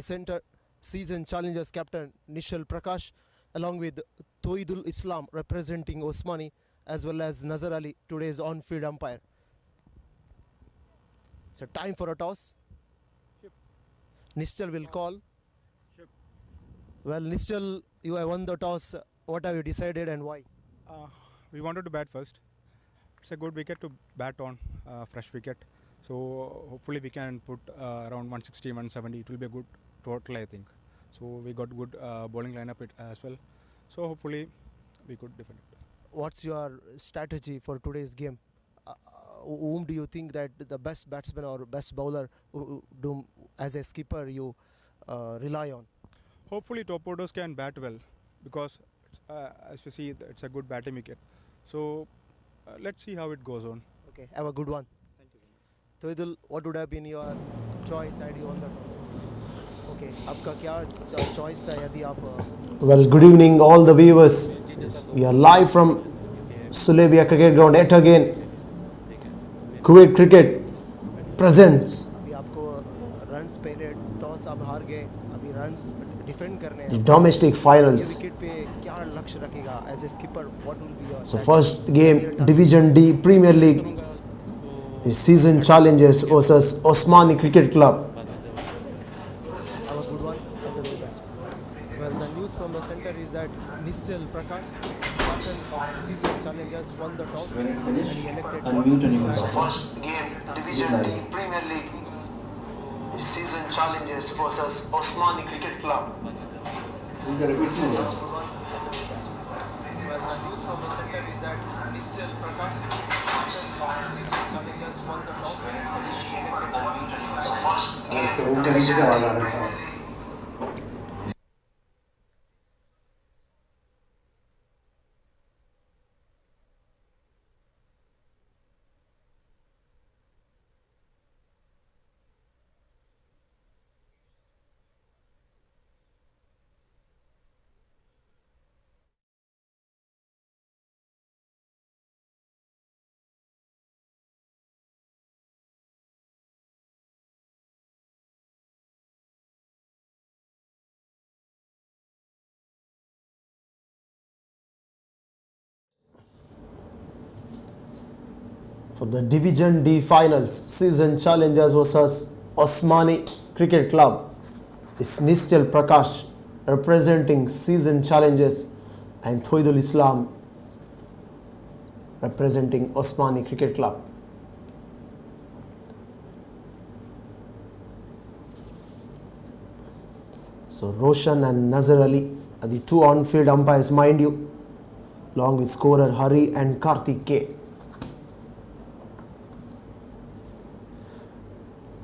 Center season challengers captain Nishal Prakash along with Toidul Islam representing Osmani as well as Nazar Ali, today's on-field umpire. So time for a toss. Nishal will call. Well, Nishal, you have won the toss. What have you decided and why? We wanted to bat first. It's a good wicket to bat on, fresh wicket. So hopefully we can put around 160, 170. It will be a good total, I think. So we got good bowling lineup as well. So hopefully we could defend it. What's your strategy for today's game? Whom do you think that the best batsman or best bowler as a skipper you rely on? Hopefully top orders can bat well because as you see it's a good batting wicket. So let's see how it goes on. Okay, have a good one. Thank you very much. Toidul, what would have been your choice had you won the toss? Okay, आपका क्या choice था यदि आप? Well, good evening all the viewers. We are live from Sulaibiya cricket ground yet again. Kuwait cricket presents अभी आपको runs पहले toss आप हार गए, अभी runs defend करने the हैं. domestic ये finals. wicket पे क्या लक्ष्य रखेगा as a skipper? What will be your? So first game, Division D Premier League. The season challenges versus Osmani Cricket Club. Have a good one. All the very best. Well, the news from the center is that Nishal Prakash, captain of season challengers, won the toss When it finished, and he elected unmute and you can So talk. First game, Division D Premier League. The season challenges versus Osmani Cricket Club. You can repeat it. Well, the news from the center is that Nishal Prakash, captain of season challengers, won the toss and he elected So first game, उसके room के नीचे से आवाज आ रहा है. for the Division D finals, season challengers versus Osmani Cricket Club. It's Nishal Prakash representing season challenges and Toidul Islam representing Osmani Cricket Club. So Roshan and Nazar Ali are the two on-field umpires, mind you, along with scorer Hari and Karthik K.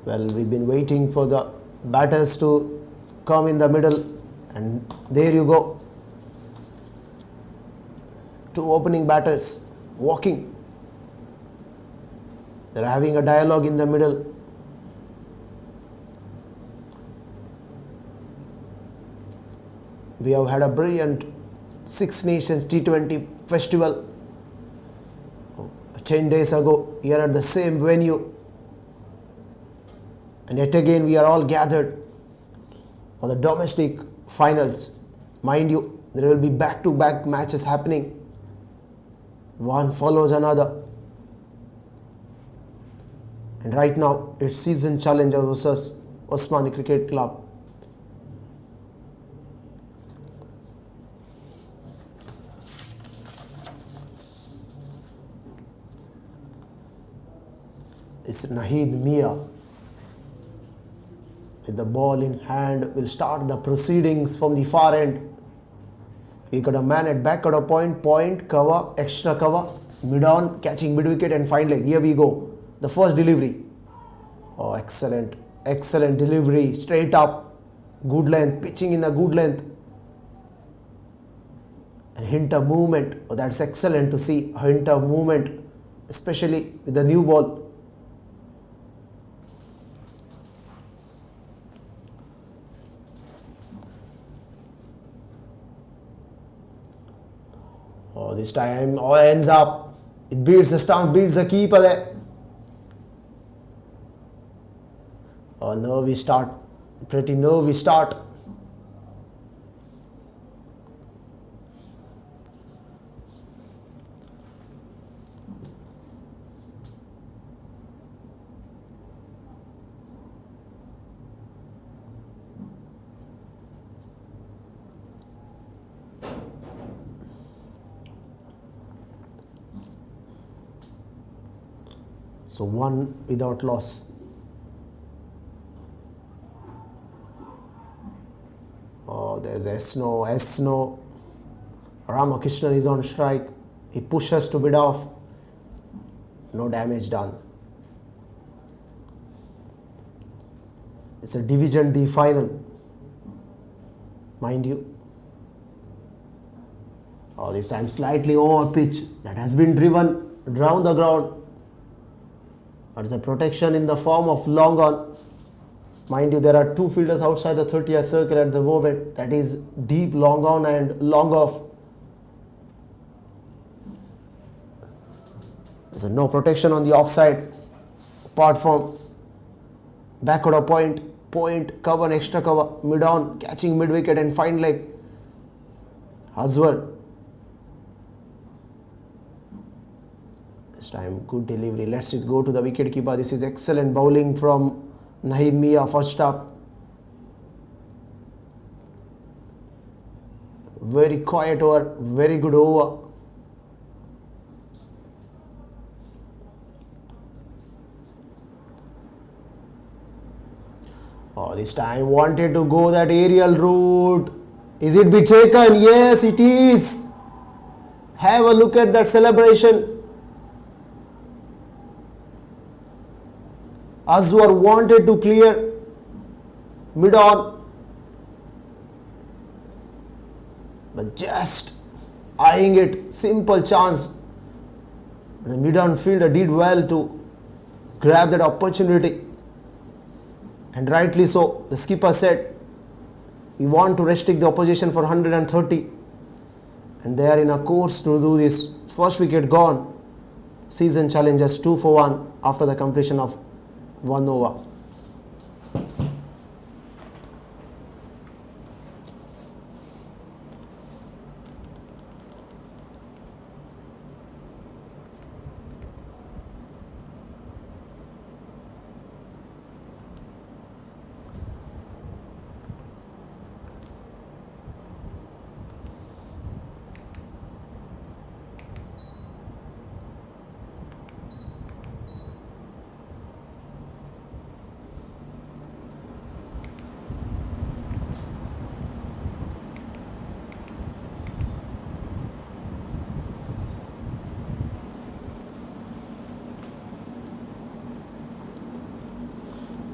Well, we've been waiting for the batters to come in the middle, and there you go. Two opening batters walking. They're having a dialogue in the middle. We have had a brilliant Six Nations T20 festival 10 days ago here at the same venue. And yet again we are all gathered for the domestic finals. Mind you, there will be back-to-back matches happening. One follows another. And right now it's season challenger versus Osmani Cricket Club. It's Naheed Mia with the ball in hand will start the proceedings from the far end. We got a man at back at a point, cover, extra cover, mid on, catching mid wicket and fine leg. Here we go. The first delivery. Oh, excellent delivery, straight up, good length, pitching in a good length. And hint of movement. Oh, that's excellent to see. A hint of movement, especially with the new ball. Oh, this time all ends up. It beats the stump, beats the keeper there. Oh, nervy start Pretty nervy start. So 1 without loss. Oh, there's Esno. Ramakrishnan is on strike. He pushes to bid off. No damage done. It's a Division D final, mind you. Oh, this time slightly over pitch. That has been driven round the ground. But the protection in the form of long on. Mind you, there are 2 fielders outside the 30-yard circle at the moment. That is deep long on and long off. There's no protection on the offside. Apart from backward point, cover and extra cover, mid on, catching mid wicket and fine leg. Hazwar. This time good delivery. Lets it go to the wicket keeper. This is excellent bowling from Naheed Mia first up. Very quiet over, very good over. Oh, this time wanted to go that aerial route. Is it be taken? Yes, it is. Have a look at that celebration. Azwar wanted to clear mid on, but just eyeing it, simple chance. The mid on fielder did well to grab that opportunity, and rightly so. The skipper said we want to restrict the opposition for 130, and they are in a course to do this. First wicket gone. Season challengers 2 for 1 after the completion of 1 over.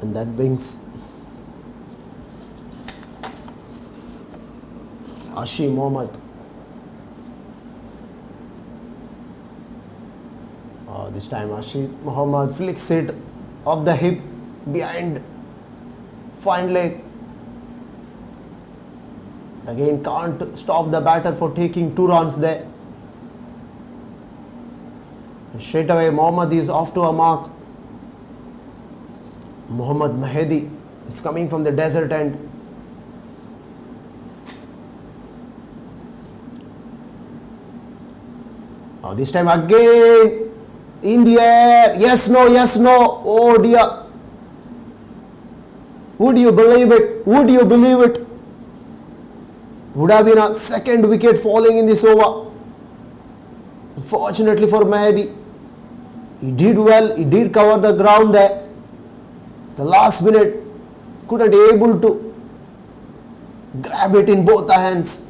And that brings Ashim Mohammad. This time Ashim Mohammad flicks it off the hip behind fine leg. Again, can't stop the batter for taking 2 runs there. And straight away Mohammad is off to a mark. Mohammad Mahedi is coming from the desert end. This time again in the air. Yes, no, yes, no. Oh dear. Would you believe it? Would you believe it? Would have been a second wicket falling in this over. Unfortunately for Mahedi, he did well. He did cover the ground there. The last minute couldn't able to grab it in both the hands.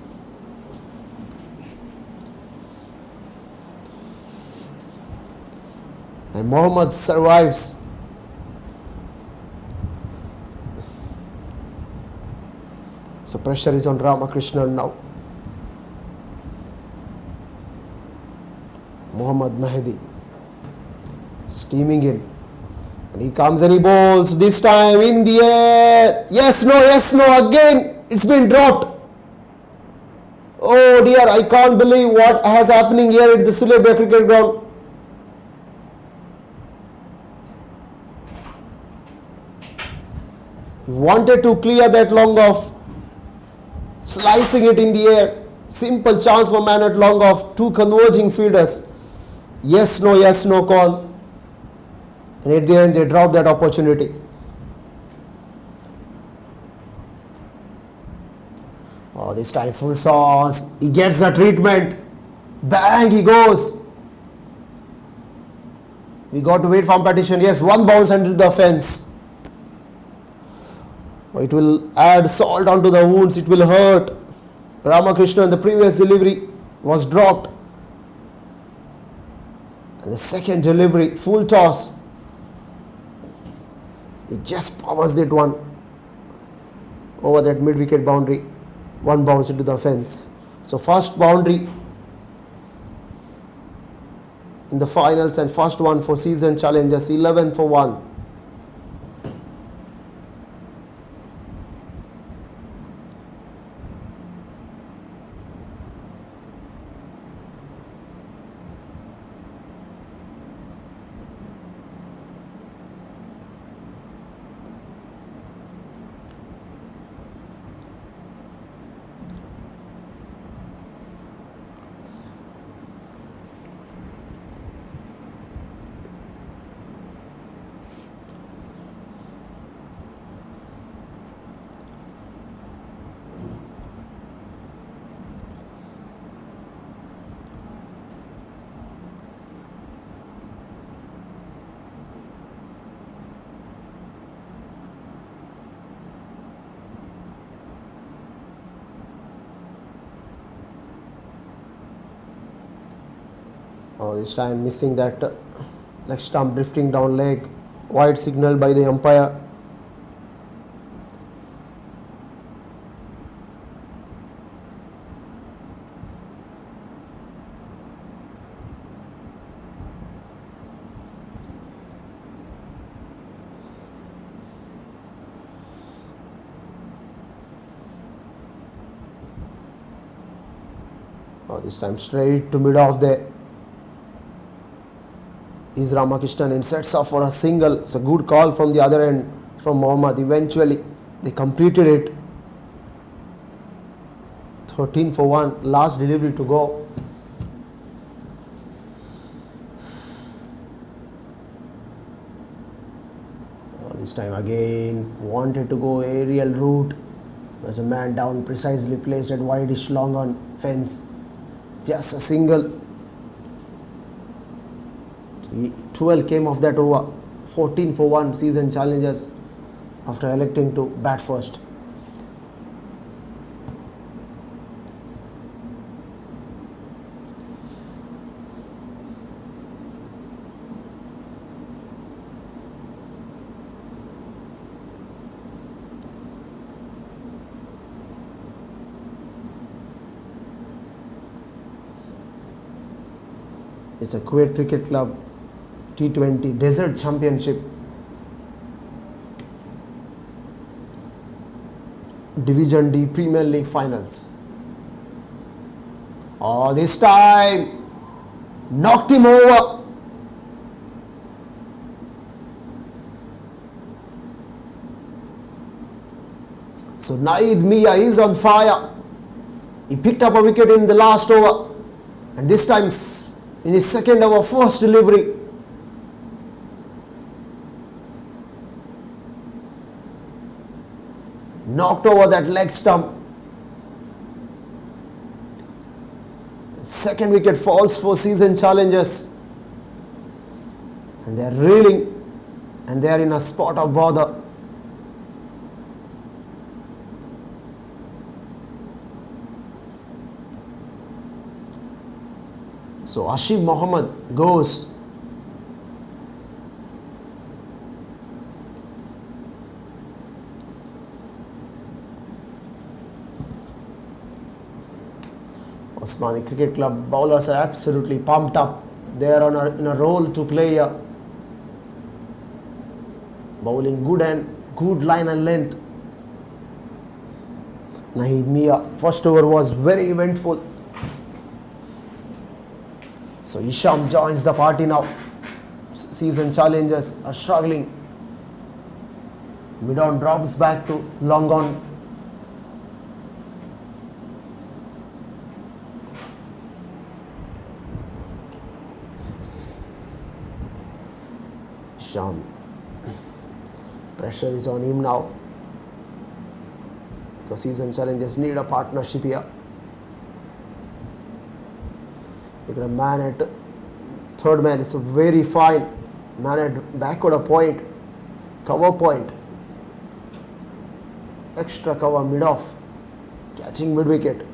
And Mohammad survives. So pressure is on Ramakrishnan now. Mohammad Mahedi steaming in. And he comes and he bowls, this time in the air. Yes, no, again it's been dropped. Oh dear, I can't believe what has happening here at the Sulaibiya cricket ground. Wanted to clear that long off, slicing it in the air. Simple chance for man at long off. Two converging fielders. Yes, no call. And at the end, they dropped that opportunity. Oh, this time full sauce. He gets the treatment. Bang, he goes. We got to wait for competition. Yes, one bounce into the fence. It will add salt onto the wounds. It will hurt. Ramakrishna in the previous delivery was dropped. And the second delivery, full toss. He just powers that one over that mid-wicket boundary. One bounce into the fence. So first boundary in the finals and first one for season challengers. 11 for 1. Oh, this time missing that leg stump, drifting down leg. Wide signal by the umpire. Oh, this time straight to mid off there. Is Ramakrishnan and sets up for a single. It's a good call from the other end from Mohammad. Eventually they completed it. 13 for 1. Last delivery to go. This time again wanted to go aerial route. There's a man down, precisely placed at wideish long on fence. Just a single. 12 came off that over. 14 for 1 season challengers after electing to bat first. It's a Kuwait Cricket Club T20 Desert Championship Division D Premier League Finals. Oh, this time knocked him over. So Naeed Mia is on fire. He picked up a wicket in the last over, and this time in his second over, first delivery. Knocked over that leg stump. Second wicket falls for season challengers. And they are reeling. And they are in a spot of bother. So Ashim Mohammed goes. Osmani Cricket Club bowlers are absolutely pumped up. They are in a role to play here. Bowling good line and length. Naeed Mia, first over was very eventful. So Isham joins the party now. Season challengers are struggling. Mid-on drops back to long on. Sham. Pressure is on him now. Because season challenges need a partnership here. You got a man at third man. It's a very fine man at backward a point. Cover point. Extra cover mid off. Catching mid wicket.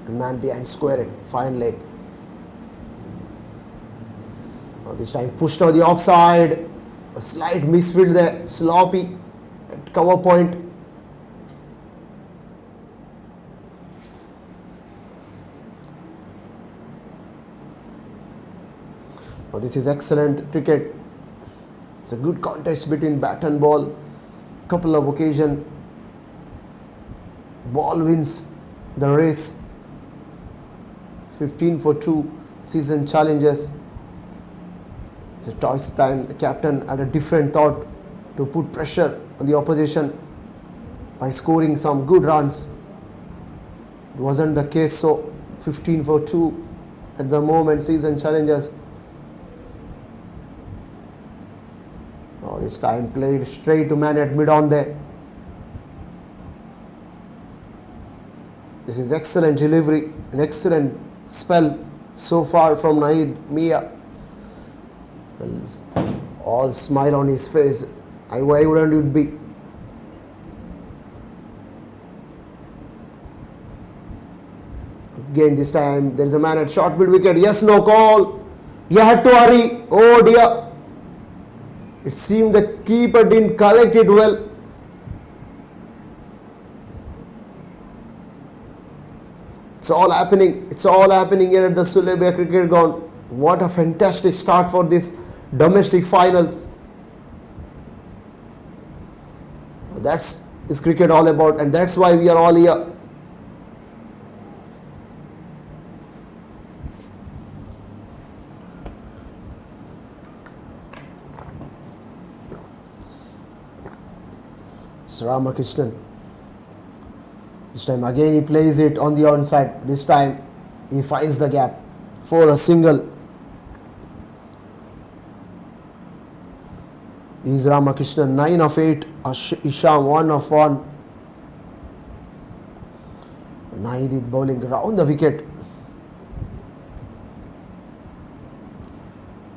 And man behind squaring. Fine leg. Now this time pushed on the offside. A slight misfield there. Sloppy at cover point. Now this is excellent cricket. It's a good contest between bat and ball. Couple of occasions. Ball wins the race. 15 for 2 season challenges. The toss time the captain had a different thought to put pressure on the opposition by scoring some good runs. It wasn't the case, so 15 for 2 at the moment season challenges. Oh, this time played straight to man at mid on there. This is excellent delivery, an excellent spell so far from Naeed Mia. Well, all smile on his face. Why wouldn't it be? Again this time there is a man at short mid wicket. Yes, no call. You had to hurry. Oh dear. It seemed the keeper didn't collect it well. It's all happening. It's all happening here at the Sulaibiya cricket ground. What a fantastic start for this domestic finals. That's is cricket all about, and that's why we are all here. It's Ramakrishnan. This time again he plays it on the onside. This time he finds the gap for a single. Is Ramakrishnan 9 of 8, Isham 1 of 1. Naeed bowling round the wicket.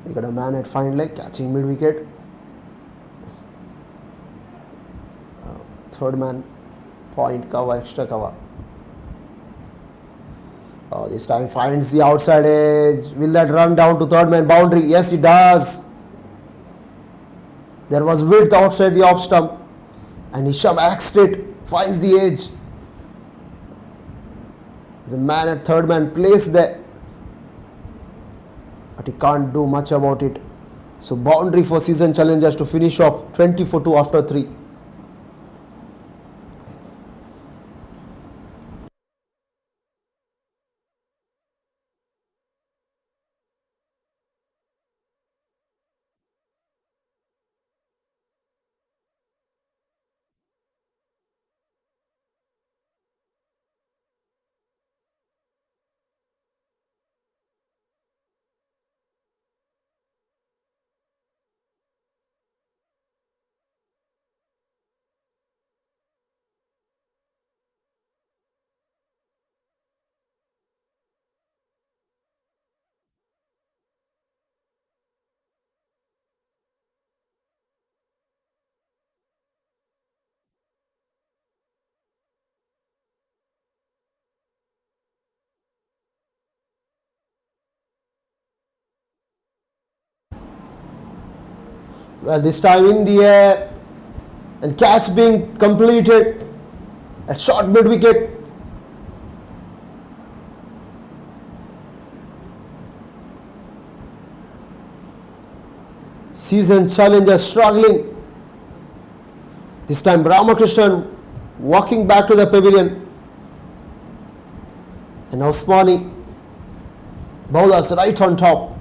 You got a man at fine leg catching mid wicket. Third man point cover, extra cover. Oh, this time finds the outside edge. Will that run down to third man boundary? Yes, it does. There was width outside the off stump, and Isham axed it, finds the edge. There's a man at third man placed there, but he can't do much about it. So boundary for season challengers to finish off 20 for 2 after 3. Well, this time in the air, and catch being completed at short mid wicket. Season challenger struggling. This time Ramakrishnan walking back to the pavilion. And Osmani, bowlers right on top.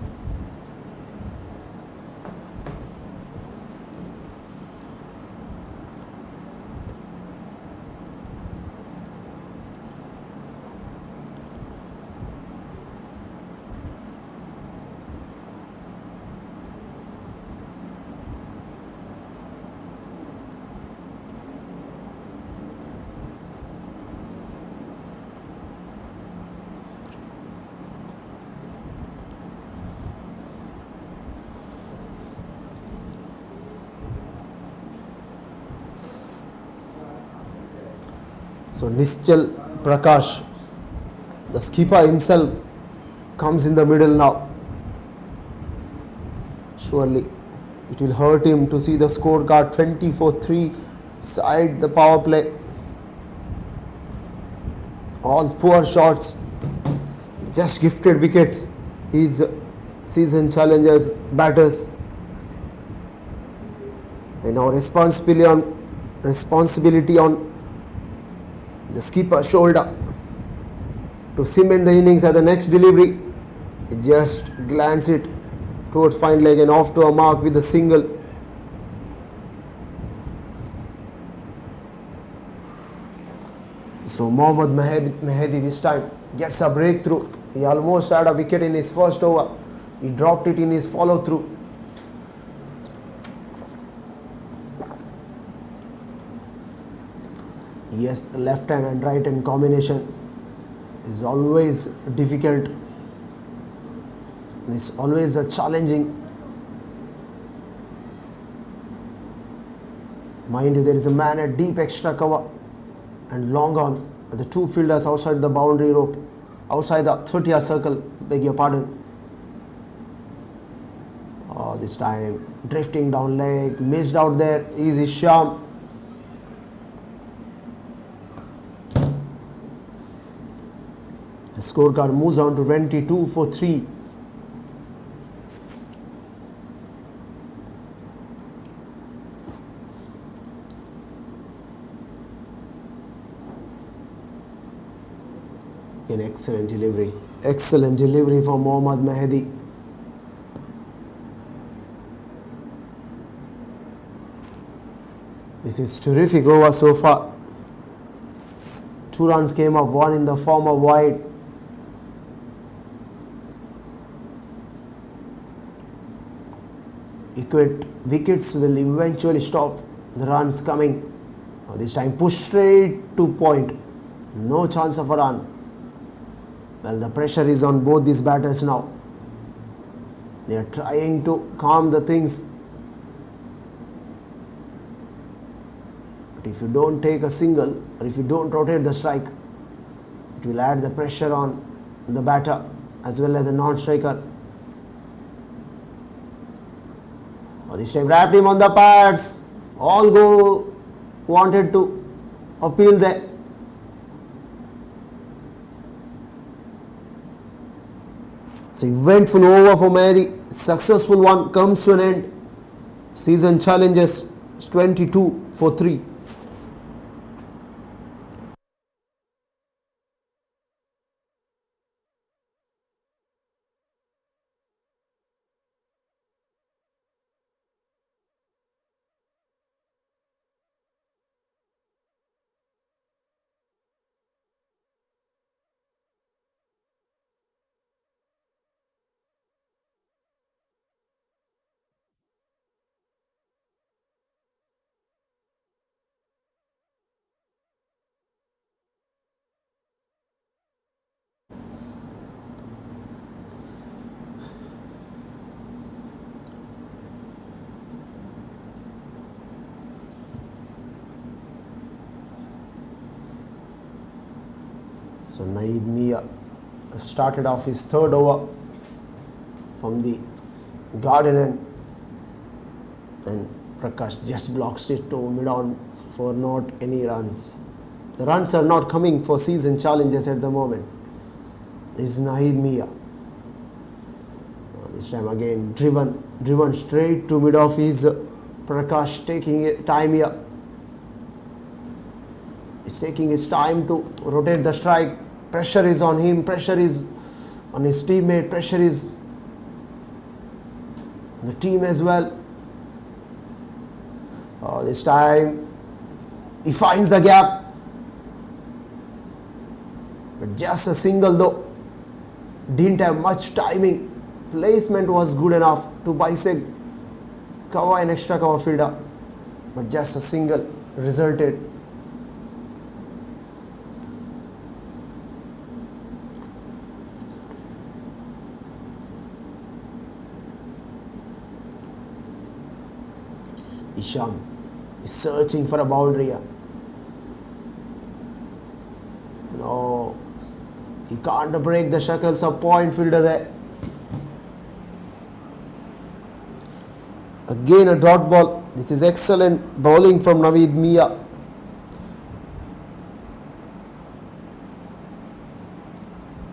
So Nischal Prakash, the skipper himself, comes in the middle now. Surely it will hurt him to see the scorecard 24-3 side the power play. All poor shots, just gifted wickets. His season challengers batters. And now responsibility on the skipper's shoulder to cement the innings at the next delivery. Just glance it towards fine leg and off to a mark with a single. So Mohammad Mehdi this time gets a breakthrough. He almost had a wicket in his first over. He dropped it in his follow through. Yes, left hand and right hand combination is always difficult. It's always a challenging. Mind you, there is a man at deep extra cover and long on. The two fielders outside the boundary rope, outside the 30-yard circle, beg your pardon. Oh, this time drifting down leg, missed out there. Easy Sham. The scorecard moves on to 22-3. An excellent delivery. Excellent delivery from Mohammad Mehdi. This is terrific over so far. 2 runs came up, 1 in the form of wide. Wickets will eventually stop the runs coming. This time push straight to point. No chance of a run. Well, the pressure is on both these batters now. They are trying to calm the things. But if you don't take a single, or if you don't rotate the strike, it will add the pressure on the batter as well as the non-striker. This time wrapped him on the pads. All go wanted to appeal there. It's an eventful over for Mehdi. Successful one comes to an end. Season challenges 22-3. So Naeed Mia started off his third over from the garden end, and Prakash just blocks it to mid-on for not any runs. The runs are not coming for season challenges at the moment. This is Naeed Mia. This time again driven straight to mid-off is Prakash taking time here. He's taking his time to rotate the strike. Pressure is on him, pressure is on his teammate, pressure is the team as well. This time he finds the gap, but just a single though. Didn't have much timing. Placement was good enough to bisect cover and extra cover fielder, but just a single resulted. Isham is searching for a boundary here. No, he can't break the shackles of point fielder there. Again a dot ball. This is excellent bowling from Naveed Mia.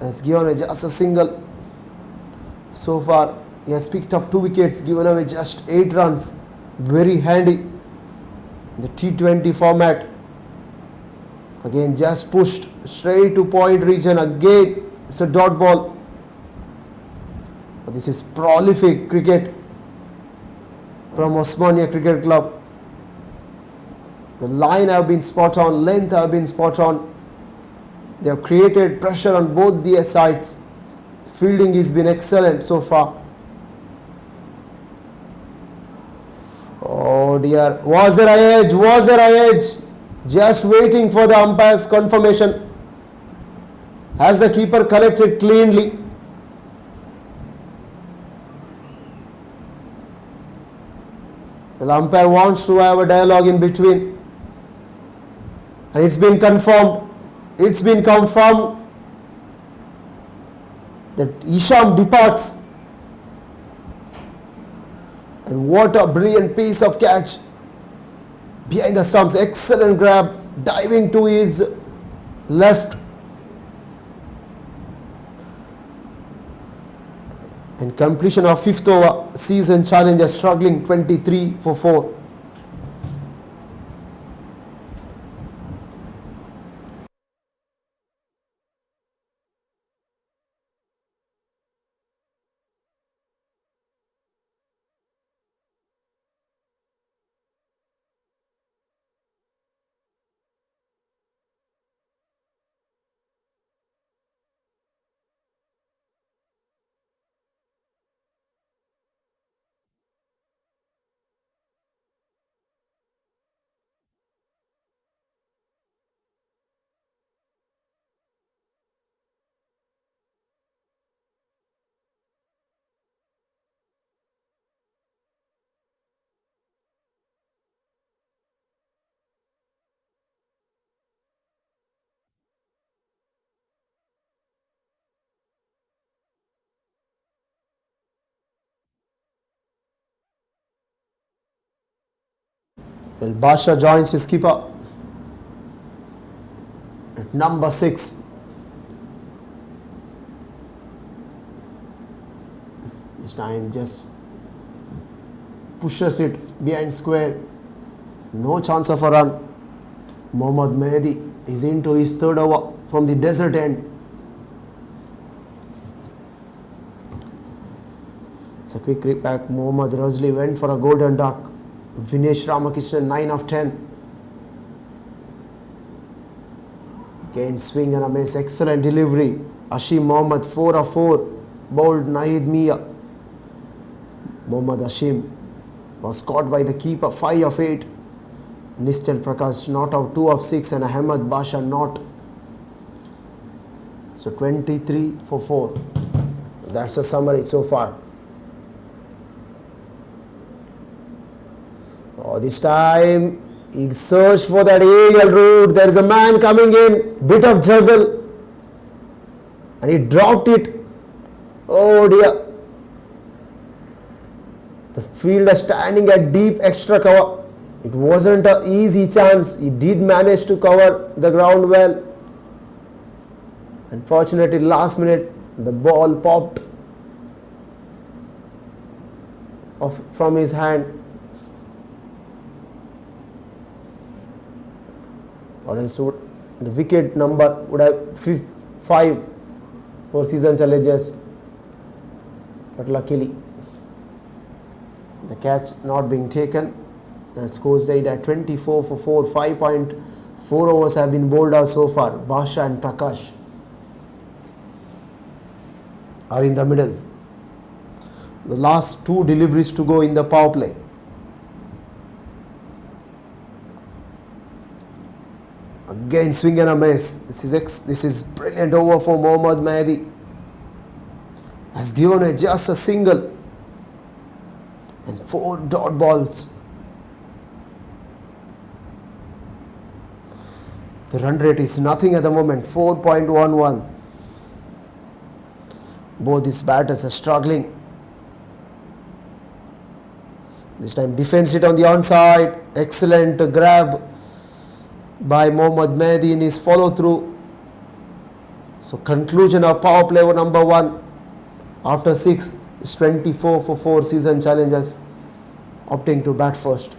Has given just a single. So far he has picked up 2 wickets, given away just 8 runs. Very handy. The T20 format. Again just pushed straight to point region. Again it's a dot ball. But this is prolific cricket from Osmania Cricket Club. The line have been spot on, length have been spot on. They have created pressure on both the sides. Fielding has been excellent so far. Oh dear, was there a edge? Was there a edge? Just waiting for the umpire's confirmation. Has the keeper collected cleanly? The umpire wants to have a dialogue in between. And it's been confirmed. It's been confirmed that Isham departs. And what a brilliant piece of catch. Behind the stumps, excellent grab. Diving to his left. And completion of 5th over, season challenger struggling 23 for 4. Well, Basha joins his keeper at number 6. This time just pushes it behind square. No chance of a run. Mohammad Mehdi is into his 3rd over from the desert end. It's a quick rip back. Mohammad Razli went for a golden duck. Vinesh Ramakrishnan 9 of 10. Again swing and a miss. Excellent delivery. Ashim Mohammad 4 of 4. Bowled Naheed Mia. Mohammad Ashim was caught by the keeper 5 of 8. Nistel Prakash not out 2 of 6 and Ahmed Basha not. So 23 for 4. That's the summary so far. Oh, this time he searched for that aerial route. There is a man coming in. Bit of juggle. And he dropped it. Oh dear. The fielder standing at deep extra cover. It wasn't an easy chance. He did manage to cover the ground well. Unfortunately, last minute, the ball popped off from his hand. Or else the wicket number would have 5 for season challengers. But luckily, the catch not being taken. And scores stayed at 24 for 4. 5.4 overs have been bowled out so far. Basha and Prakash are in the middle. The last 2 deliveries to go in the power play. Again swing and a miss. This is brilliant over for Mohammad Mehdi. Has given just a single and 4 dot balls. The run rate is nothing at the moment, 4.11. Both these batters are struggling. This time defends it on the onside. Excellent grab by Mohammad Mehdi in his follow through. So conclusion of power play over number 1 after 6 is 24 for 4 season challengers opting to bat first.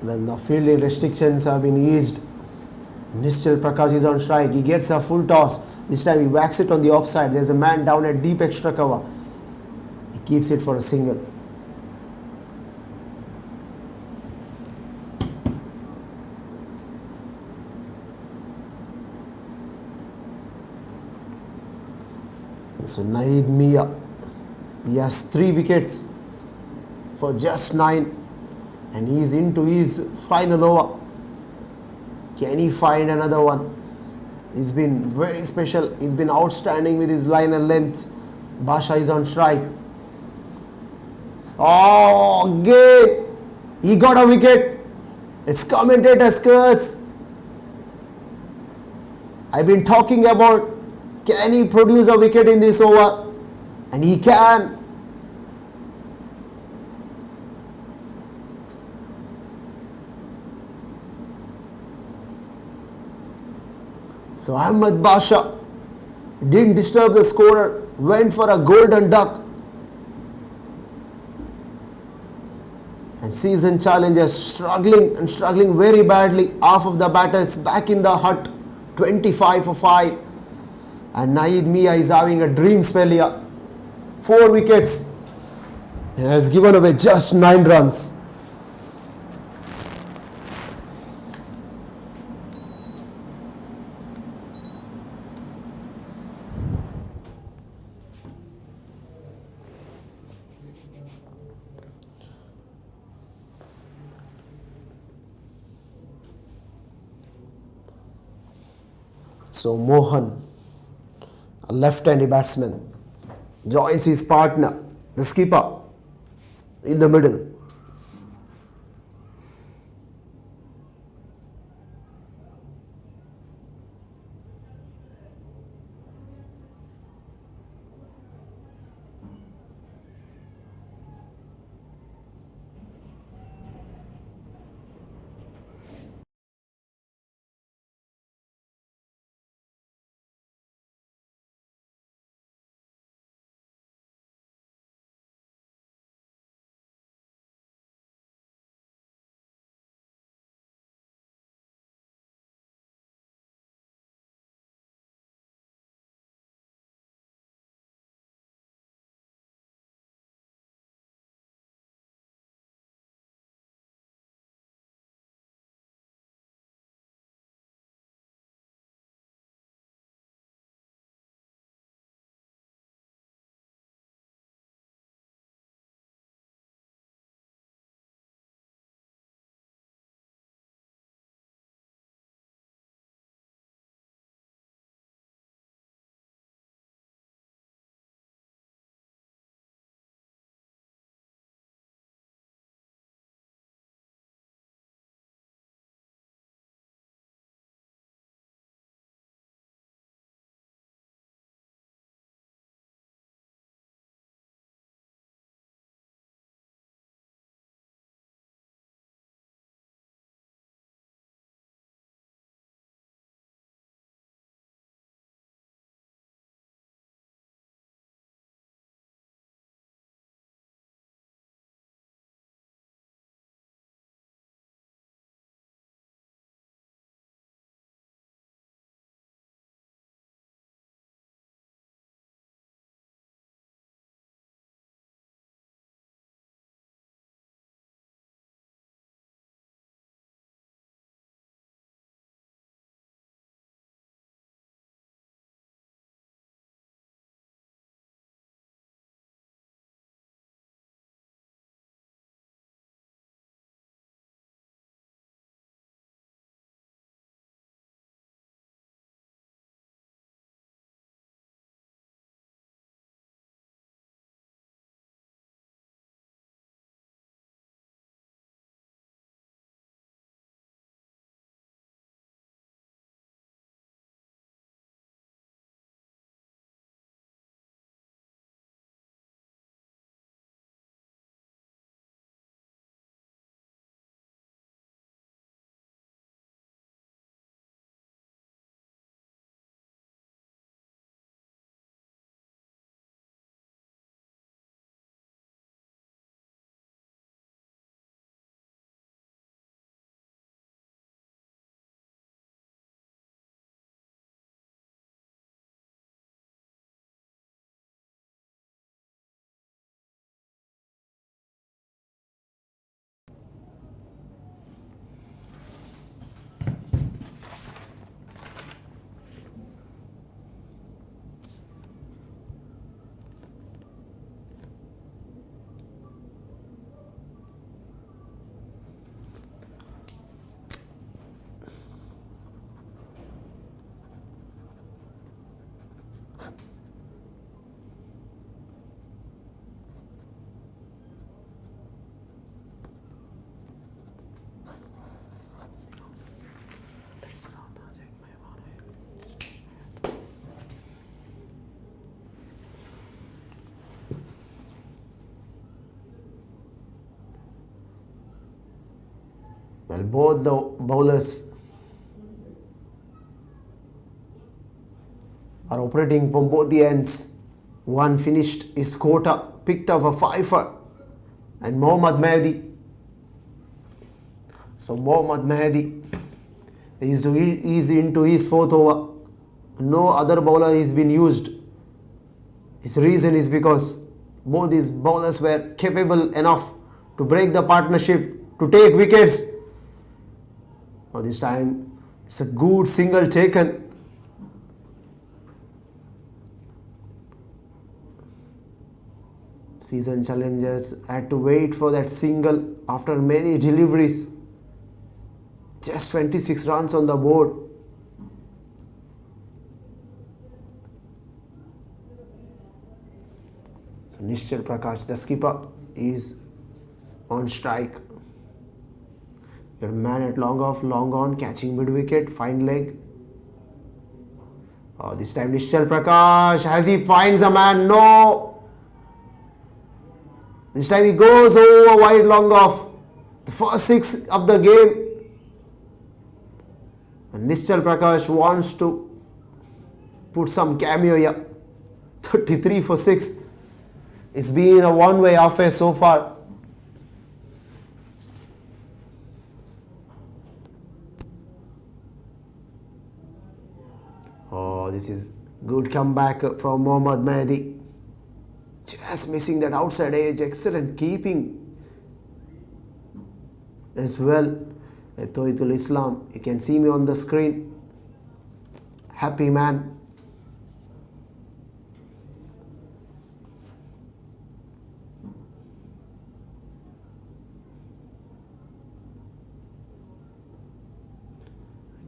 Well, the fielding restrictions have been eased. Nischal Prakash is on strike. He gets a full toss. This time he whacks it on the offside. There's a man down at deep extra cover. He keeps it for a single. So Naeed Mia, he has 3 wickets for just 9 and he's into his final over. Can he find another one? He's been very special. He's been outstanding with his line and length. Basha is on strike. Oh, Gay! He got a wicket. It's commentator's curse. I've been talking about, can he produce a wicket in this over? And he can. So Ahmed Basha didn't disturb the scorer, went for a golden duck. And season challengers struggling very badly. Half of the batters back in the hut, 25 for 5. And Naeed Mia is having a dream spell here. 4 wickets. He has given away just 9 runs. So Mohan, a left-handed batsman, joins his partner, the skipper, in the middle. Well, both the bowlers are operating from both the ends. One finished his quota, picked up a fifer, and Mohammad Mehdi. So Mohammad Mehdi is into his fourth over. No other bowler has been used. His reason is because both these bowlers were capable enough to break the partnership, to take wickets. Now this time it's a good single taken. Season challengers had to wait for that single after many deliveries. Just 26 runs on the board. So Nishchal Prakash, the skipper, is on strike. Your man at long off, long on, catching mid wicket, fine leg. Oh, this time Nishchal Prakash, as he finds a man, no. This time he goes over wide long off. The first 6 of the game. And Nishchal Prakash wants to put some cameo here. 33 for 6. It's been a one-way affair so far. Oh, this is good comeback from Mohammad Mehdi. Just missing that outside edge. Excellent keeping as well. Toitul Islam, you can see me on the screen. Happy man.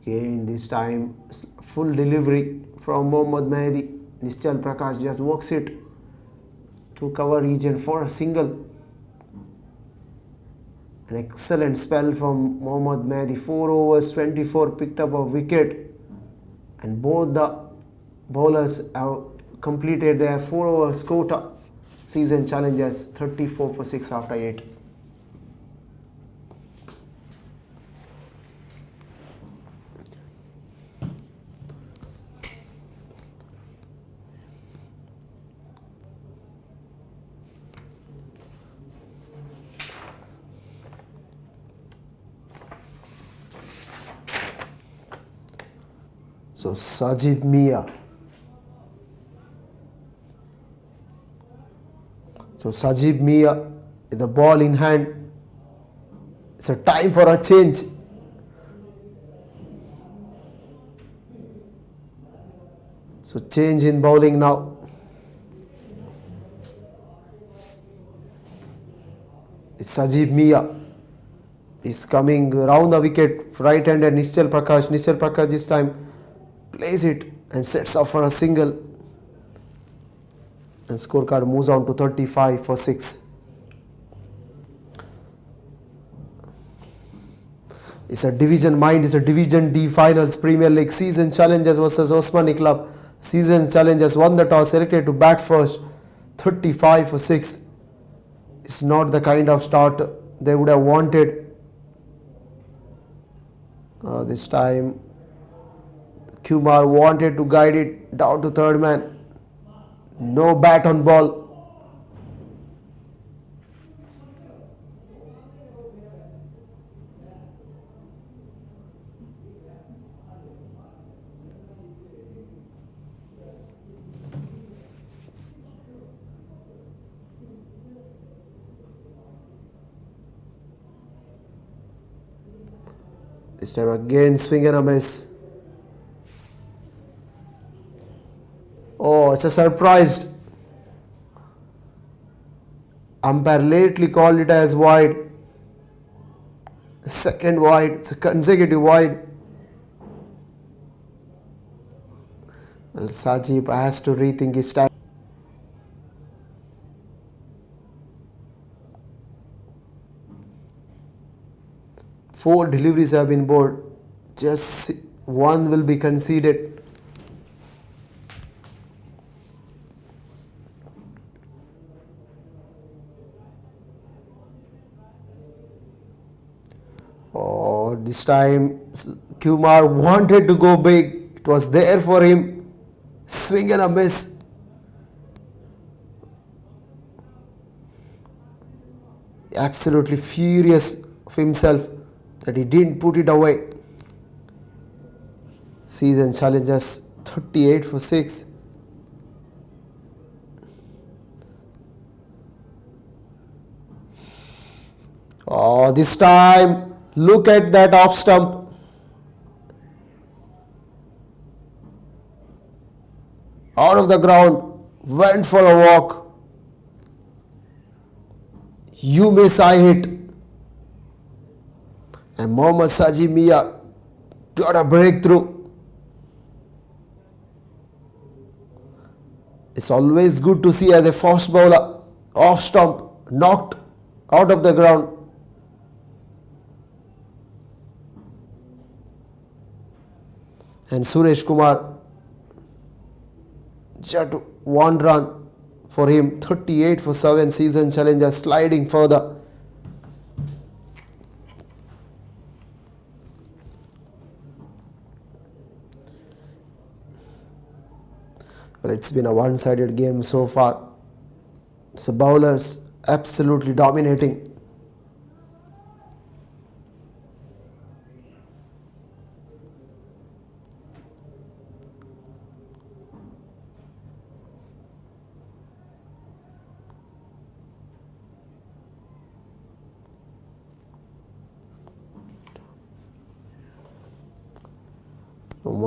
Again, this time full delivery from Mohammad Mehdi. Nishchal Prakash just works it to cover region for a single. An excellent spell from Mohammad Mehdi. 4 overs, 24, picked up a wicket. And both the bowlers have completed their 4 overs quota. Season challengers, 34 for 6 after 8. So Sajid Mia. So Sajid Mia with the ball in hand. It's a time for a change. So change in bowling now. It's Sajid Mia. Is coming round the wicket, right-handed Nishchal Prakash. Nishchal Prakash this time plays it and sets off for a single. And scorecard moves on to 35 for 6. It's a division mind, it's a division D finals, Premier League season challengers versus Osmani Club. Season challengers won the toss, selected to bat first. 35 for 6. It's not the kind of start they would have wanted. This time Kumar wanted to guide it down to third man. No bat on ball. This time again swing and a miss. Oh, it's a surprise. Umpire lately called it as wide. Second wide. It's a consecutive wide. Well, Sajib has to rethink his style. Four deliveries have been bowled. Just one will be conceded. Oh, But this time Kumar wanted to go big. It was there for him. Swing and a miss. Absolutely furious of himself that he didn't put it away. Season challenges 38 for 6. Oh, this time look at that off stump. Out of the ground, went for a walk. You miss, I hit. And Mohammad Sajid Mia got a breakthrough. It's always good to see as a fast bowler, off stump, knocked out of the ground. And Suresh Kumar, just 1 run for him, 38 for 7, season challenger, sliding further. Well, it's been a one-sided game so far. So bowlers absolutely dominating.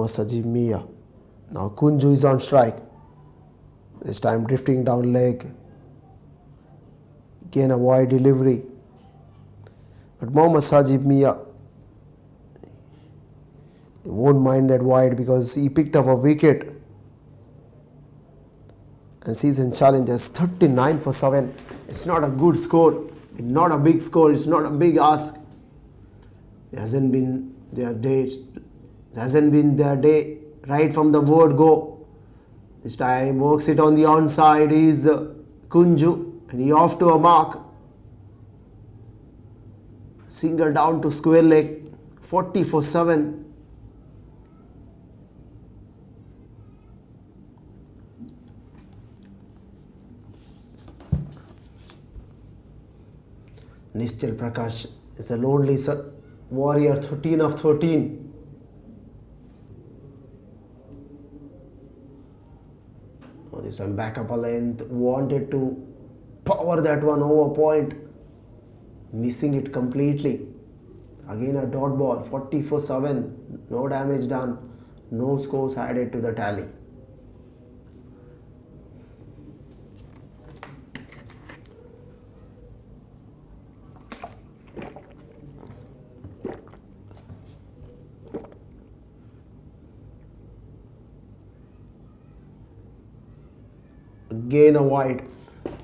Sajid Mia. Now Kunju is on strike. This time drifting down leg. Again a wide delivery. But Mohammad Sajid Mia won't mind that wide because he picked up a wicket. And season challenges 39 for 7. It's not a good score. It's not a big score. It's not a big ask. It hasn't been their day. It hasn't been their day right from the word go. This time works it on the onside is Kunju, and he off to a mark. Single down to square leg, 40 for 7. Nischal Prakash is a lonely warrior, 13 of 13. This one back up a length, wanted to power that one over point, missing it completely. Again a dot ball, 40 for 7, no damage done, no scores added to the tally.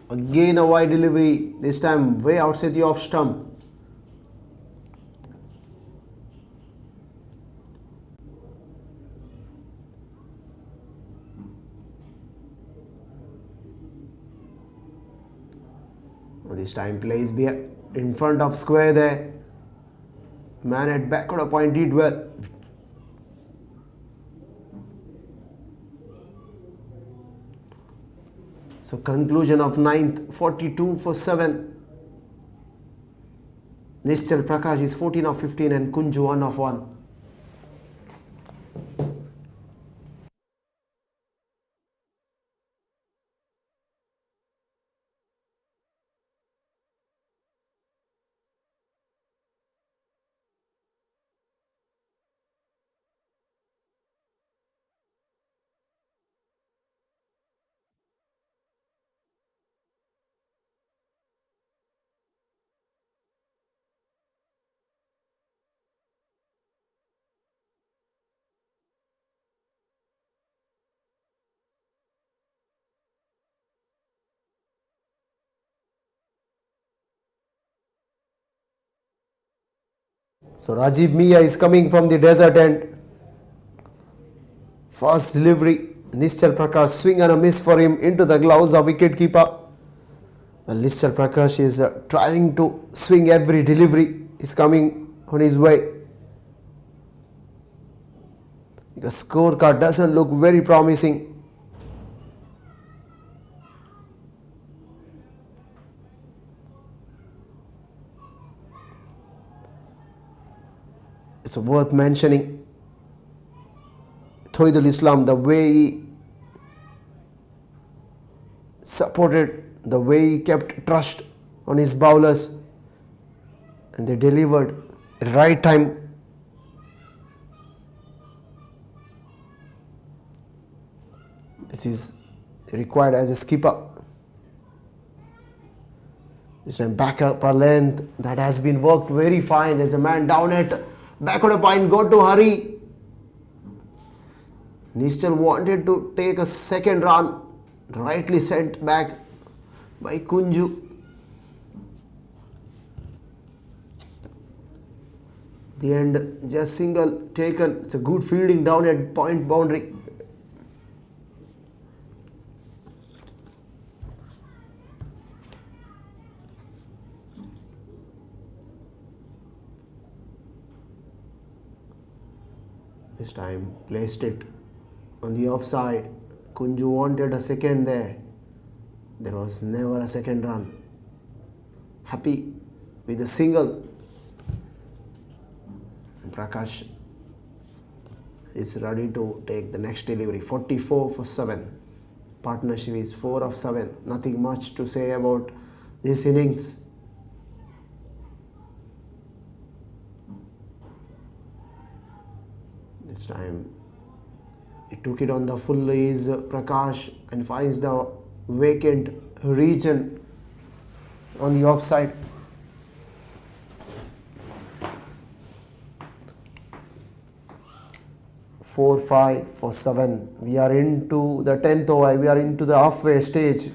Again a wide delivery, this time way outside the off stump. This time plays in front of square there. Man at backward point did well. So conclusion of 9th, 42 for 7. Nischal Prakash is 14 of 15 and Kunju 1 of 1. So Rajiv Mia is coming from the desert end. First delivery, Nischal Prakash, swing and a miss for him into the gloves of wicketkeeper. Well, Nischal Prakash is trying to swing every delivery. Is coming on his way. The scorecard doesn't look very promising. It's worth mentioning Tawhidul Islam, the way he supported, the way he kept trust on his bowlers, and they delivered at the right time. This is required as a skipper. This time back upper length, that has been worked very fine. There's a man down at back order point, got to hurry. He still wanted to take a second run, rightly sent back by Kunju. The end, just single taken. It's a good fielding down at point boundary. This time placed it on the offside. Kunju wanted a second there. There was never a second run. Happy with a single. Prakash is ready to take the next delivery. 44 for 7. Partnership is 4 of 7. Nothing much to say about this innings. This time he took it on the full is Prakash and finds the vacant region on the offside. Four, 5 for 7. We are into the 10th over. We are into the halfway stage.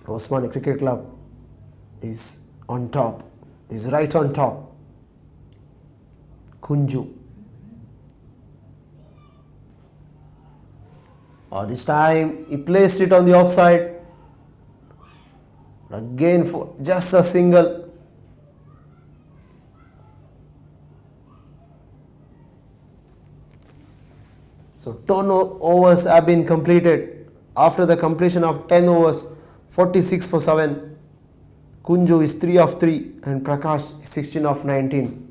Osmani Cricket Club is on top. Is right on top. Kunju. This time he placed it on the offside. Again for just a single. So 10 overs have been completed. After the completion of 10 overs, 46 for 7. Kunju is 3 of 3 and Prakash is 16 of 19.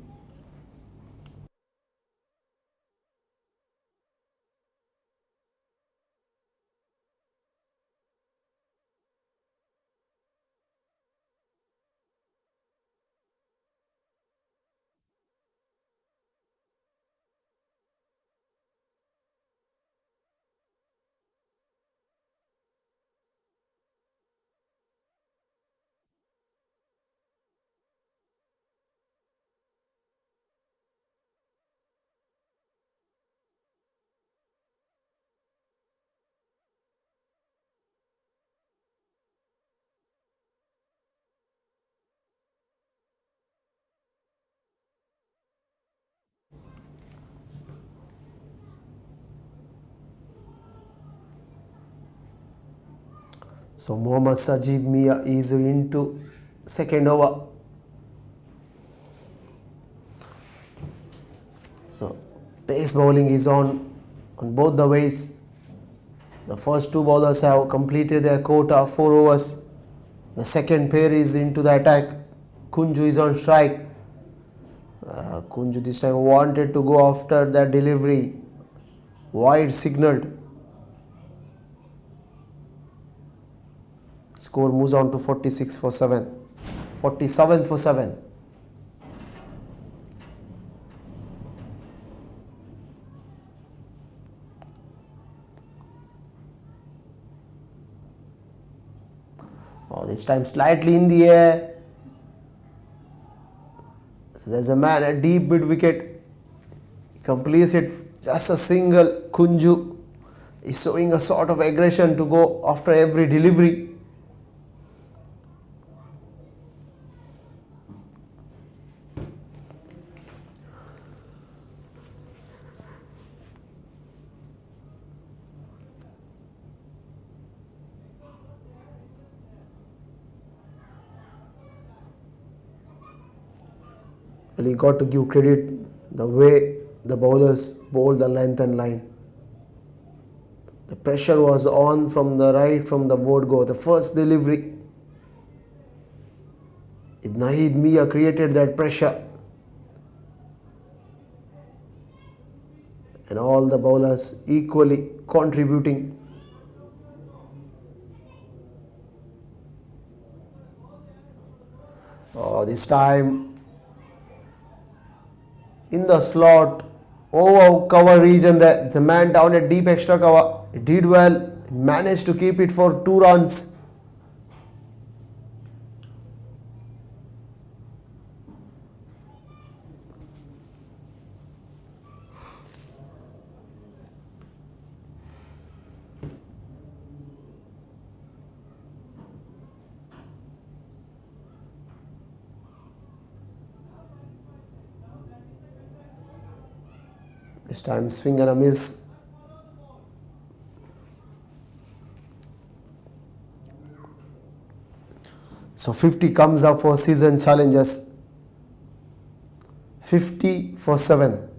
So Mohammad Sajib Mia is into second over. So pace bowling is on both the ways. The first two bowlers have completed their quota of 4 overs. The second pair is into the attack. Kunju is on strike. Kunju this time wanted to go after that delivery. Wide signalled. Score moves on to 46 for 7. 47 for 7. This time slightly in the air. So there's a man at deep mid wicket. He completes it just a single. Kunju is showing a sort of aggression to go after every delivery. Well, he got to give credit the way the bowlers bowled the length and line. The pressure was on from the right from the word go. The first delivery, Nahid Mia created that pressure. And all the bowlers equally contributing. This time in the slot, over cover region, the man down at deep extra cover, he did well, managed to keep it for 2 runs. This time swing and a miss. So 50 comes up for season challenges. 50 for 7.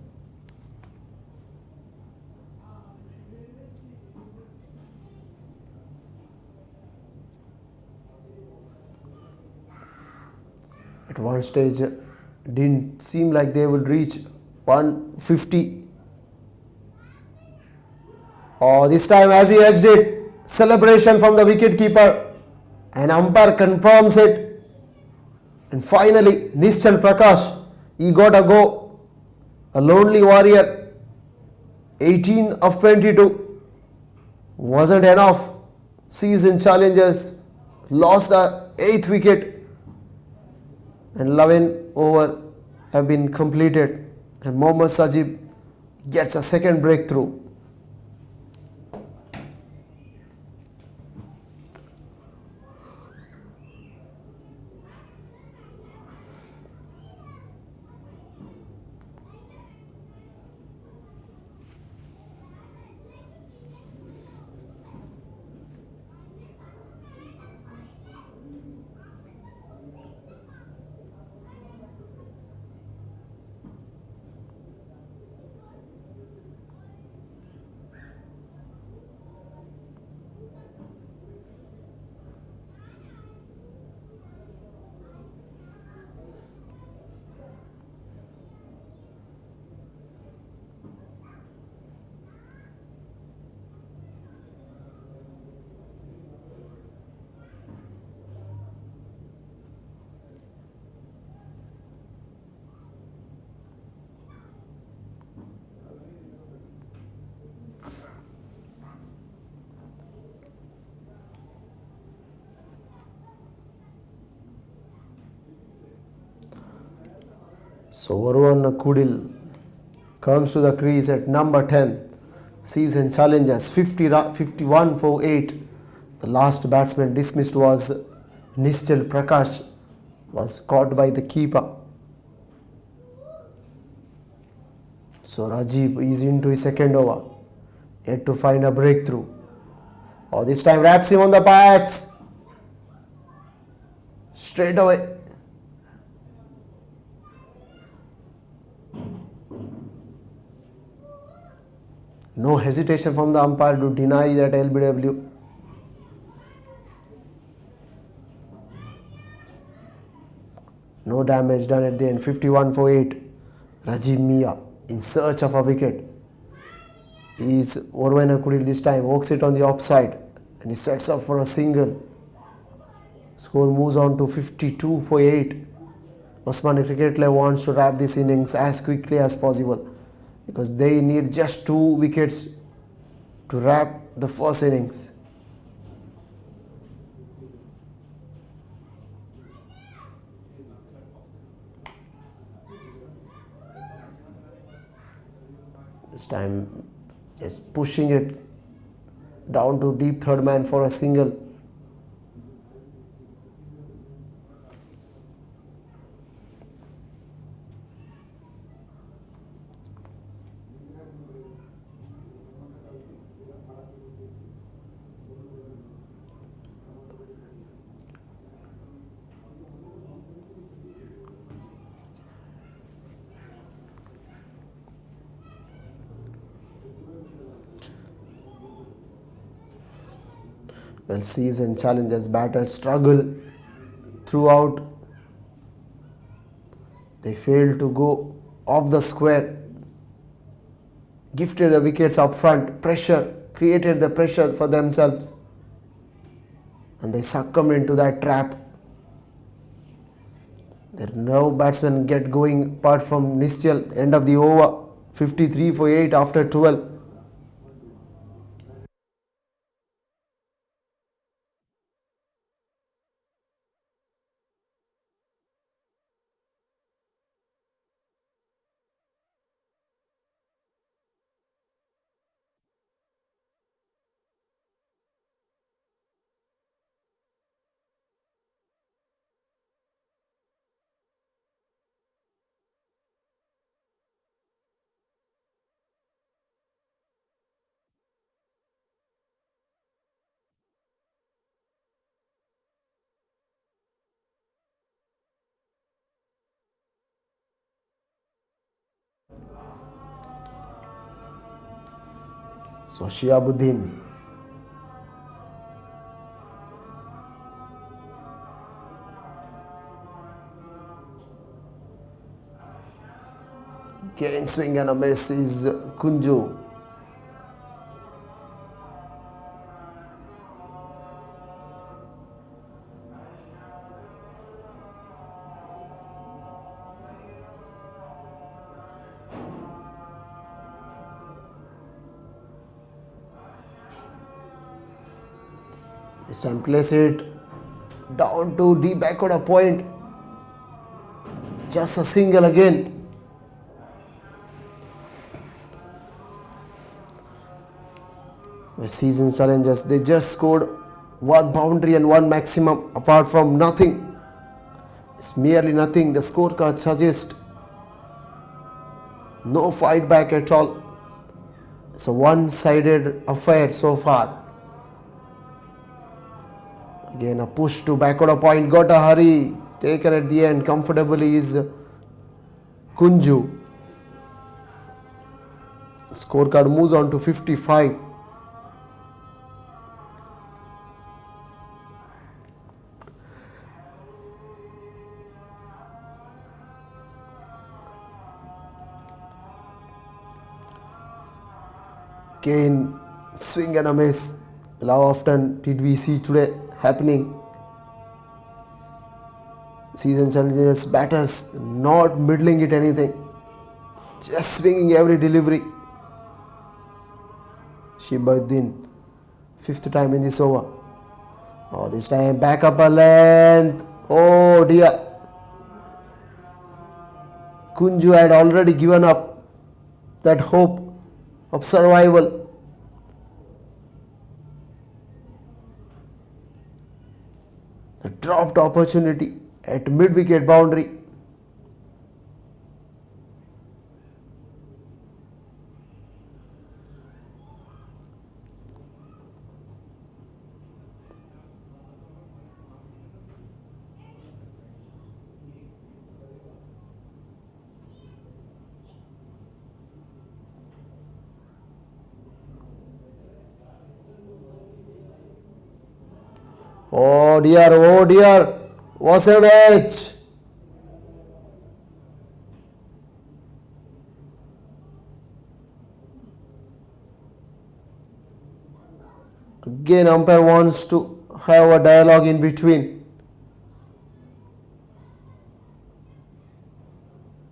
At one stage, didn't seem like they would reach 150. This time as he edged it, celebration from the wicket keeper, and umpire confirms it. And finally, Nischal Prakash, he got a go. A lonely warrior, 18 of 22. Wasn't enough. Season challenges, lost the 8th wicket. And 11 over have been completed. And Mohammad Sajib gets a second breakthrough. So Varun Kudil comes to the crease at number 10. Season challenges 51 for 8. The last batsman dismissed was Nischal Prakash, was caught by the keeper. So Rajiv is into his second over, yet to find a breakthrough. This time wraps him on the pads. Straight away. No hesitation from the umpire to deny that LBW. No damage done at the end. 51 for 8. Rajiv Mia in search of a wicket. Is Orvaina Kudil this time. Walks it on the offside. And he sets up for a single. Score moves on to 52 for 8. Osmani Cricket Club wants to wrap this innings as quickly as possible, because they need just 2 wickets to wrap the first innings. This time just pushing it down to deep third man for a single. Well, season challenges batters struggle throughout. They failed to go off the square. Gifted the wickets up front. Pressure. Created the pressure for themselves. And they succumbed into that trap. There no batsmen get going apart from Nischal. End of the over. 53 for 8 after 12. So Shihabuddin. Again swing and a miss is Kunju. This time place it down to deep backward a point. Just a single again. The season challenges, they just scored one boundary and one maximum apart from nothing. It's merely nothing. The scorecard suggests no fight back at all. It's a one-sided affair so far. Again a push to backward a point. Got a hurry. Taken at the end comfortably is Kunju. Scorecard moves on to 55. Again, swing and a miss. How often did we see today happening? Season challenges, batters not middling it anything. Just swinging every delivery. Shihabuddin, fifth time in this over. Oh, this time back up a length. Oh dear. Kunju had already given up that hope of survival. The dropped opportunity at mid-wicket boundary. Oh dear, was an edge. Again, umpire wants to have a dialogue in between.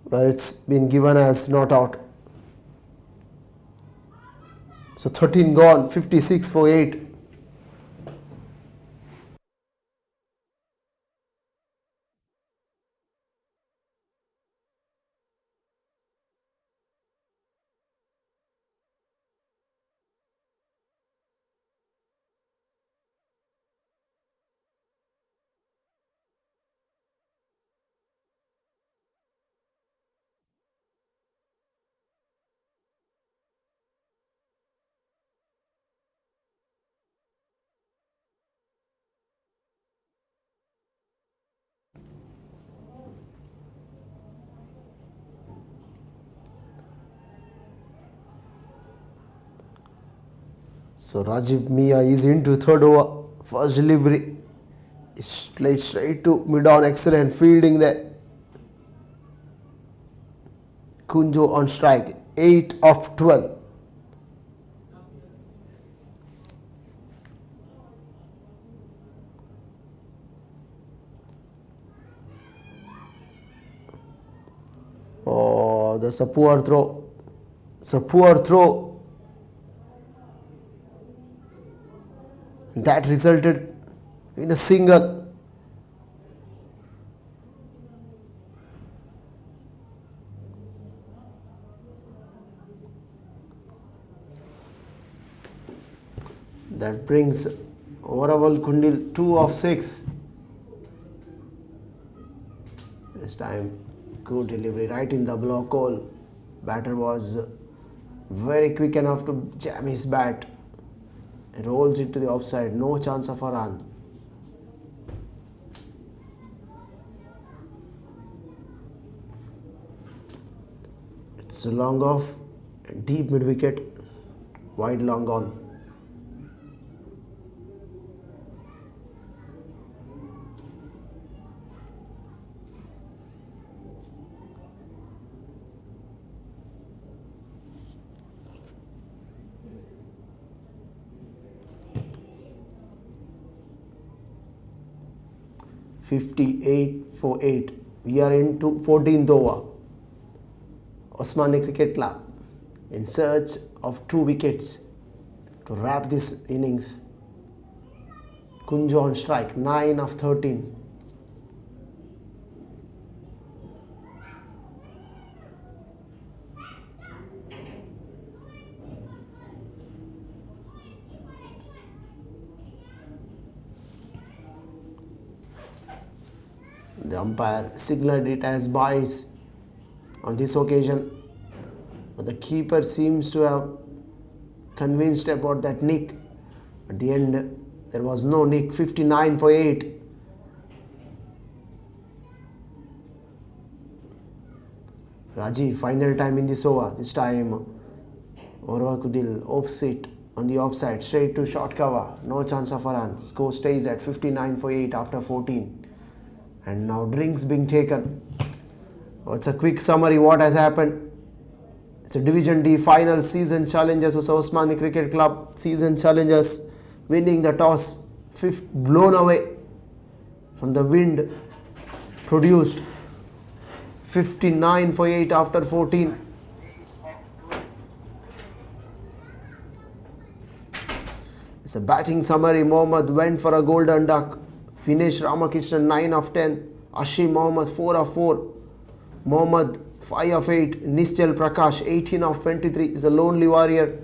Well, it's been given as not out. So 13 gone, 56 for 8. So Rajiv Mia is into third over, First delivery is played straight to mid-on. Excellent fielding there. Kunjo on strike. 8 of 12. Oh, that's a poor throw. It's a poor throw. That resulted in a single. That brings Oraval Kundil 2 of 6. This time, good delivery right in the block hole. Batter was very quick enough to jam his bat. Rolls it to the offside. No chance of a run. It's a long off. Deep mid wicket. Wide long on. (58 for 8). We are into 14th over. Osmani Cricket Club in search of 2 wickets to wrap this innings. Kunjo on strike. 9 of 13. The umpire signaled it as byes on this occasion, but the keeper seems to have convinced about that nick. At the end, there was no nick. 59 for 8. Rajiv, final time in this over. This time, Orwa opposite on the offside, straight to short cover. No chance of a run. Score stays at 59 for 8 after 14. And now drinks being taken. It's a quick summary what has happened. It's a Division D final. Season challengers of Osmani Cricket Club. Season challengers winning the toss. 5th blown away from the wind produced. 59 for 8 after 14. It's a batting summary. Mohammad went for a golden duck. Finished Ramakrishnan 9 of 10. Ashim Mohammad 4 of 4. Mohammad 5 of 8. Nischal Prakash 18 of 23 is a lonely warrior.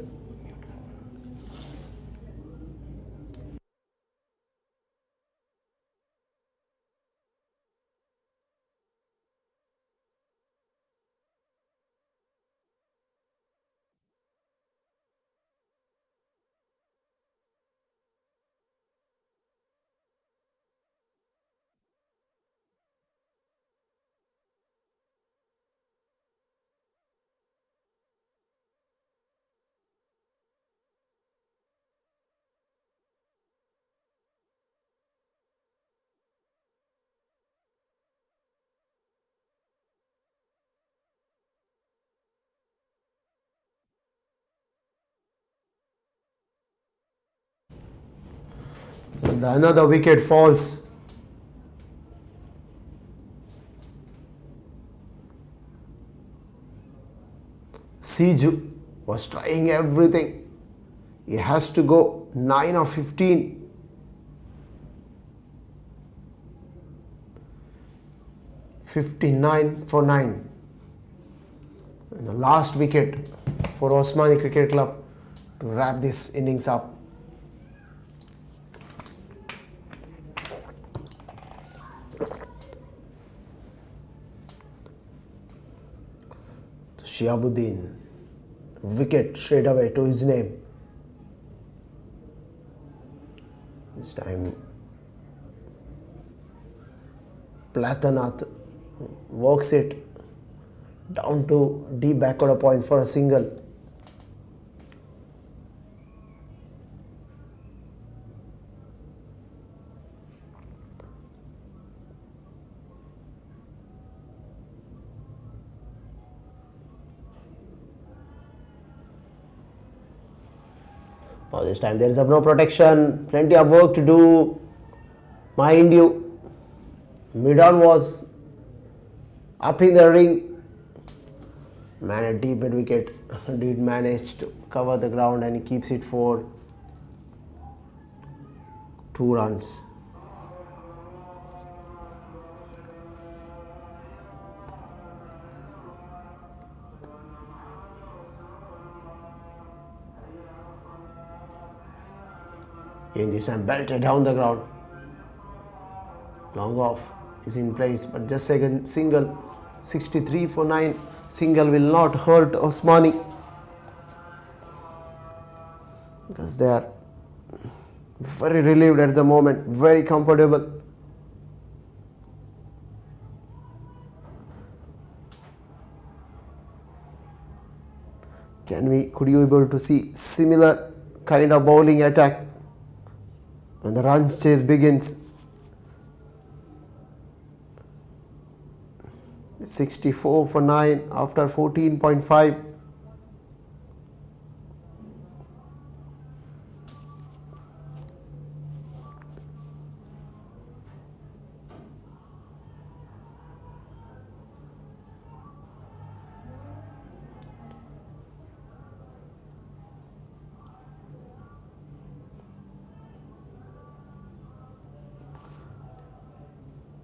Another wicket falls. Siju was trying everything. He has to go. 9 of 15. (59 for 9). And the last wicket for Osmani Cricket Club to wrap this innings up. Shihabuddin, wicket straight away to his name. This time Platanath works it down to deep backward point for a single. For this time there is no protection, plenty of work to do. Mind you, mid-on was up in the ring. Man at deep mid wicket did manage to cover the ground and he keeps it for 2 runs. In this time belted down the ground. Long off is in place, but just second single, 63 for 9. Single will not hurt Osmani because they are very relieved at the moment, very comfortable. Could you able to see similar kind of bowling attack when the run chase begins? 64 for 9 after 14.5.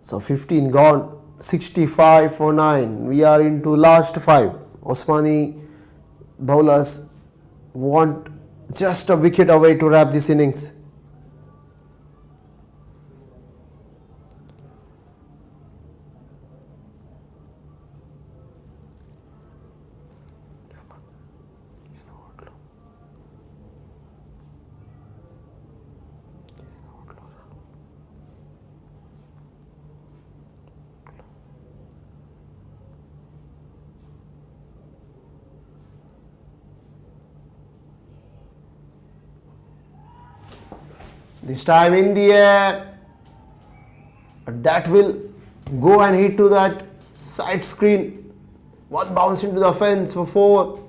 So 15 gone. 65 for 9. We are into last 5. Osmani bowlers want just a wicket away to wrap this innings. This time in the air, but that will go and hit to that side screen. One bounce into the fence for 4.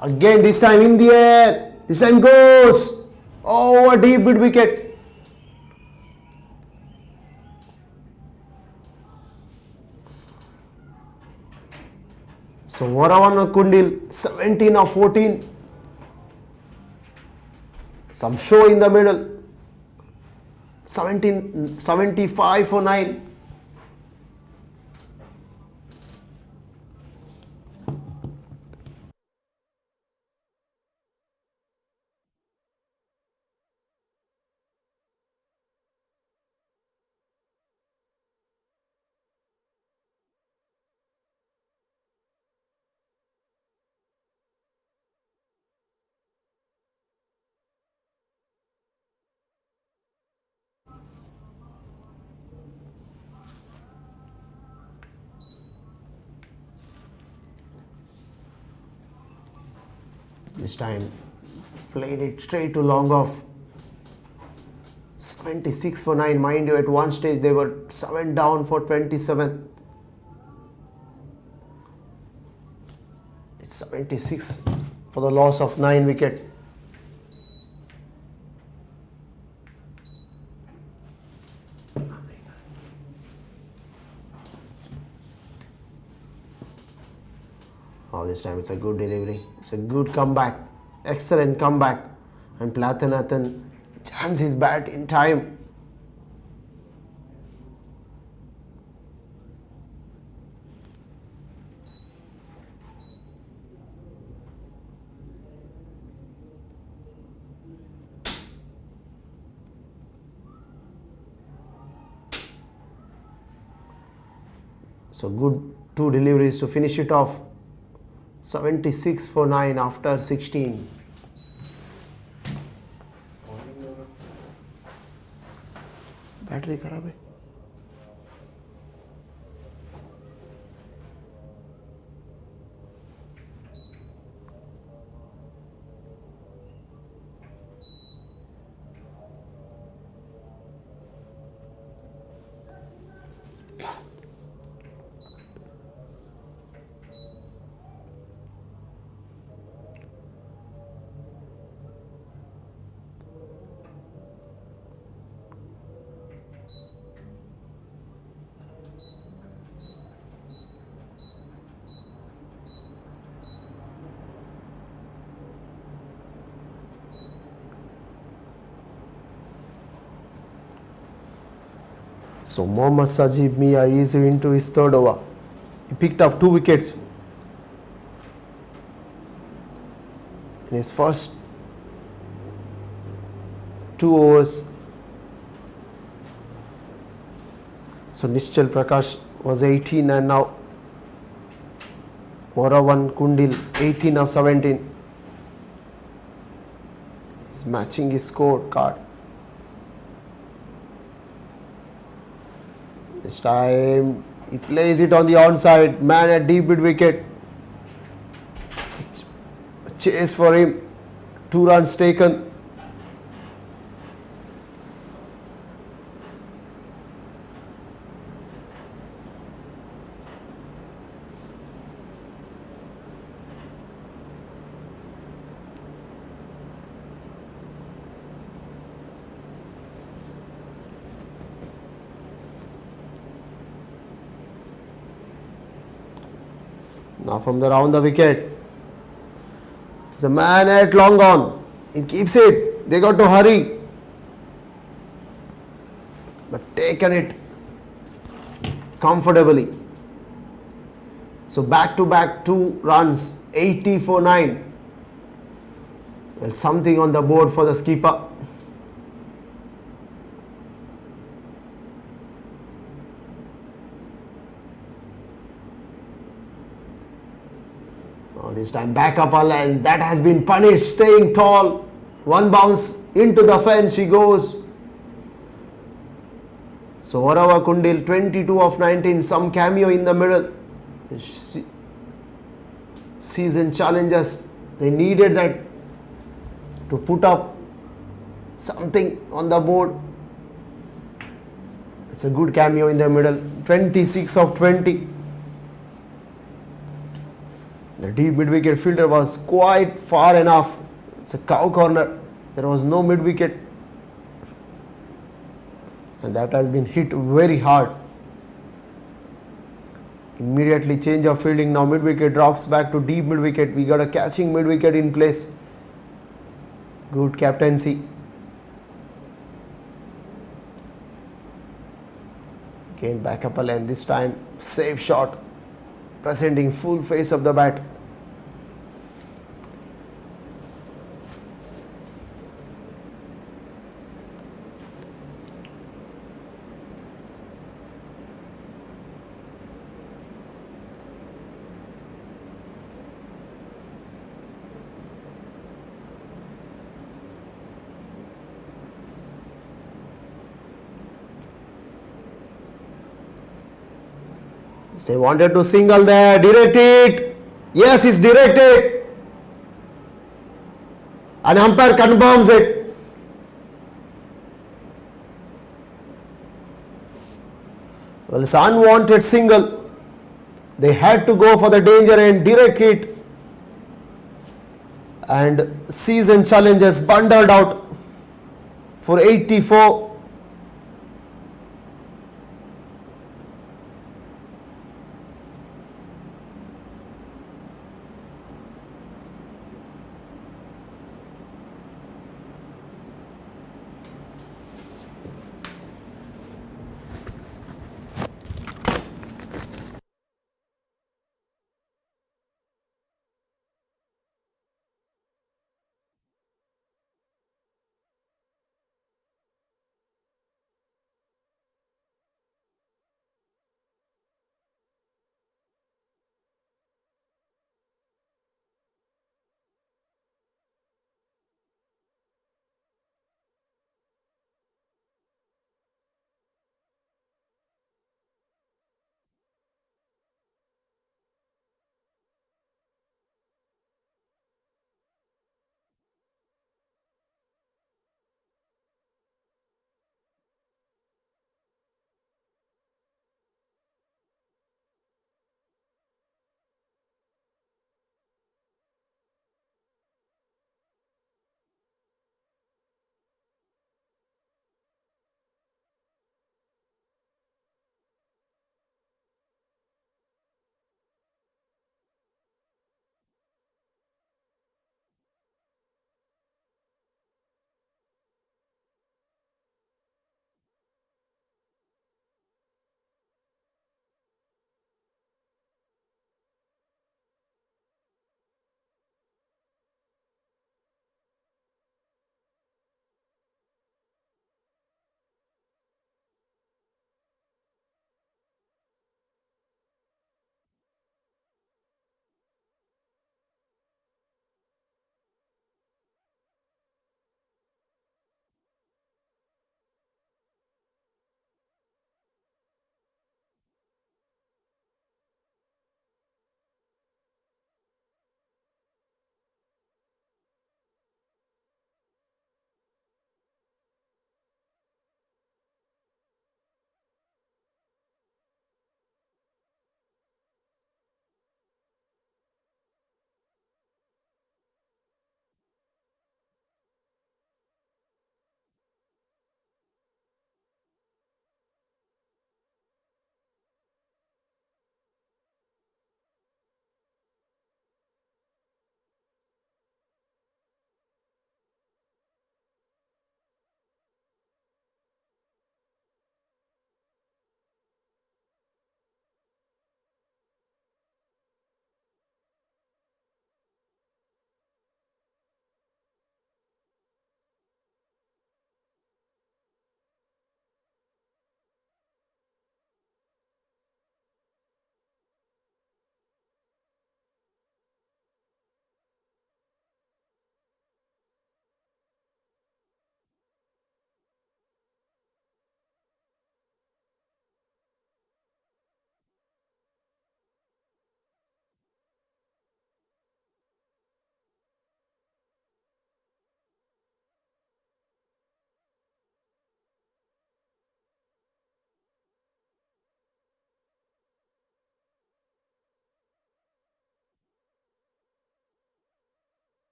Again this time in the air, this time goes. Oh, a deep mid wicket. So Varavan Kundil 17 of 14. Some show in the middle. 75 for 9. This time played it straight to long off. 76 for 9. Mind you, at one stage they were 7 down for 27. It's 76 for the loss of 9 wicket. Oh, this time it's a good delivery. It's a good comeback. Excellent comeback. And Plathanathan jams his bat in time. So good 2 deliveries to finish it off. 76 for 9 after 16. Battery खराब है. So Mohammad Sajib Mia is into his third over. He picked up 2 wickets in his first 2 overs. So Nischal Prakash was 18 and now Moravan Kundil 18 of 17. He's matching his scorecard. This time he plays it on the onside. Man at deep mid wicket. Chase for him. 2 runs taken. Now from the round the wicket. It's a man at long on. He keeps it. They got to hurry. But taken it comfortably. So back to back 2 runs. 80 for 9. Well, something on the board for the skipper. This time back up and that has been punished, staying tall. 1 bounce into the fence she goes. So Varava Kundil 22 of 19, some cameo in the middle. Season challenges, they needed that to put up something on the board. It's a good cameo in the middle. 26 of 20. The deep mid wicket fielder was quite far enough. It's a cow corner. There was no mid wicket. And that has been hit very hard. Immediately change of fielding. Now mid wicket drops back to deep mid wicket. We got a catching mid wicket in place. Good captaincy. Again back up a lane. This time safe shot. Presenting full face of the bat. They wanted to single there, direct it. Yes, it's directed. And umpire confirms it. Well, it's unwanted single. They had to go for the danger and direct it. And season challenges bundled out for 84.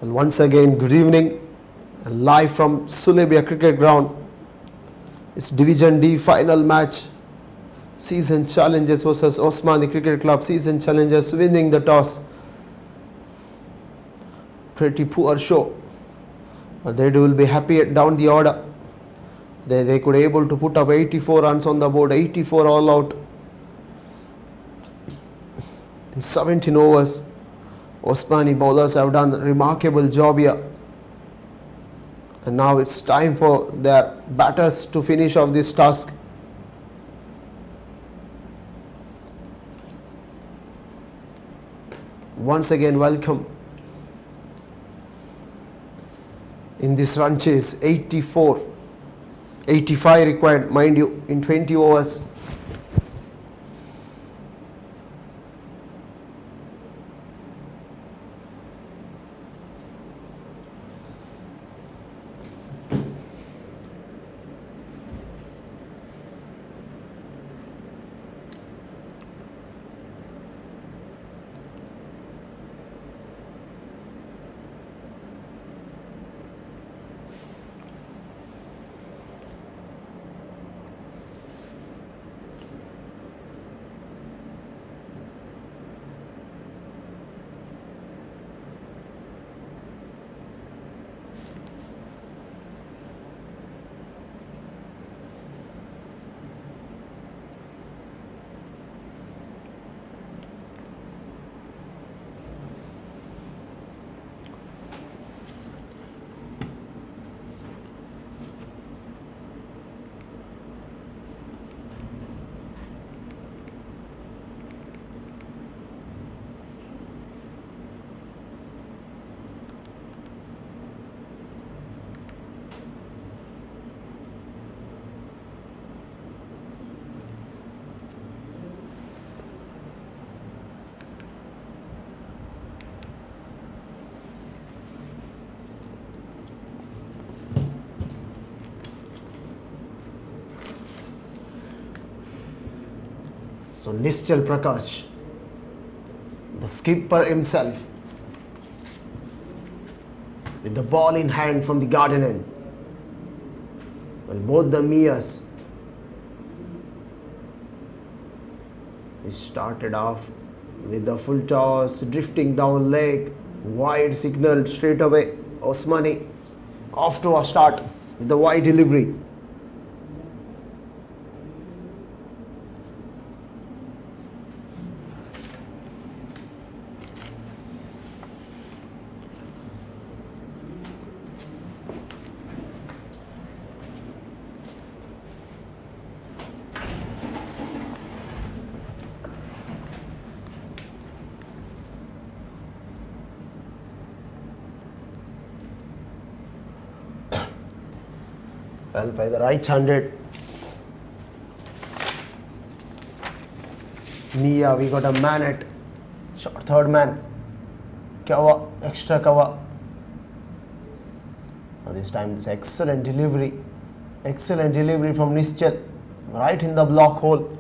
Well, once again, good evening. Live from Sulaibiya cricket ground. It's Division D final match. Season Challengers versus Osmani Cricket Club. Season Challengers winning the toss. Pretty poor show. But they will be happy down the order. They could able to put up 84 runs on the board. 84 all out. In 17 overs. Osmani bowlers have done a remarkable job here. And now it's time for their batters to finish off this task. Once again, welcome. In this run chase, 84, 85 required, mind you, in 20 overs. So Nischal Prakash, the skipper himself, with the ball in hand from the garden end. Well, both the Mias, we started off with the full toss, drifting down leg, wide signal straight away. Osmani off to a start with the wide delivery. Well, by the right-handed Mia, we got a man at short third man. Cover, extra cover. Now this time it's excellent delivery. Excellent delivery from Nischal. Right in the block hole.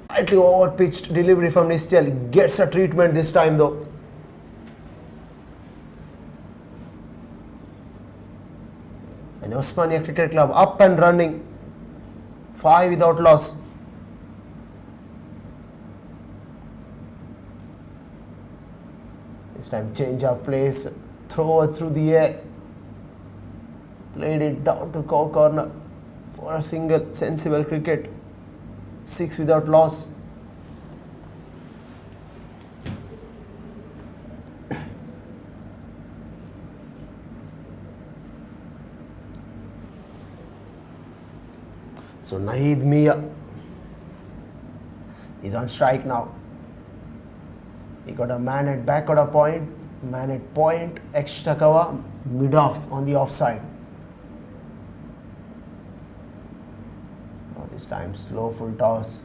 Slightly over-pitched delivery from Nischal. Gets a treatment this time though. And Osmania Cricket Club up and running. 5 without loss. This time change of place. Throw it through the air. Played it down to corner for a single. Sensible cricket. 6 without loss. So Naheed Mia is on strike now. He got a man at back order point, man at point, extra cover, mid off on the offside. Now this time slow full toss.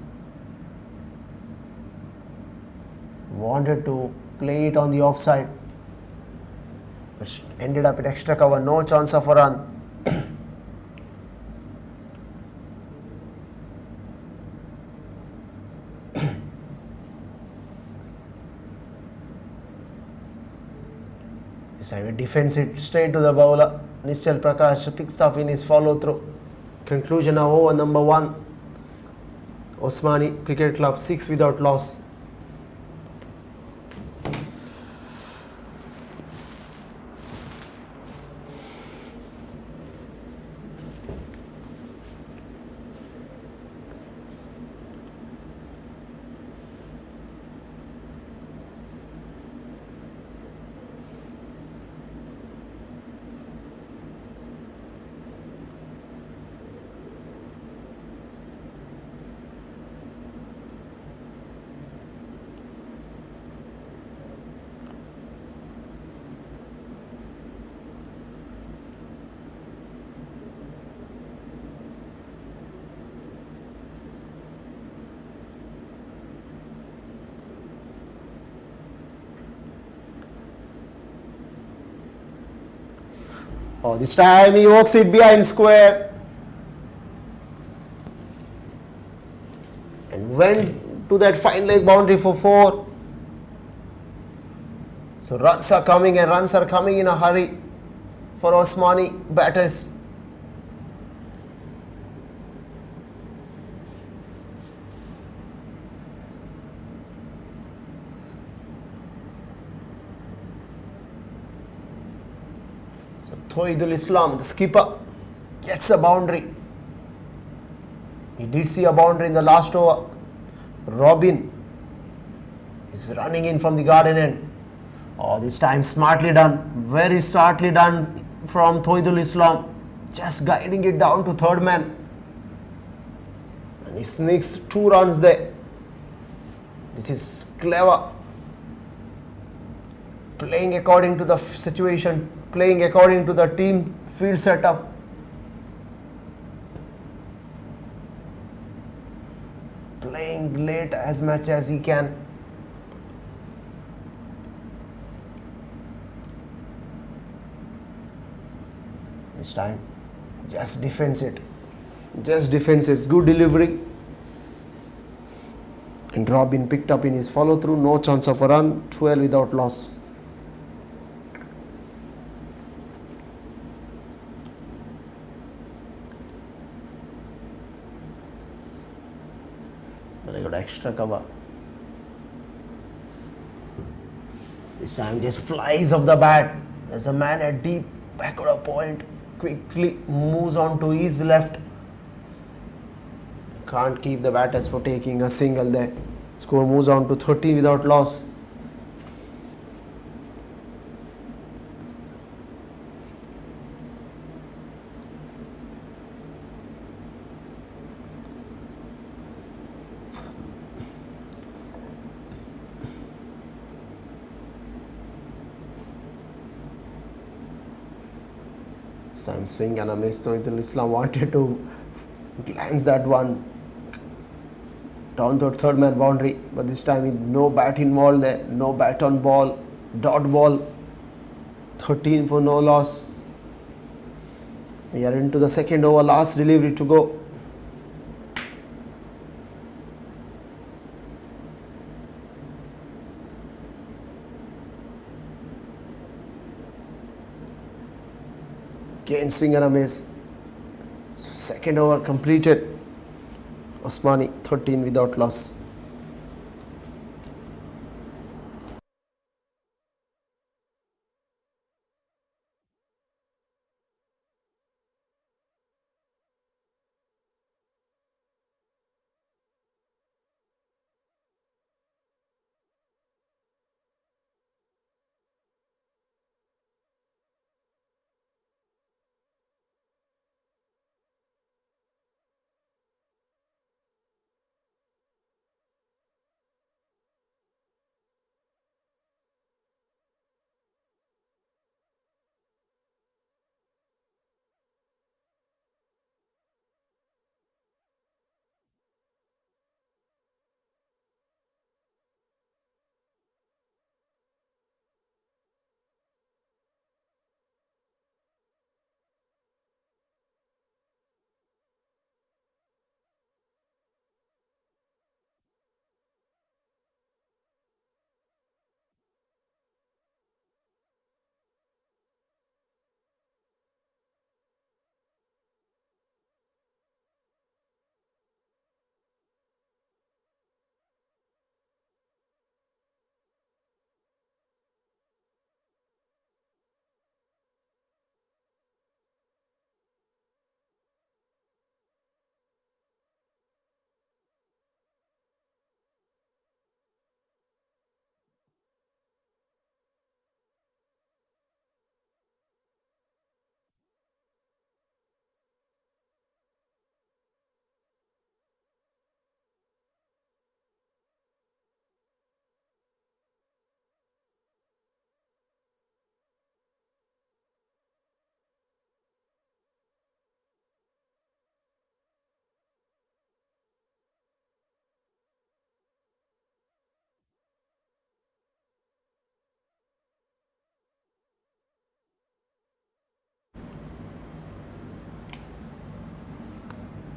Wanted to play it on the offside, but ended up at extra cover, no chance of a run. Decided defends it straight to the bowler. Nischal Prakash picks up in his follow through. Conclusion of over number 1. Osmani Cricket Club 6 without loss. Oh, this time he walks it behind square and went to that fine leg boundary for 4. So runs are coming and runs are coming in a hurry for Osmani batters. So Thoidul Islam, the skipper, gets a boundary. He did see a boundary in the last over. Robin is running in from the garden end. Oh, this time smartly done, very smartly done from Thoidul Islam, just guiding it down to third man. And he sneaks 2 runs there. This is clever. Playing according to the situation, playing according to the team field setup. Playing late as much as he can. This time, just defends it. Just defends it. Good delivery. And Robin picked up in his follow through. No chance of a run. 12 without loss. Very good extra cover. This time just flies off the bat. There's a man at deep backward point. Quickly moves on to his left. Can't keep the batters for taking a single there. Score moves on to 13 without loss. Some swing and a miss. Thoidul Islam wanted to glance that one down to third man boundary, but this time with no bat involved there, no bat on ball, dot ball. 13 for no loss. We are into the second over, last delivery to go. Again swing and a miss. So second over completed. Osmani 13 without loss.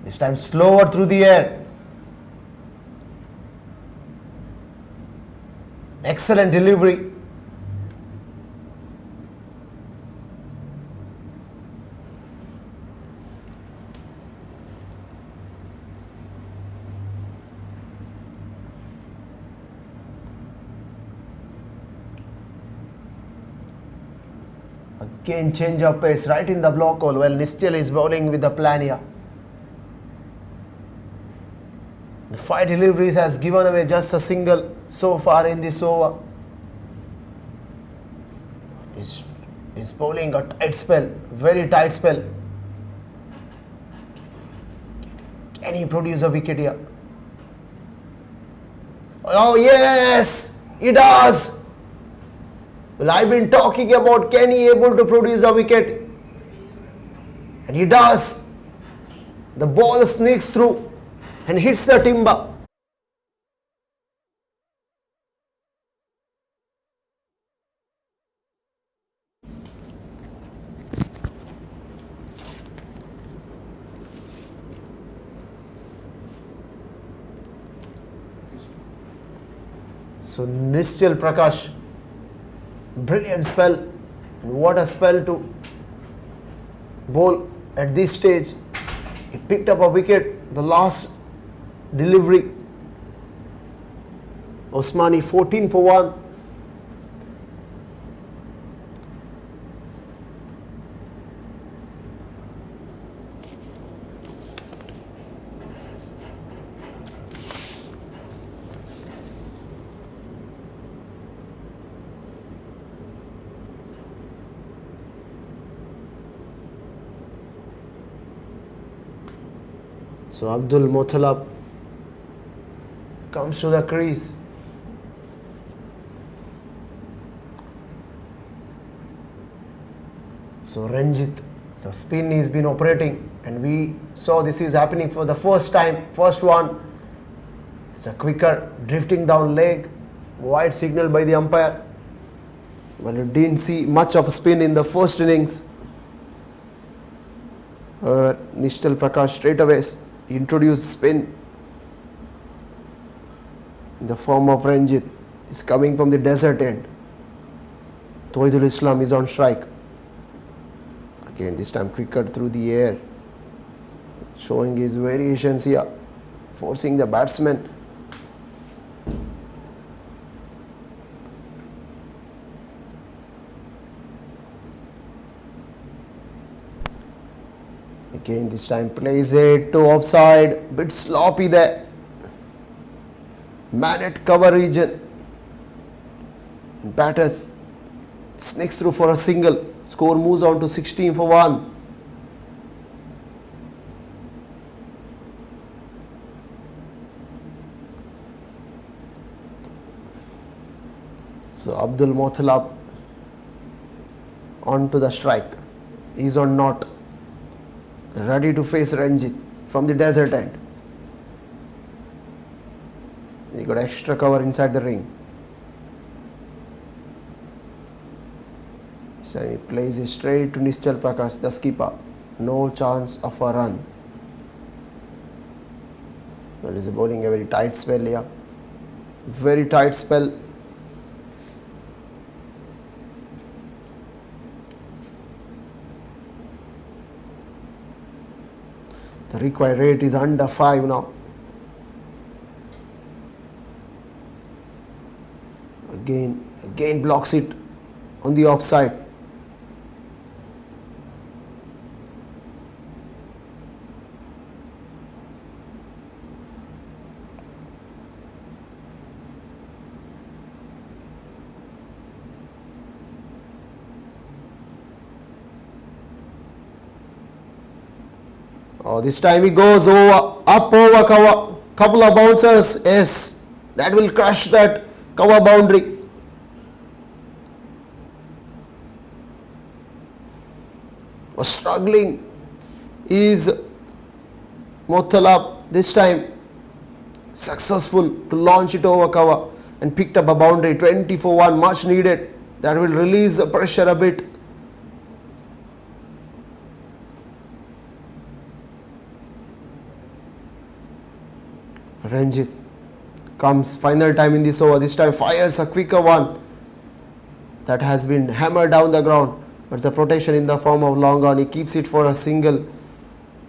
This time slower through the air. Excellent delivery. Again change of pace right in the block hole while Nistil is bowling with the plan here. The 5 deliveries has given away just a single so far in this over. He's bowling a tight spell, very tight spell. Can he produce a wicket here? Oh yes, he does. Well, I've been talking about can he able to produce a wicket, and he does. The ball sneaks through and hits the timber. So Nischal Prakash, brilliant spell, and what a spell to bowl at this stage. He picked up a wicket, the last delivery. Osmani 14 for 1. So Abdul Muttalab comes to the crease. So Ranjit, the spin has been operating, and we saw this is happening for the first time. First one, it's a quicker drifting down leg, wide signal by the umpire. Well, you didn't see much of a spin in the first innings. Nishtal Prakash straight away introduced spin in the form of Ranjit. Is coming from the desert end. Toidul Islam is on strike. Again, this time quicker through the air, showing his variations here, forcing the batsman. Again, this time plays it to offside, bit sloppy there. Man at cover region. Batters sneaks through for a single. Score moves on to 16 for 1. So Abdul Muttalab on to the strike. He's on not. Ready to face Ranjit from the desert end. He got extra cover inside the ring. So he plays it straight to Nischal Prakash, the skipper. No chance of a run. Well, he's bowling a very tight spell here. Very tight spell. The required rate is under 5 now. Again blocks it on the offside. Oh, this time he goes over, up over cover, couple of bouncers, yes, that will crush that cover boundary. Was struggling is Muttalab, this time successful to launch it over cover and picked up a boundary. 20 for 1, much needed. That will release the pressure a bit. Ranjit comes final time in this over. This time fires a quicker one that has been hammered down the ground, but it's a protection in the form of long on. He keeps it for a single.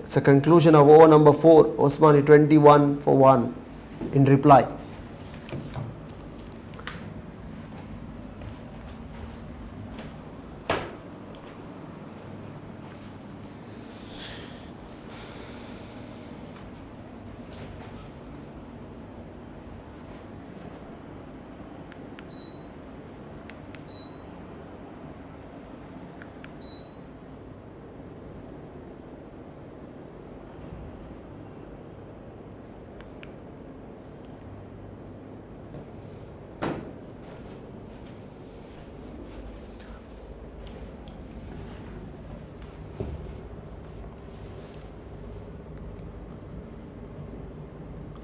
It's a conclusion of over number 4. Osmani 21 for 1 in reply.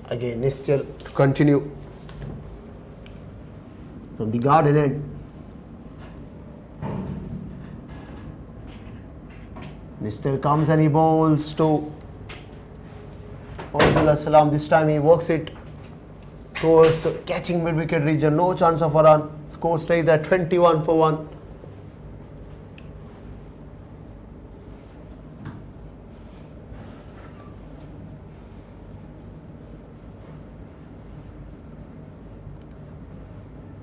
Again, Nistel to continue from the garden end. Nistel comes and he bowls to Abdullah Salam. This time he works it towards catching mid-wicket region. No chance of a run. Score stays at 21 for 1.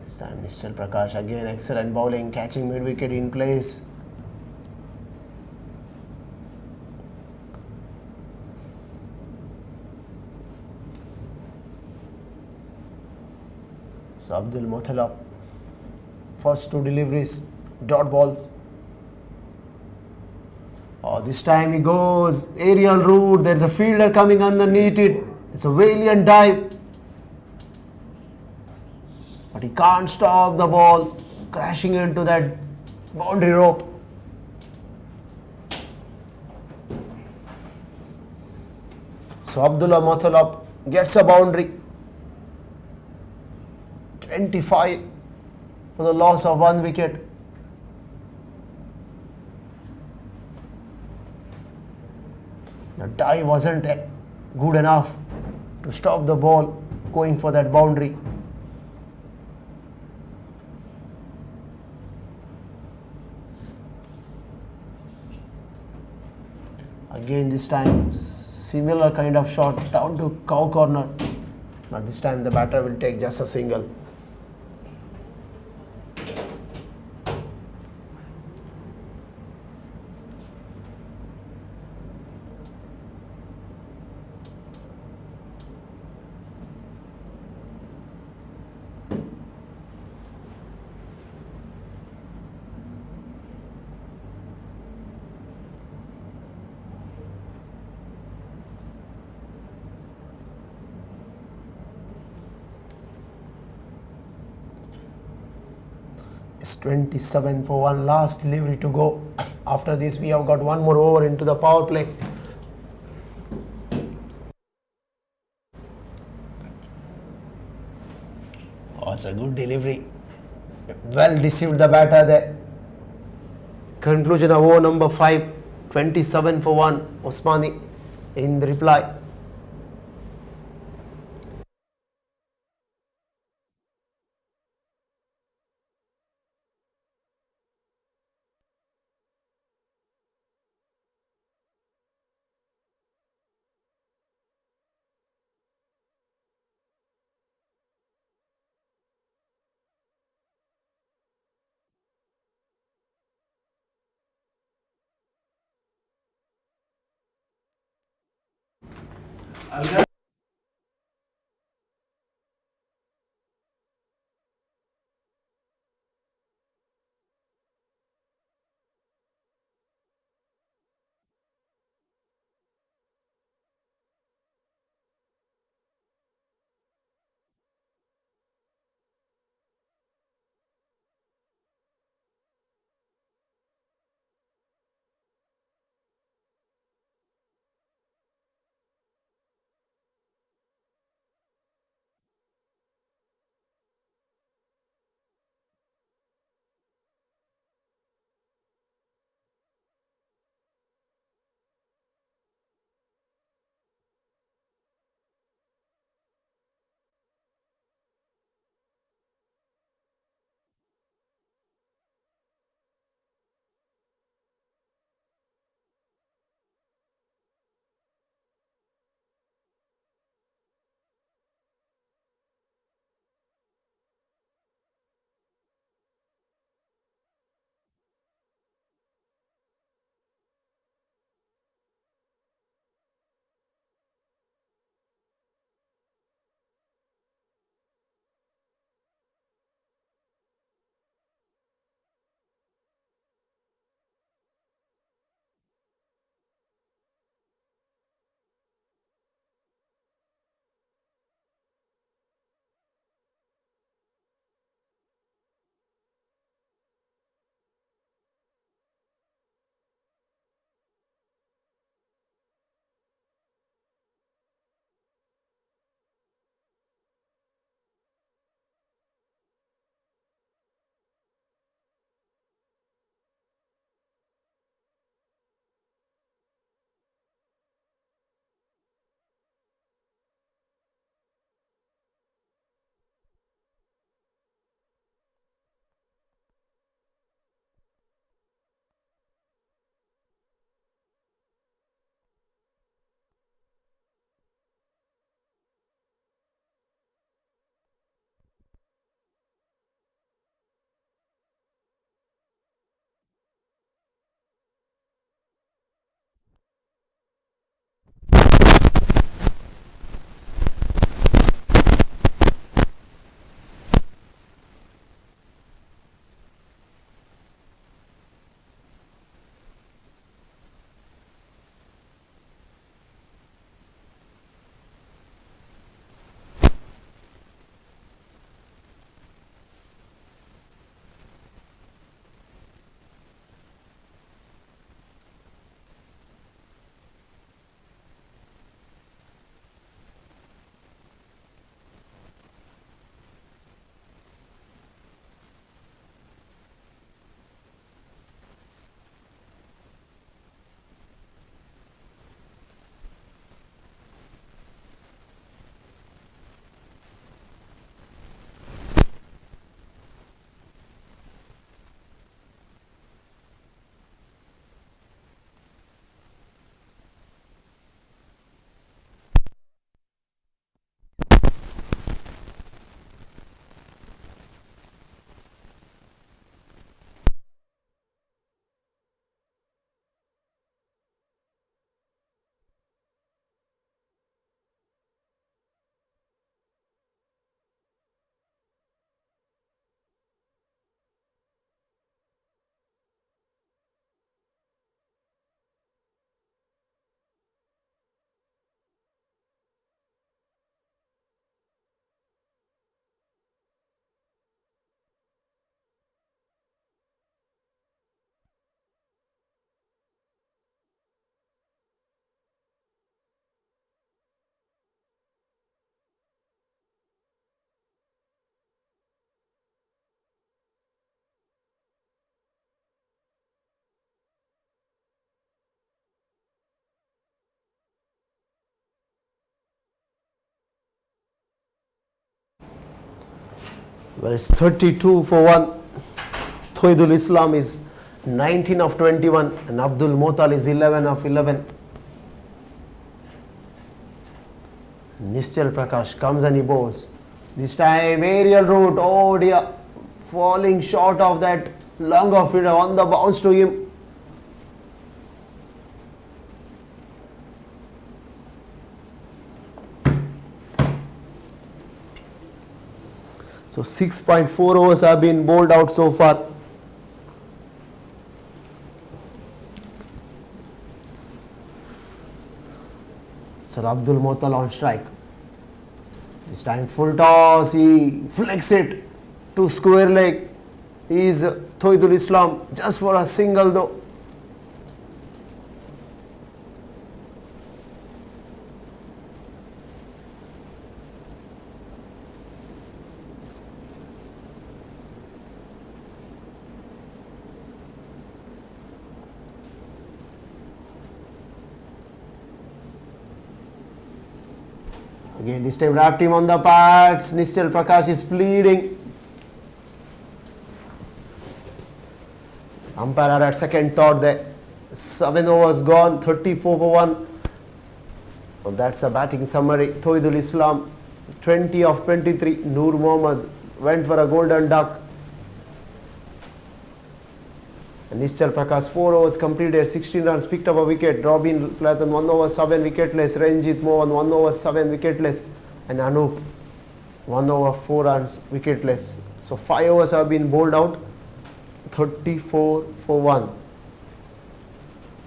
This time Nishchal Prakash again excellent bowling, catching mid-wicket in place. So Abdul Muttalab, first 2 deliveries, dot balls. Oh, this time he goes aerial route. There's a fielder coming underneath it. It's a valiant dive. But he can't stop the ball crashing into that boundary rope. So Abdullah Muttalab gets a boundary. 25 for the loss of 1 wicket. The dive wasn't good enough to stop the ball going for that boundary. Again this time similar kind of shot down to cow corner, but this time the batter will take just a single. It's 27 for 1, last delivery to go. After this we have got one more over into the power play. Oh, it's a good delivery. Well deceived the batter there. Conclusion of over number 5, 27 for 1, Osmani in the reply. Well, it's 32 for 1. Thoidul Islam is 19 of 21 and Abdul Motal is 11 of 11. Nischal Prakash comes and he bowls. This time aerial route, oh dear, falling short of that longer fielder on the bounce to him. So 6.4 overs have been bowled out so far. Sir Abdul Motal on strike. This time full toss, he flicks it to square leg. He is Thoidul Islam just for a single though. Again, this time wrapped him on the pads. Nischal Prakash is pleading. Umpire are at second thought there. 7 overs gone, 34 for 1. Well, that's a batting summary. Thoidul Islam, 20 of 23. Noor Mohammad went for a golden duck. And Nischal Prakash, 4 overs completed, 16 runs, picked up a wicket. Robin Plathan, 1 over 7 wicketless. Ranjit Mohan, 1 over 7 wicketless. And Anup, 1 over 4 runs, wicketless. So 5 overs have been bowled out, 34 for 1.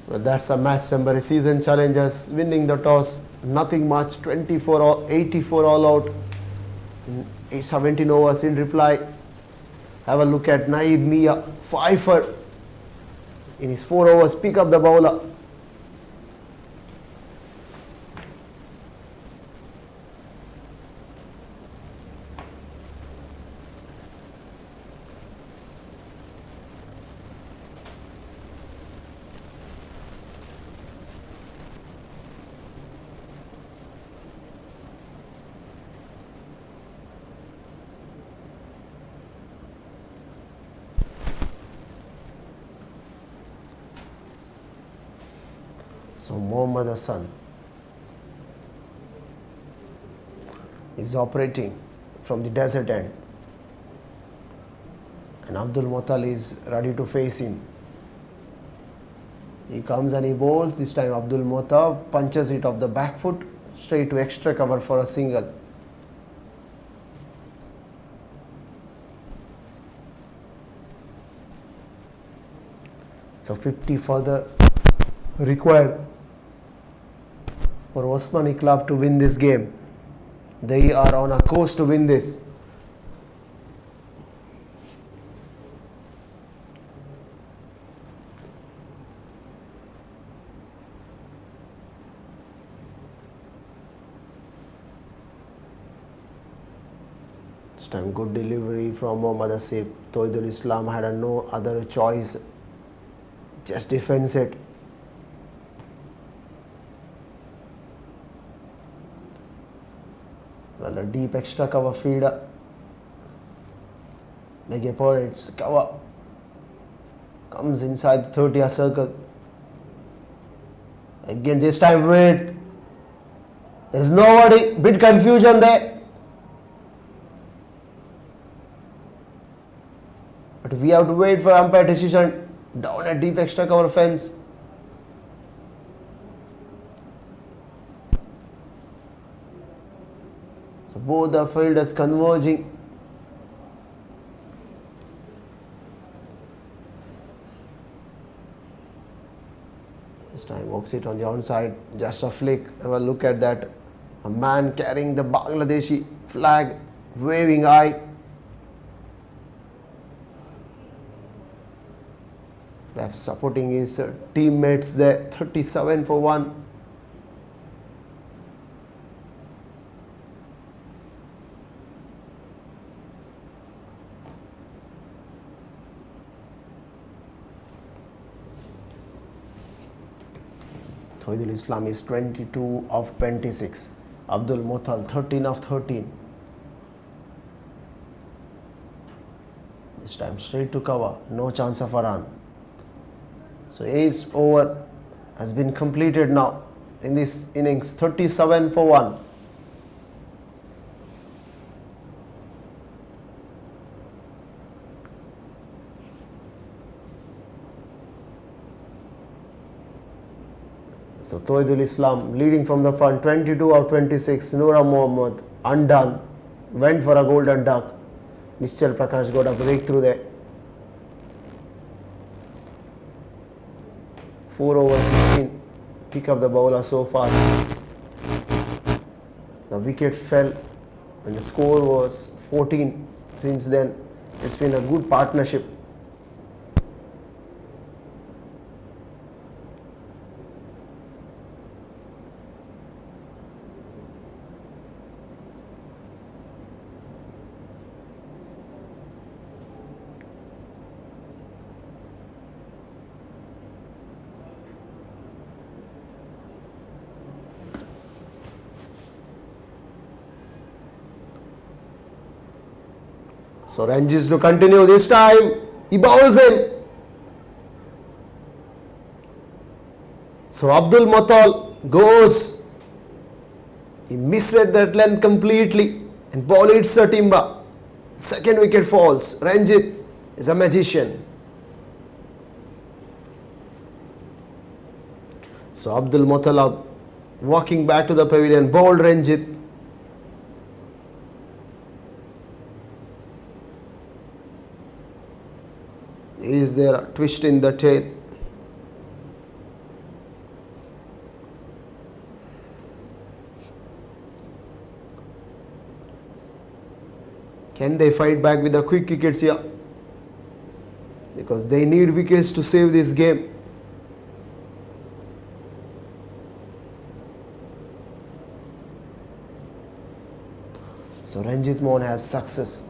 Well, that's a match summary. Season challengers winning the toss, nothing much, 24 or 84 all out. 17 overs in reply. Have a look at Naeed Mia, 5 for in his 4 overs, pick up the bowler. So Mohammad Hassan is operating from the desert end and Abdul Motal is ready to face him. He comes and he bowls. This time Abdul Motal punches it off the back foot straight to extra cover for a single. So 50 further required for Osmani club to win this game. They are on a course to win this. This time good delivery from Mohammad Asif. Thoidul Islam had no other choice. Just defends it. Well, a deep extra cover feeder. Mega Pirates cover comes inside the 30-yard circle. Again, this time wait. There is nobody. Bit confusion there. But we have to wait for umpire decision. Down a deep extra cover fence. So both the fielders converging. This time walks it on the onside. Just a flick. Have a look at that. A man carrying the Bangladeshi flag, waving high. Perhaps supporting his teammates there. 37 for 1. Thoidul Islam is 22 of 26. Abdul Motal 13 of 13. This time straight to cover, no chance of a run. So 8th over has been completed now in this innings, 37 for 1. So Toidul Islam leading from the front, 22 out of 26. Noora Mohammad undone, went for a golden duck. Nischal Prakash got a breakthrough there. 4 over 16. Pick up the bowler so far. The wicket fell and the score was 14. Since then, it's been a good partnership. So Ranjit to continue this time. He bowls him. So Abdul Matal goes. He misread that length completely and ball hits the timber. Second wicket falls. Ranjit is a magician. So Abdul Matal walking back to the pavilion, bowled Ranjit. Is there a twist in the tail? Can they fight back with the quick wickets here? Because they need wickets to save this game. So Ranjit Mohan has success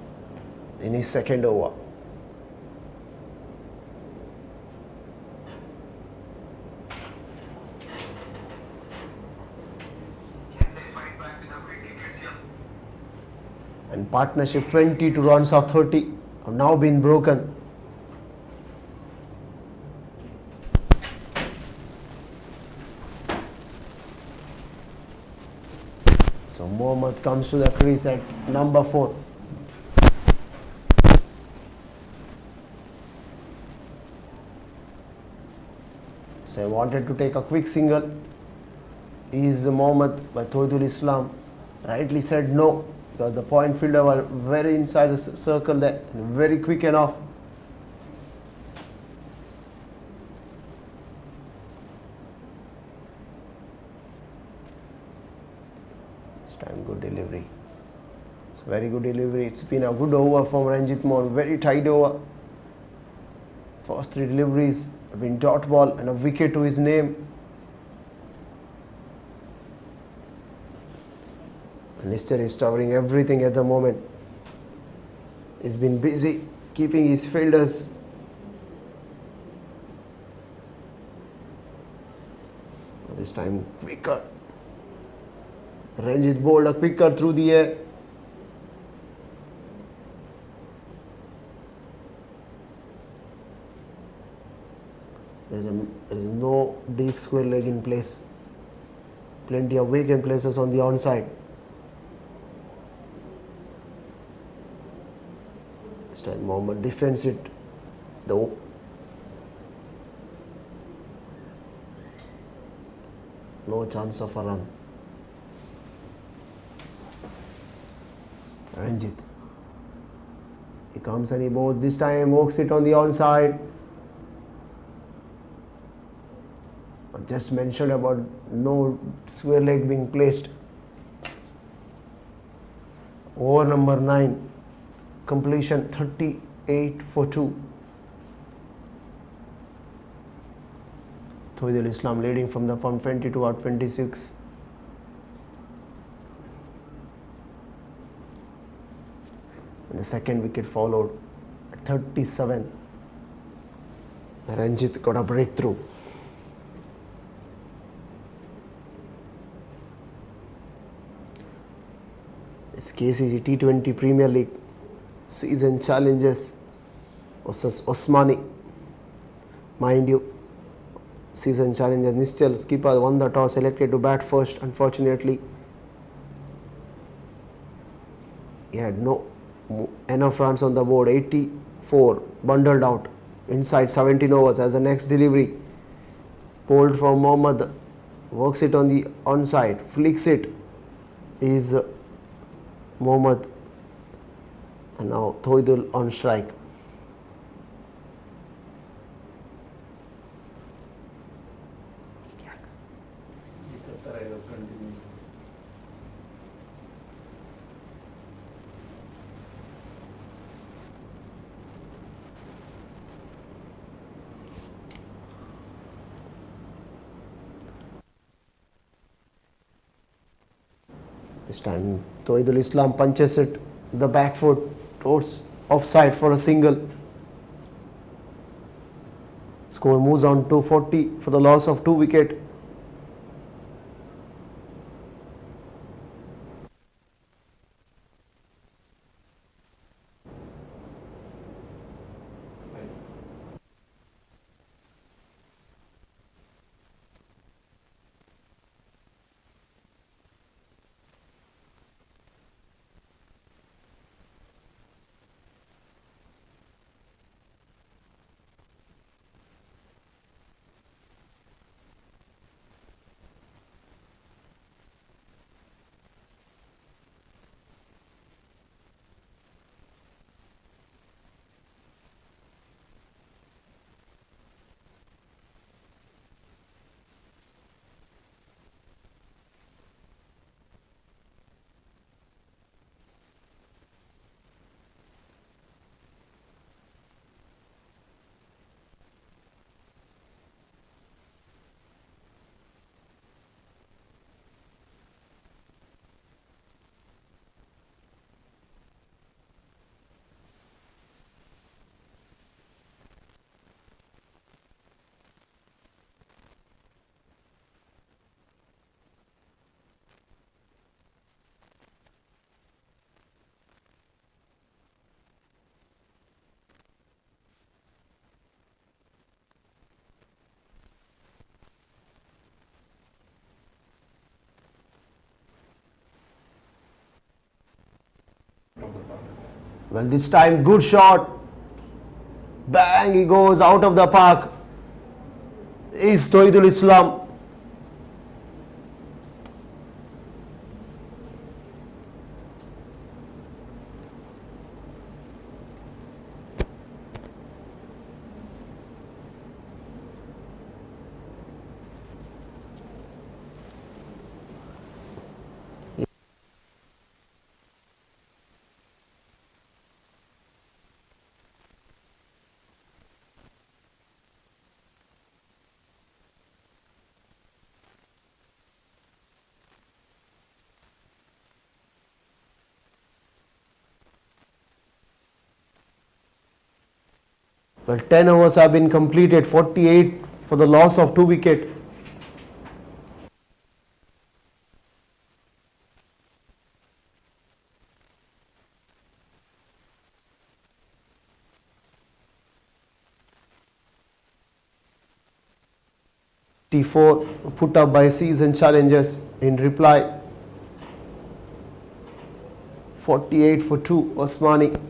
in his second over. And partnership 22 runs of 30 have now been broken. So Mohammad comes to the crease at number 4. So I wanted to take a quick single. Is Mohammad by Toidul Islam rightly said no, because the point fielder were very inside the circle there and very quick enough. This time good delivery. It's a very good delivery. It's been a good over from Ranjit Mohan, very tight over. First 3 deliveries have been dot ball and a wicket to his name. Lister is covering everything at the moment. He's been busy keeping his fielders. This time quicker. Ranjit bowled a quicker through the air. There is no deep square leg in place. Plenty of vacant places on the onside. This time Mohammad defends it though. No chance of a run. Ranjit. He comes and he bowls. This time hooks it on the onside. I just mentioned about no square leg being placed. Over number 9. Completion 38 for 2. Toidul Islam leading from the front, 22 out 26. And the second wicket followed at 37. Ranjit got a breakthrough. This KCC T20 Premier League season challenges versus Osmani. Mind you, season challengers Nistel skipper won the toss, selected to bat first. Unfortunately, he had no enough runs on the board. 84 bundled out inside 17 overs as the next delivery. Pulled from Mohammad, works it on the onside, flicks it, is Mohammad, and now Thoidul on strike. This time Toidul Islam punches it the back foot towards offside for a single. Score moves on to 40 for the loss of 2 wickets. Well, this time good shot. Bang, he goes out of the park. Is Toidul Islam. Well, 10 overs have been completed, 48 for the loss of 2 wickets. T4 put up by season challengers in reply. 48 for 2, Osmani.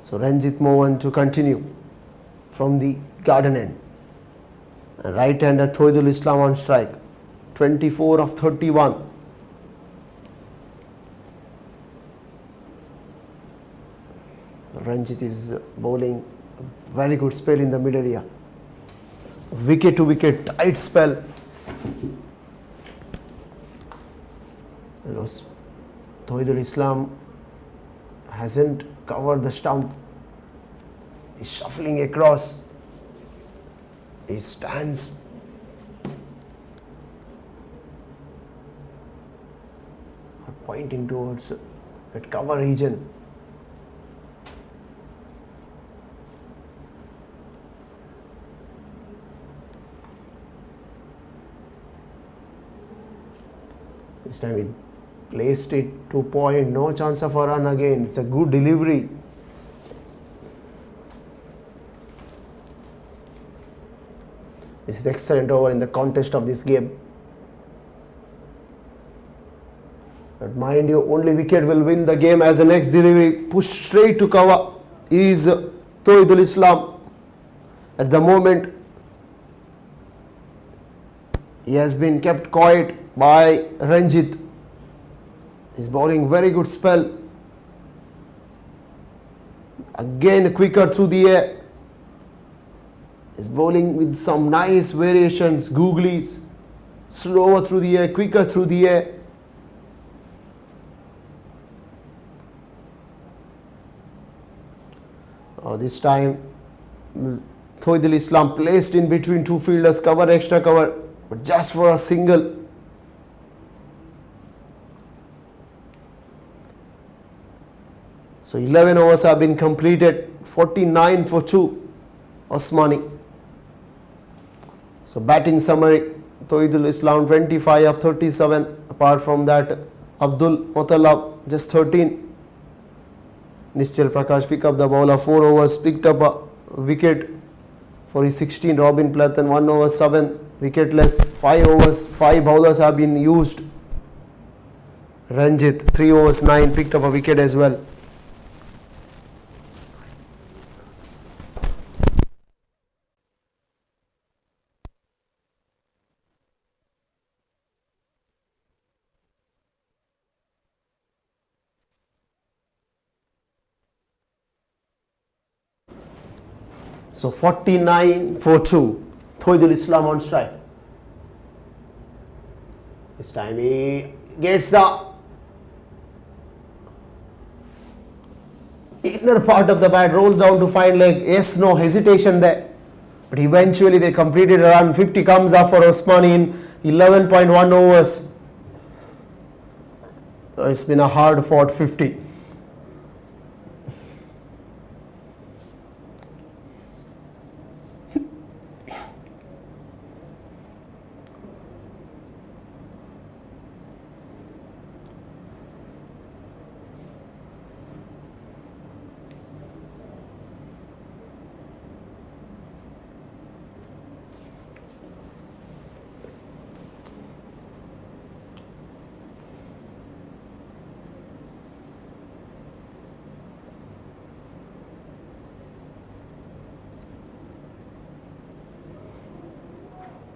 So Ranjit Mohan to continue from the garden end. Right-hander Thoidul Islam on strike. 24 of 31. Ranjit is bowling a very good spell in the mid area. Wicket to wicket, tight spell. Thoidul Islam hasn't covered the stump. He's shuffling across. He stands. Pointing towards at cover region. This time he placed it to point, no chance of a run again. It's a good delivery. This is excellent over in the contest of this game. But mind you, only wicket will win the game as the next delivery. Pushed straight to cover is Tawhidul Islam. At the moment, he has been kept quiet by Ranjit. He's bowling very good spell. Again quicker through the air. He's bowling with some nice variations, googlies. Slower through the air, quicker through the air. This time Tawhidul Islam placed in between two fielders, cover, extra cover, but just for a single. So 11 overs have been completed, 49 for 2, Osmani. So batting summary, Tawhidul Islam 25 of 37, apart from that Abdul Mutallab just 13. Nischal Prakash picked up the ball of 4 overs, picked up a wicket for his 16. Robin Plathan 1 over 7, wicketless. 5 overs, 5 bowlers have been used. Ranjit 3 overs 9, picked up a wicket as well. So 49 for 2, Tawhidul Islam on strike. This time he gets the inner part of the bat, rolls down to fine leg. Yes, no hesitation there. But eventually they completed a run. 50 comes up for Osmani in 11.1 overs. It's been a hard fought 50.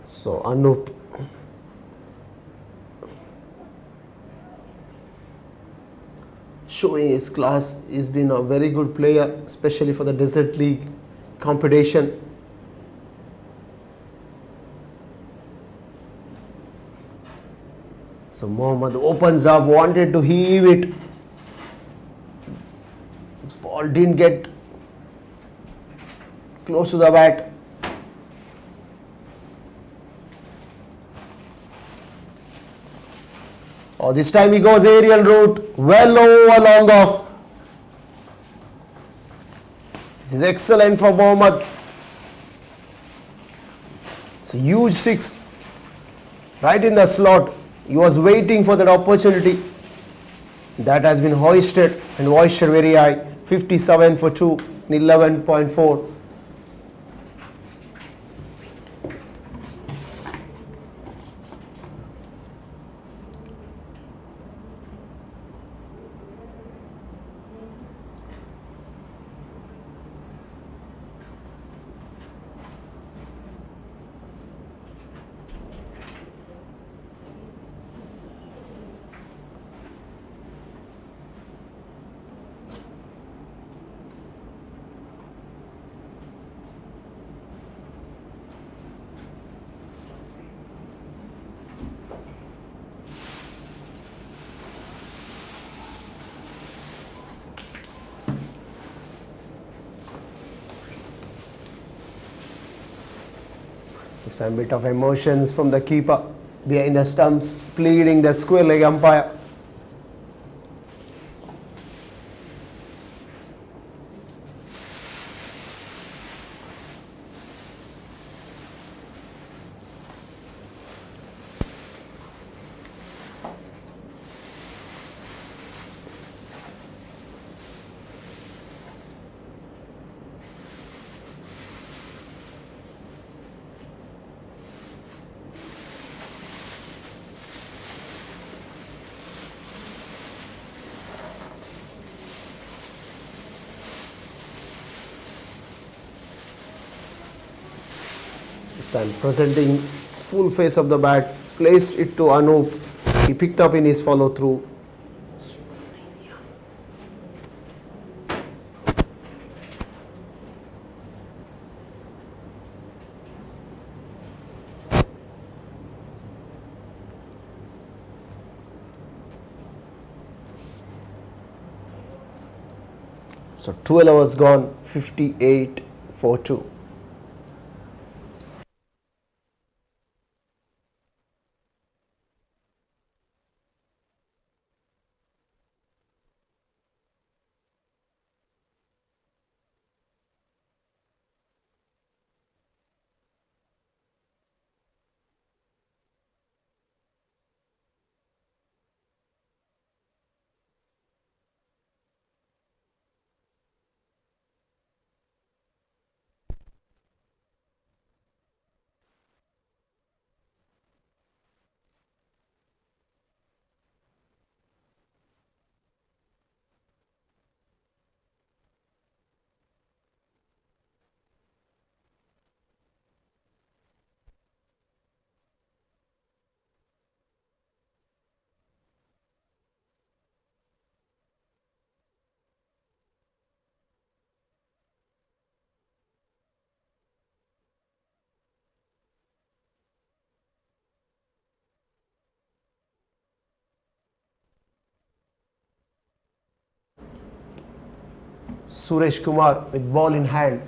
So Anup showing his class. He's been a very good player, especially for the Desert League competition. So Mohammad opens up, wanted to heave it. Ball didn't get close to the bat. Oh, this time he goes aerial route, well over long off. This is excellent for Mohammad. It's a huge 6 right in the slot. He was waiting for that opportunity. That has been hoisted and hoisted very high. 57 for 2 in 11.4. Some bit of emotions from the keeper behind the stumps, pleading the square leg umpire. This time presenting full face of the bat, placed it to Anup. He picked up in his follow through. So 12 hours gone, 58 for 2. Suresh Kumar with ball in hand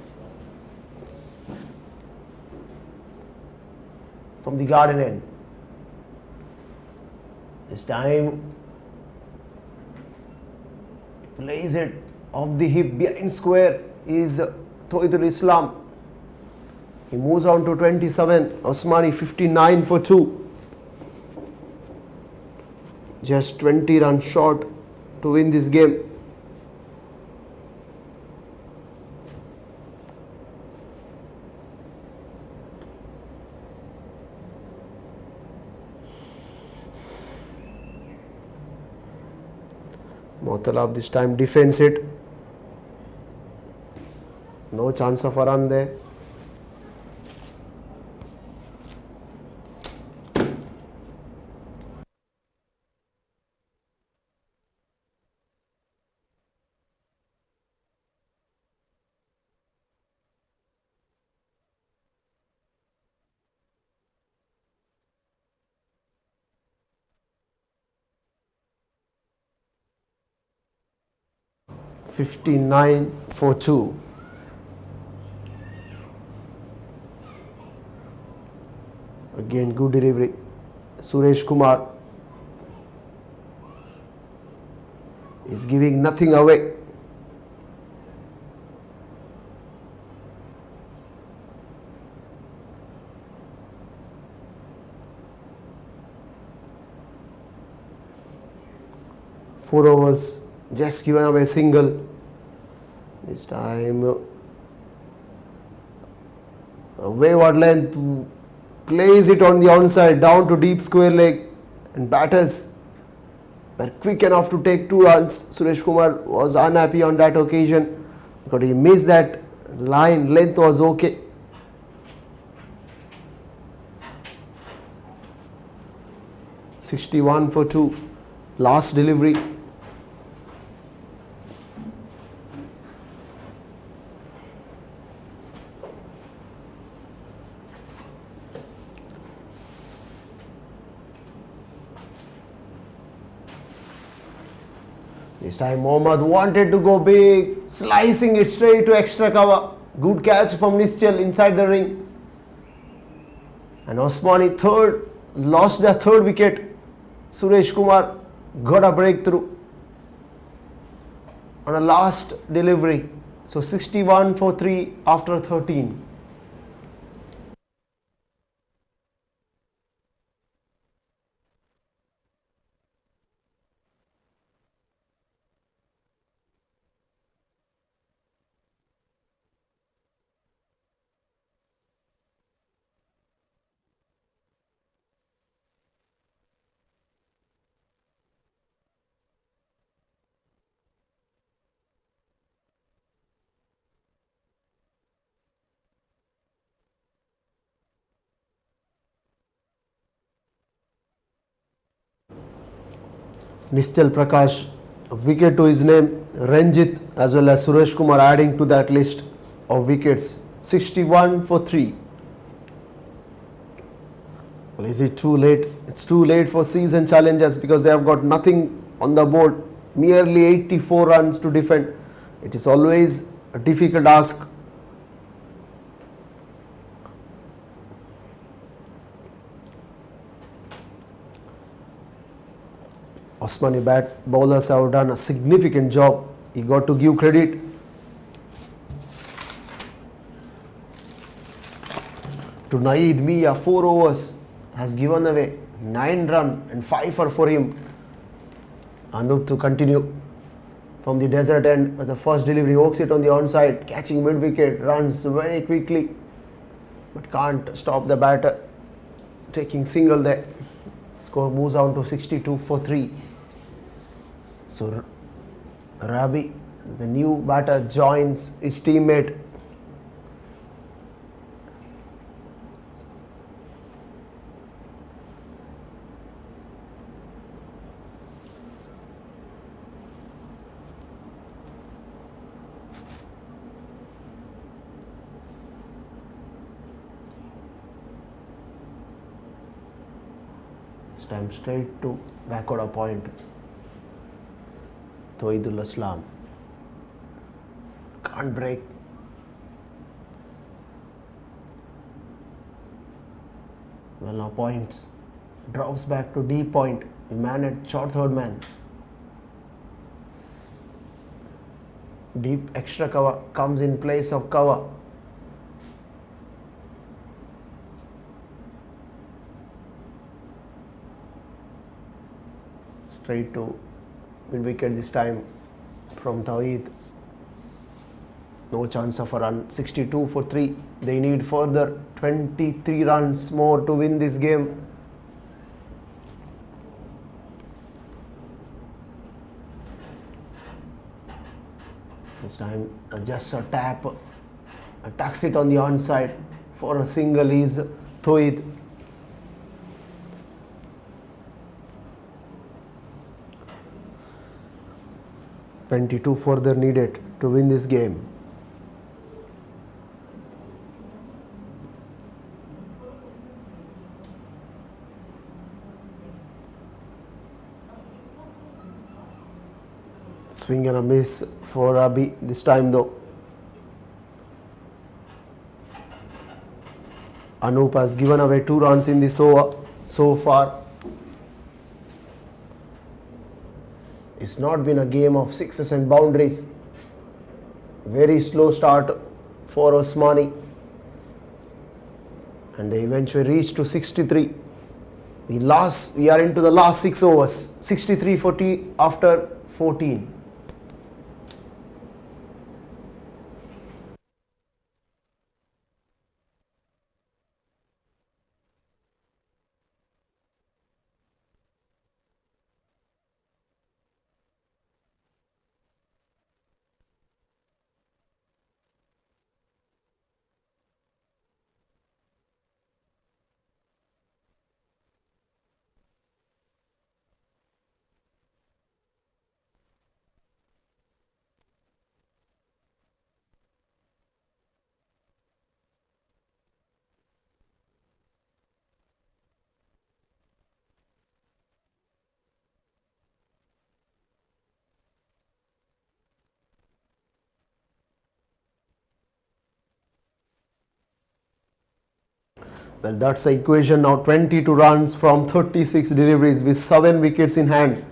from the garden end. This time plays it off the hip behind square is Toidul Islam. He moves on to 27. Osmani 59 for 2. Just 20 runs short to win this game. Motalab this time defends it. No chance of a run there. $59 for 2. Again, good delivery. Suresh Kumar is giving nothing away. Four overs, just given away a single. This time a wayward length, plays it on the onside down to deep square leg, and batters were quick enough to take 2 runs. Suresh Kumar was unhappy on that occasion because he missed that line. Length was okay. $61 for 2. Last delivery. This time Mohammad wanted to go big, slicing it straight to extra cover. Good catch from Nischal inside the ring. And Osmani lost their third wicket. Suresh Kumar got a breakthrough on a last delivery. So 61 for 3 after 13. Nischal Prakash, a wicket to his name. Ranjit as well as Suresh Kumar adding to that list of wickets. 61 for 3. Well, is it too late? It's too late for season challengers because they have got nothing on the board. Merely 84 runs to defend. It is always a difficult task. Osmani bowlers have done a significant job. He got to give credit. To Naeed Mia, 4 overs, has given away 9 runs and 5 for him. Anup to continue from the desert end with the first delivery, hooks it on the onside, catching mid wicket, runs very quickly but can't stop the batter, taking single there. Score moves on to 62 for 3. So Ravi, the new batter, joins his teammate. This time straight to back order point. Toidul Aslam can't break. Well, now points. Drops back to D point. The man at short third man. Deep extra cover comes in place of cover. Straight to mid wicket this time from Tawheed. No chance of a run. 62 for 3. They need further 23 runs more to win this game. This time just a tap. Attacks it on the onside for a single is Tawheed. .22 further needed to win this game. Swing and a miss for Rabi this time though. Anup has given away 2 runs in this over so far. It's not been a game of sixes and boundaries. Very slow start for Osmani. And they eventually reached to 63. We are into the last 6 overs. 63 for T after 14. Well, that's the equation now. 22 runs from 36 deliveries with 7 wickets in hand.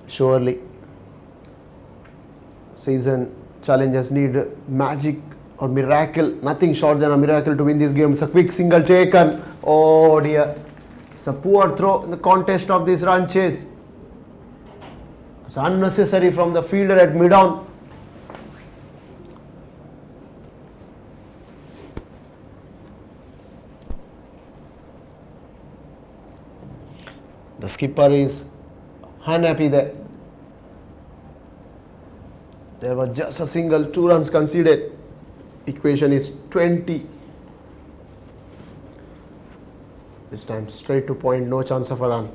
Surely season challengers need magic or miracle, nothing short than a miracle to win this game. It's a quick single taken. Oh dear. It's a poor throw in the contest of this run chase. It's unnecessary from the fielder at mid-on. The skipper is unhappy there. There was just a single, 2 runs conceded. Equation is 20. This time straight to point, no chance of a run.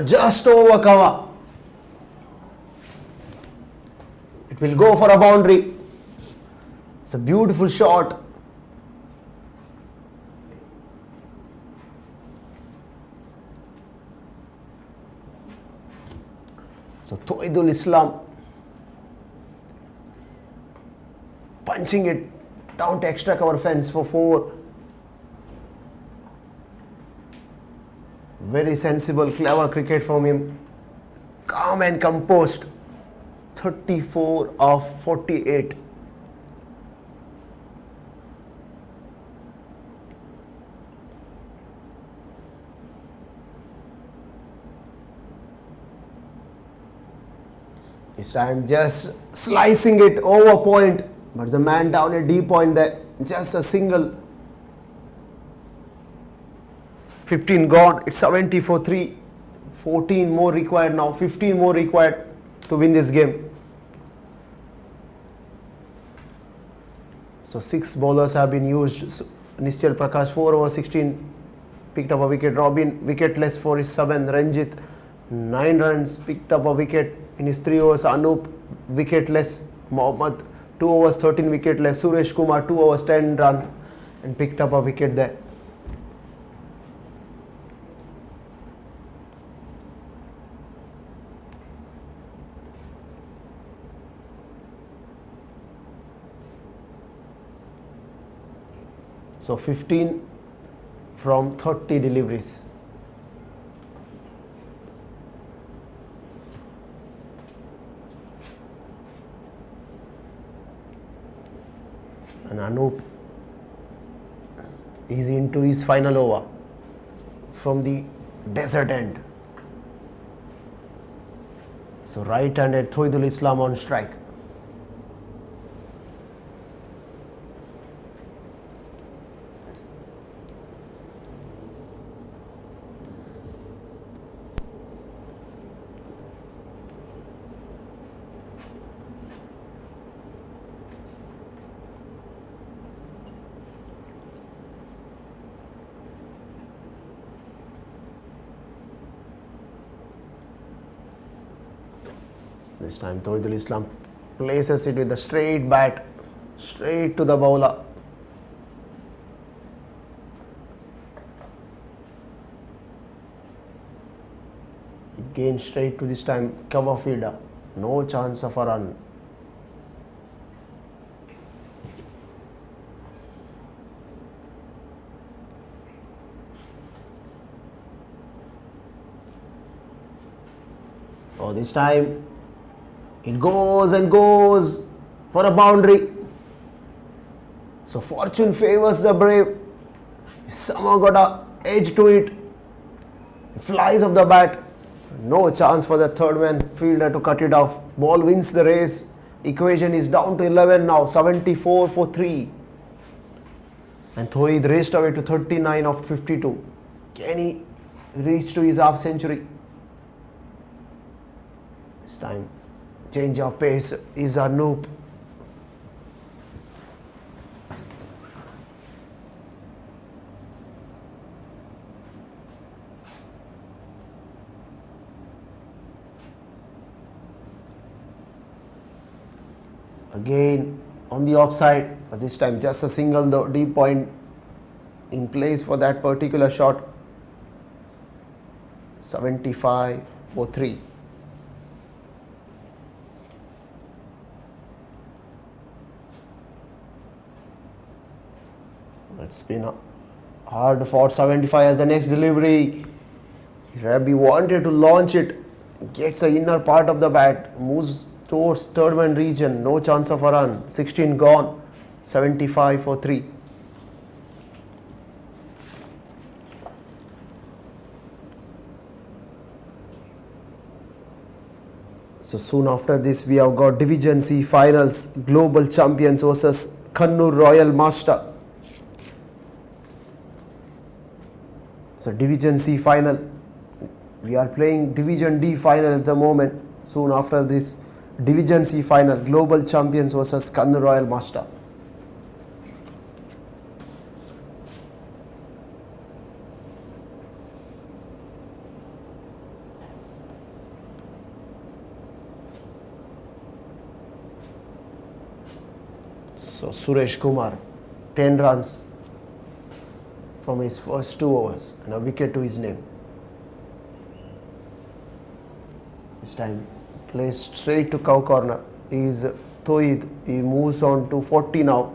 just over cover. It will go for a boundary. It's a beautiful shot. So Toidul Islam punching it down to extra cover fence for 4. Very sensible, clever cricket from him. Calm and composed. 34 of 48. This time just slicing it over point. But the man down a D point there. Just a single. 15 gone. It's 70 for 3. 14 more required now. 15 more required to win this game. So 6 bowlers have been used. So Nischal Prakash 4 over 16 picked up a wicket. Robin wicketless for his sub, and Ranjit 9 runs, picked up a wicket in his 3 overs. Anup wicketless. Mohammad 2 overs 13 wicket left. Suresh Kumar 2 overs 10 run and picked up a wicket there. So 15 from 30 deliveries. And Anup is into his final over from the desert end. So right-handed Toidul Islam on strike. This time Toidul Islam places it with a straight bat, straight to the bowler. Again straight to this time cover fielder. No chance of a run. Oh, this time it goes and goes for a boundary. So fortune favors the brave. Somehow got a edge to it. It flies off the bat. No chance for the third man fielder to cut it off. Ball wins the race. Equation is down to 11 now. 74 for 3. And Thoid raced away to 39 of 52. Can he reach to his half century? This time change of pace is Anup. Again on the offside, but this time just a single deep point in place for that particular shot. 75 for 3. It's been hard for 75 as the next delivery. Rabbi wanted to launch it, gets the inner part of the bat, moves towards third man region, no chance of a run. 16 gone, 75 for 3. So soon after this we have got Division C finals, global champions versus Kannur Royal Masters. So Division C final, we are playing Division D final at the moment. Soon after this, Division C final, global champions versus Kannur Royal Masters. So Suresh Kumar, 10 runs from his first 2 overs and a wicket to his name. This time plays straight to cow corner is Toid. He moves on to 40 now.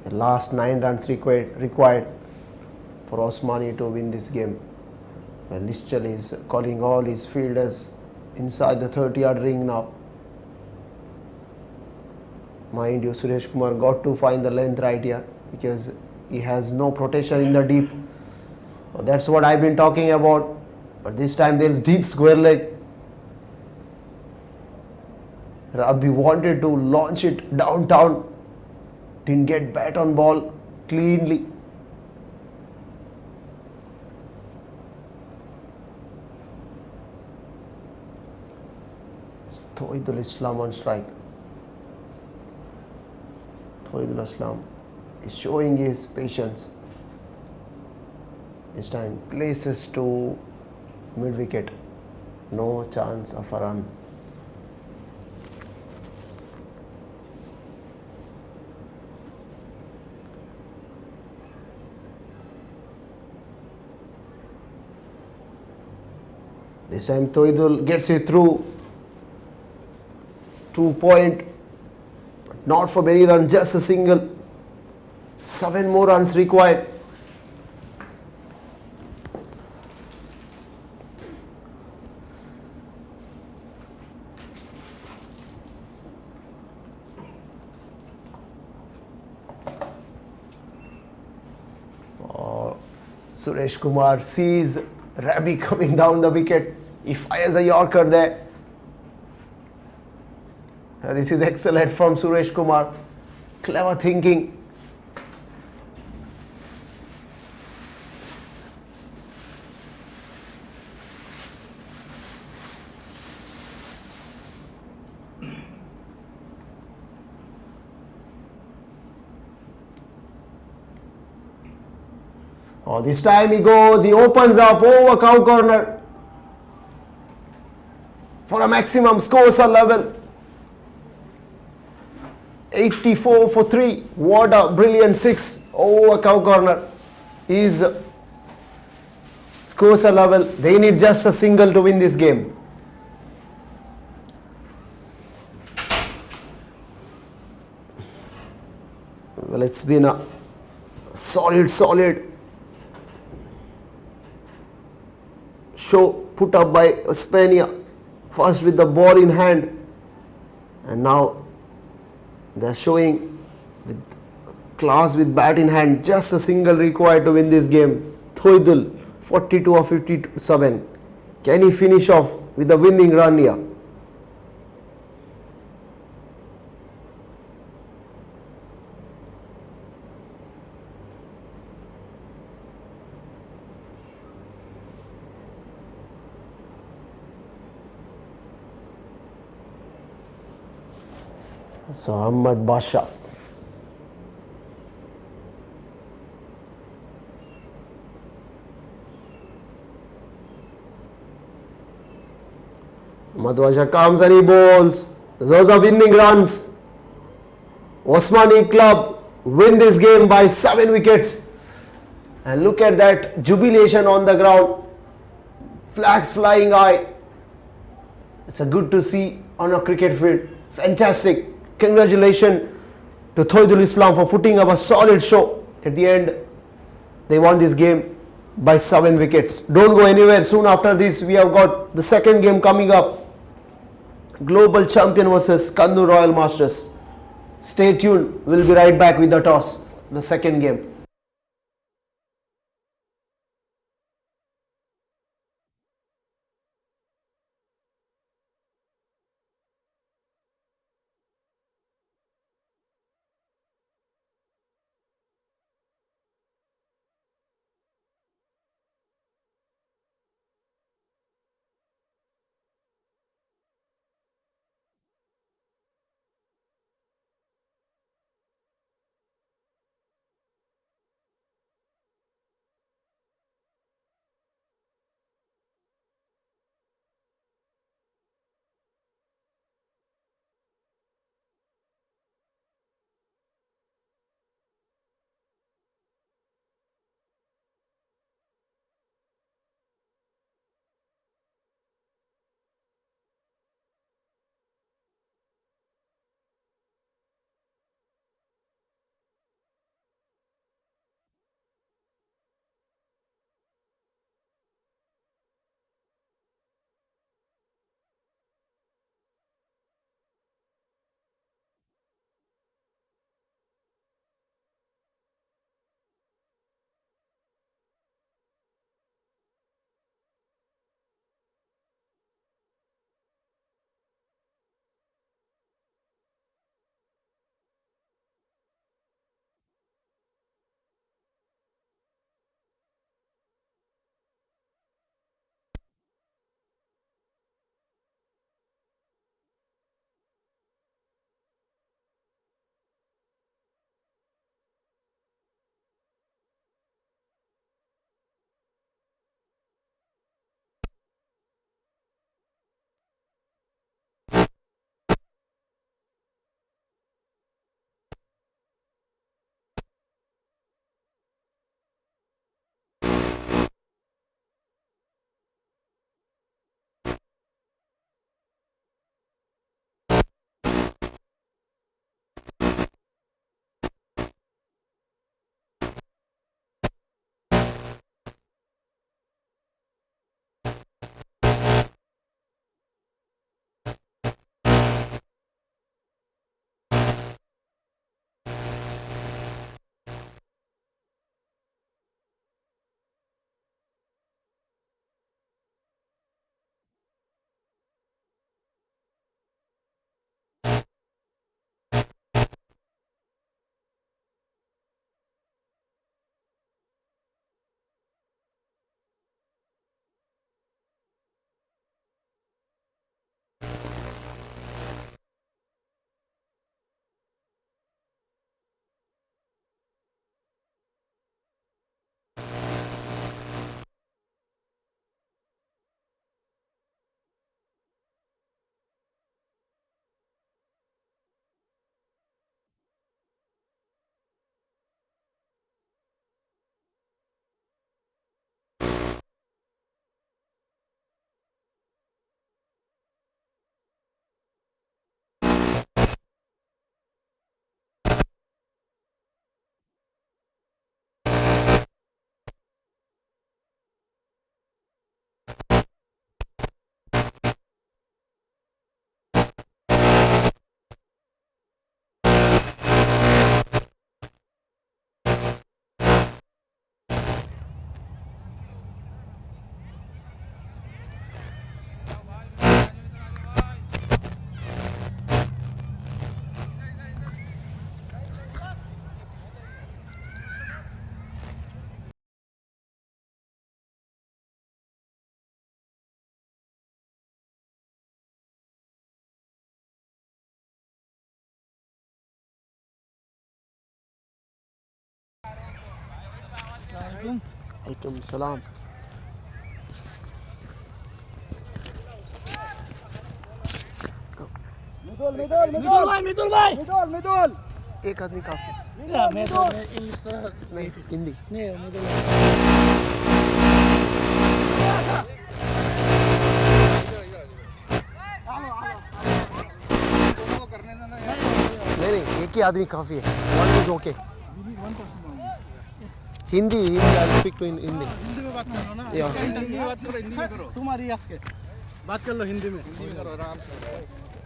The last 9 runs required for Osmani to win this game. Well, Nischal is calling all his fielders inside the 30-yard ring now. Mind you, Suresh Kumar got to find the length right here because he has no protection in the deep. That's what I've been talking about. But this time there is deep square leg. Rabbi wanted to launch it downtown. Didn't get bat on ball cleanly. Thoidul Islam on strike. Thoidul Islam is showing his patience. This time places to mid wicket. No chance of a run. This time Thoidul gets it through. 2 point. Not for many runs, just a single. 7 more runs required. Suresh Kumar sees Rabbi coming down the wicket. He fires a Yorker there. This is excellent from Suresh Kumar. Clever thinking. Oh, this time he goes, he opens up over cow corner for a maximum scores are level. 84 for 3. What a brilliant 6 over cow corner. His scores are level. They need just a single to win this game. Well, it's been a solid show put up by Spania. First with the ball in hand, and now they're showing with class with bat in hand. Just a single required to win this game. Thoidul 42 or 57. Can he finish off with a winning run here? So Ahmad Basha. Ahmad Basha comes and he bowls. Those are winning runs. Osmani club win this game by 7 wickets. And look at that jubilation on the ground. Flags flying high. It's a good to see on a cricket field. Fantastic. Congratulations to Thoidul Islam for putting up a solid show. At the end, they won this game by 7 wickets. Don't go anywhere. Soon after this, we have got the second game coming up. Global champion versus Kannur Royal Masters. Stay tuned. We'll be right back with the toss, the second game. वालेकुम। वालेकुम सलाम। मितुल भाई एक आदमी काफी। मैं तो English नहीं, हिंदी। नहीं मितुल नहीं, एक ही आदमी काफी है। One is okay. Hindi I'll speak to in Hindi. Hindi में बात करो ना। Yeah. हिंदी में बात करो, हिंदी में करो। तुम्हारी आपके बात कर लो हिंदी में करो आराम से।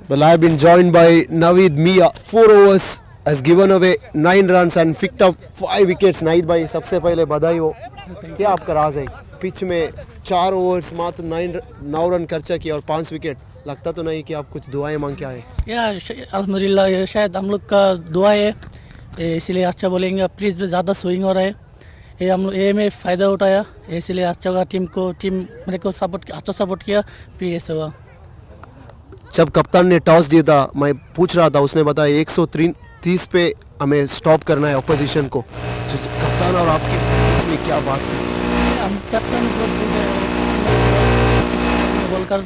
Well, I've been joined by Naveed Mia. 4 overs has given away 9 runs and picked up 5 wickets. Nahid भाई सबसे पहले बधाई हो। क्या आपका राज है? पिच में 4 ओवर्स मात्र 9 रन खर्चा किया और 5 विकेट। लगता तो नहीं कि आप कुछ दुआएं मांग के आए? या अल्हम्दुलिल्लाह ये शायद हम लोग का दुआ है, इसलिए अच्छा बोलेंगे। प्लीज़ ज़्यादा स्विंग हो रहा है, ये हम ये में फ़ायदा उठाया, इसलिए अच्छा होगा। टीम मेरे को अच्छा सपोर्ट किया, फिर ऐसा हुआ। जब कप्तान ने टॉस जीता, मैं पूछ रहा था, उसने बताया 130 पे हमें स्टॉप करना है ऑपोजिशन को। तो कप्तान और आपके बीच में क्या बात है? हम कैप्टन बोलकर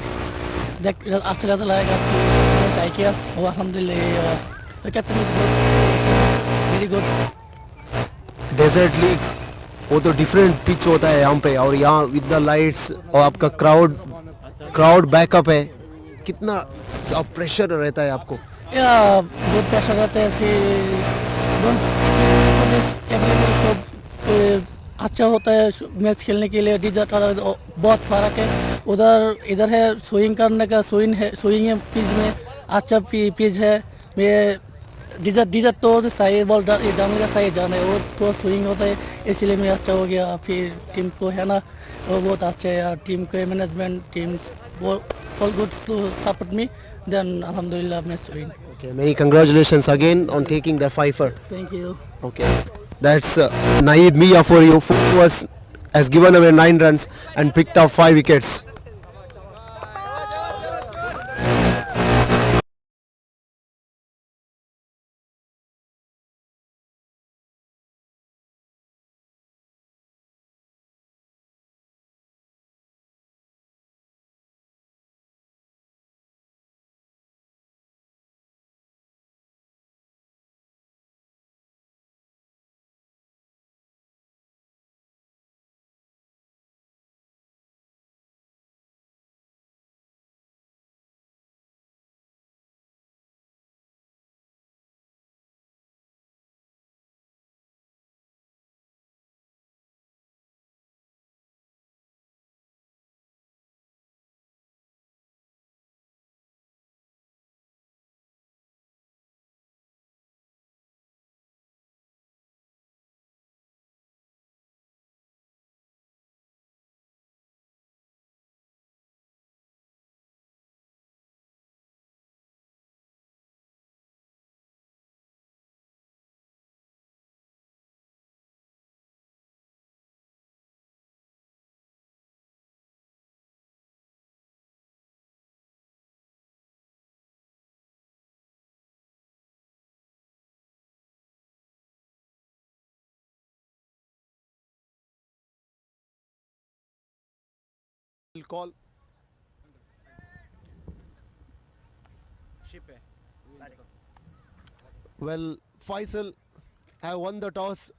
देख अच्छा खासा लगाएगा, ट्राई किया और अल्हम्दुलिल्लाह captain very good. Desert league वो तो डिफरेंट पिच होता है यहाँ पे, और यहाँ विद द लाइट्स और आपका क्राउड बैकअप है, कितना प्रेशर रहता है आपको? या बहुत प्रेशर रहता है, फिर अच्छा होता है मैच खेलने के लिए। डिजर्ट बहुत फर्क है, इधर है स्विंग करने का, स्विंग है पिच में, अच्छा पिच है। मैं डिजर्ट तो सही बॉल डालने का सही जाना है, वो तो स्विंग होता है, इसलिए मैं अच्छा हो गया। फिर टीम को है ना, वो बहुत अच्छा है यार, टीम के management, team all good to support me, then alhamdulillah मैं swing. Okay, many congratulations again on taking the fifer. Thank you. Okay, that's Naeed Mia for you. Has given away 9 runs and picked up 5 wickets. We'll call. Well, Faisal have won the toss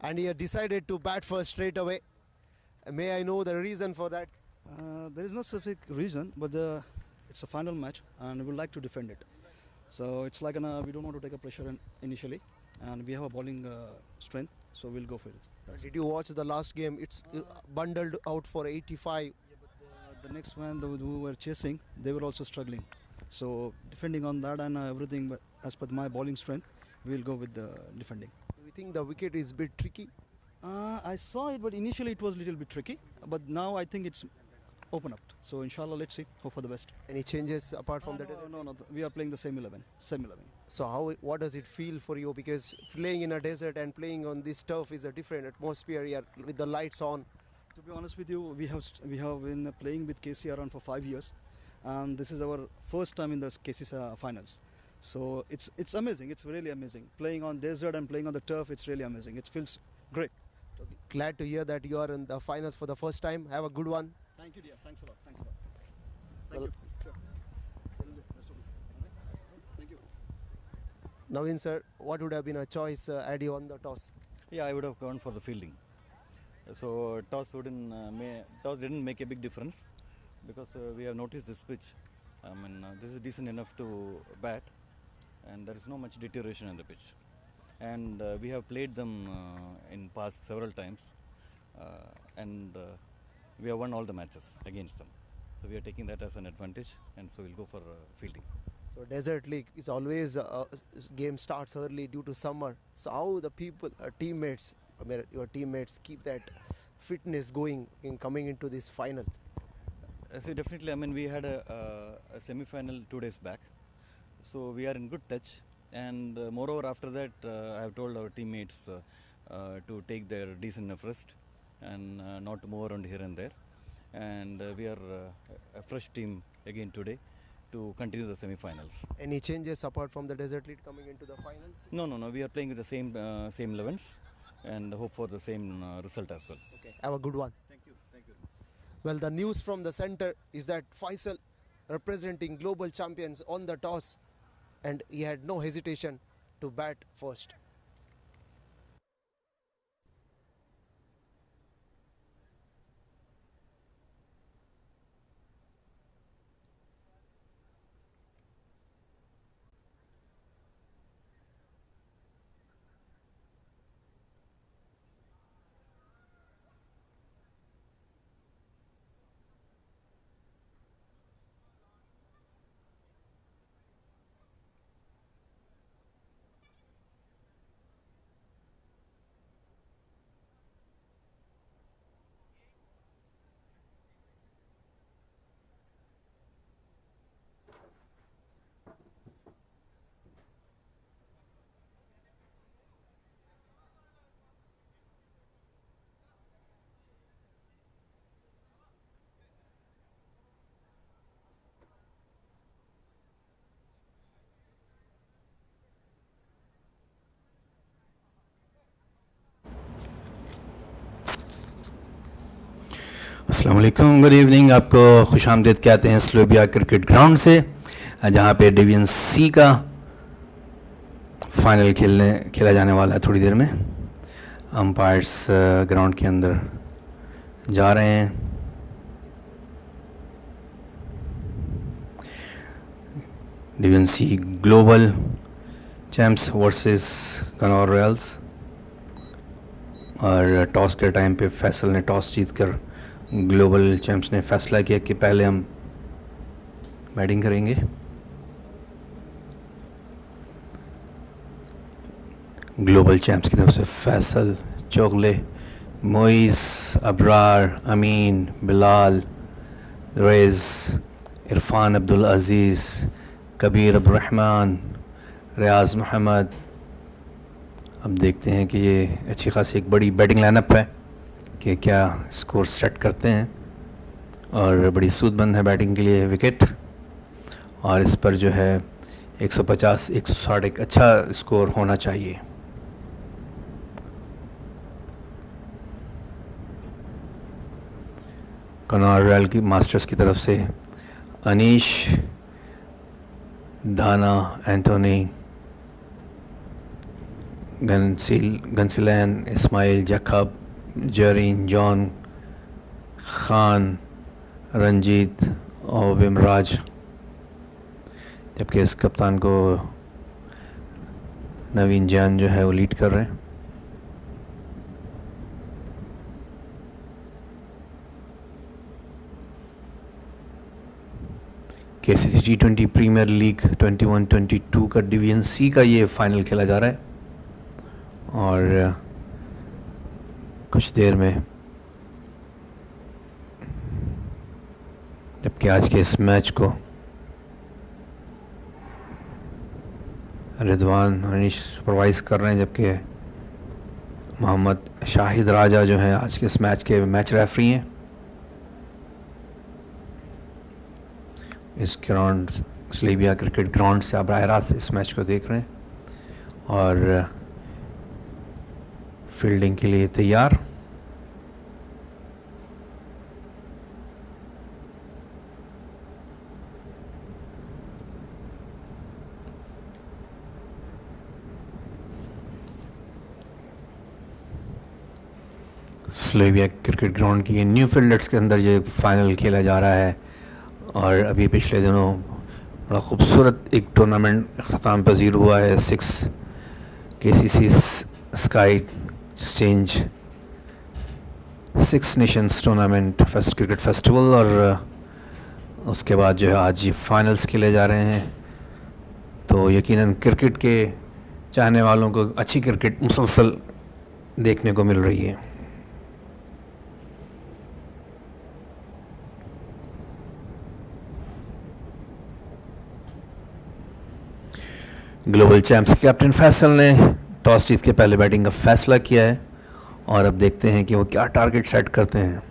and he had decided to bat first straight away. May I know the reason for that? There is no specific reason, but it's a final match and we would like to defend it. So it's like we don't want to take a pressure initially, and we have a bowling strength, so we'll go for it. Did you watch the last game? It's bundled out for 85. The next man who were chasing, they were also struggling. So defending on that and everything, but as per my bowling strength, we will go with the defending. Do you think the wicket is a bit tricky? I saw it, but initially it was a little bit tricky. But now I think it's open up. So inshallah, let's see. Hope for the best. Any changes apart from that? No. We are playing the same 11. So what does it feel for you? Because playing in a desert and playing on this turf is a different atmosphere here with the lights on. To be honest with you, we have been playing with KC around for 5 years, and this is our first time in the KC finals. So it's amazing. It's really amazing. Playing on desert and playing on the turf, it's really amazing. It feels great. So glad to hear that you are in the finals for the first time. Have a good one. Thank you, dear. Thanks a lot. Thanks a lot. Thank Well- you. Sure. Best of luck. Alright? Thank you. Naveen sir, what would have been a choice had you won the toss? Yeah, I would have gone for the fielding. So toss didn't make a big difference because we have noticed this pitch. I mean, this is decent enough to bat, and there is no much deterioration in the pitch. And we have played them in past several times, and we have won all the matches against them. So we are taking that as an advantage, and so we'll go for fielding. So Desert League is always game starts early due to summer. So how the people, teammates, your teammates keep that fitness going in coming into this final? See, definitely. I mean, we had a semi-final 2 days back, so we are in good touch. And moreover, after that, I have told our teammates to take their decent enough rest and not to move around here and there. And we are a fresh team again today to continue the semi-finals. Any changes apart from the Desert League coming into the finals? No. We are playing with the same 11s and hope for the same result as well. Okay, have a good one. Thank you. Well, the news from the center is that Faisal, representing global champions, on the toss, and he had no hesitation to bat first. अस्सलाम वालेकुम, good evening. आपको खुशामदीद कहते हैं सुलेबिया cricket ground से, जहाँ पे division सी का final खेला जाने वाला है थोड़ी देर में। अंपायर्स ग्राउंड के अंदर जा रहे हैं। Division C global champs versus Kanaur royals, और टॉस के टाइम पे फैसल ने टॉस जीतकर ग्लोबल चैम्प्स ने फैसला किया कि पहले हम बैटिंग करेंगे। ग्लोबल चैम्प्स की तरफ से फैसल, चोगले, मोइज़, अबरार, अमीन, बिलाल, रेज़, इरफान अब्दुल अज़ीज़, कबीर अब्दुर्रहमान, रियाज़ मोहम्मद। अब देखते हैं कि ये अच्छी खासी एक बड़ी बैटिंग लाइनअप है कि क्या स्कोर सेट करते हैं, और बड़ी सूदबंद है बैटिंग के लिए विकेट, और इस पर जो है 150 160 एक अच्छा स्कोर होना चाहिए। कन्नौर रॉयल की मास्टर्स की तरफ से अनीश, दाना, एंटोनी, गंसिलैन, इस्माइल, जैकब, जरीन, जॉन, खान, रंजीत और विमराज, जबकि इस कप्तान को नवीन जान जो है वो लीड कर रहे हैं। केसीसी T20 प्रीमियर लीग 21-22 का डिवीज़न सी का ये फाइनल खेला जा रहा है, और कुछ देर में, जबकि आज के इस मैच को रिदवान अनीश सुपरवाइज कर रहे हैं, जबकि मोहम्मद शाहिद राजा जो हैं आज के इस मैच के मैच रेफरी हैं। इस ग्राउंड सुलेबिया क्रिकेट ग्राउंड से आप बराह रास्त इस मैच को देख रहे हैं, और फील्डिंग के लिए तैयार। सुलेबिया क्रिकेट ग्राउंड की ये न्यू फील्ड्स के अंदर जो फाइनल खेला जा रहा है, और अभी पिछले दिनों बड़ा खूबसूरत एक टूर्नामेंट अख्ताम पजीर हुआ है, 6 KCC sky exchange 6 Nations tournament first cricket festival, और उसके बाद जो है आज ये फाइनल्स खेले जा रहे हैं। तो यकीनन क्रिकेट के चाहने वालों को अच्छी क्रिकेट मुसलसल देखने को मिल रही है। ग्लोबल चैंप्स कैप्टन फैसल ने टॉस जीत के पहले बैटिंग का फैसला किया है, और अब देखते हैं कि वो क्या टारगेट सेट करते हैं।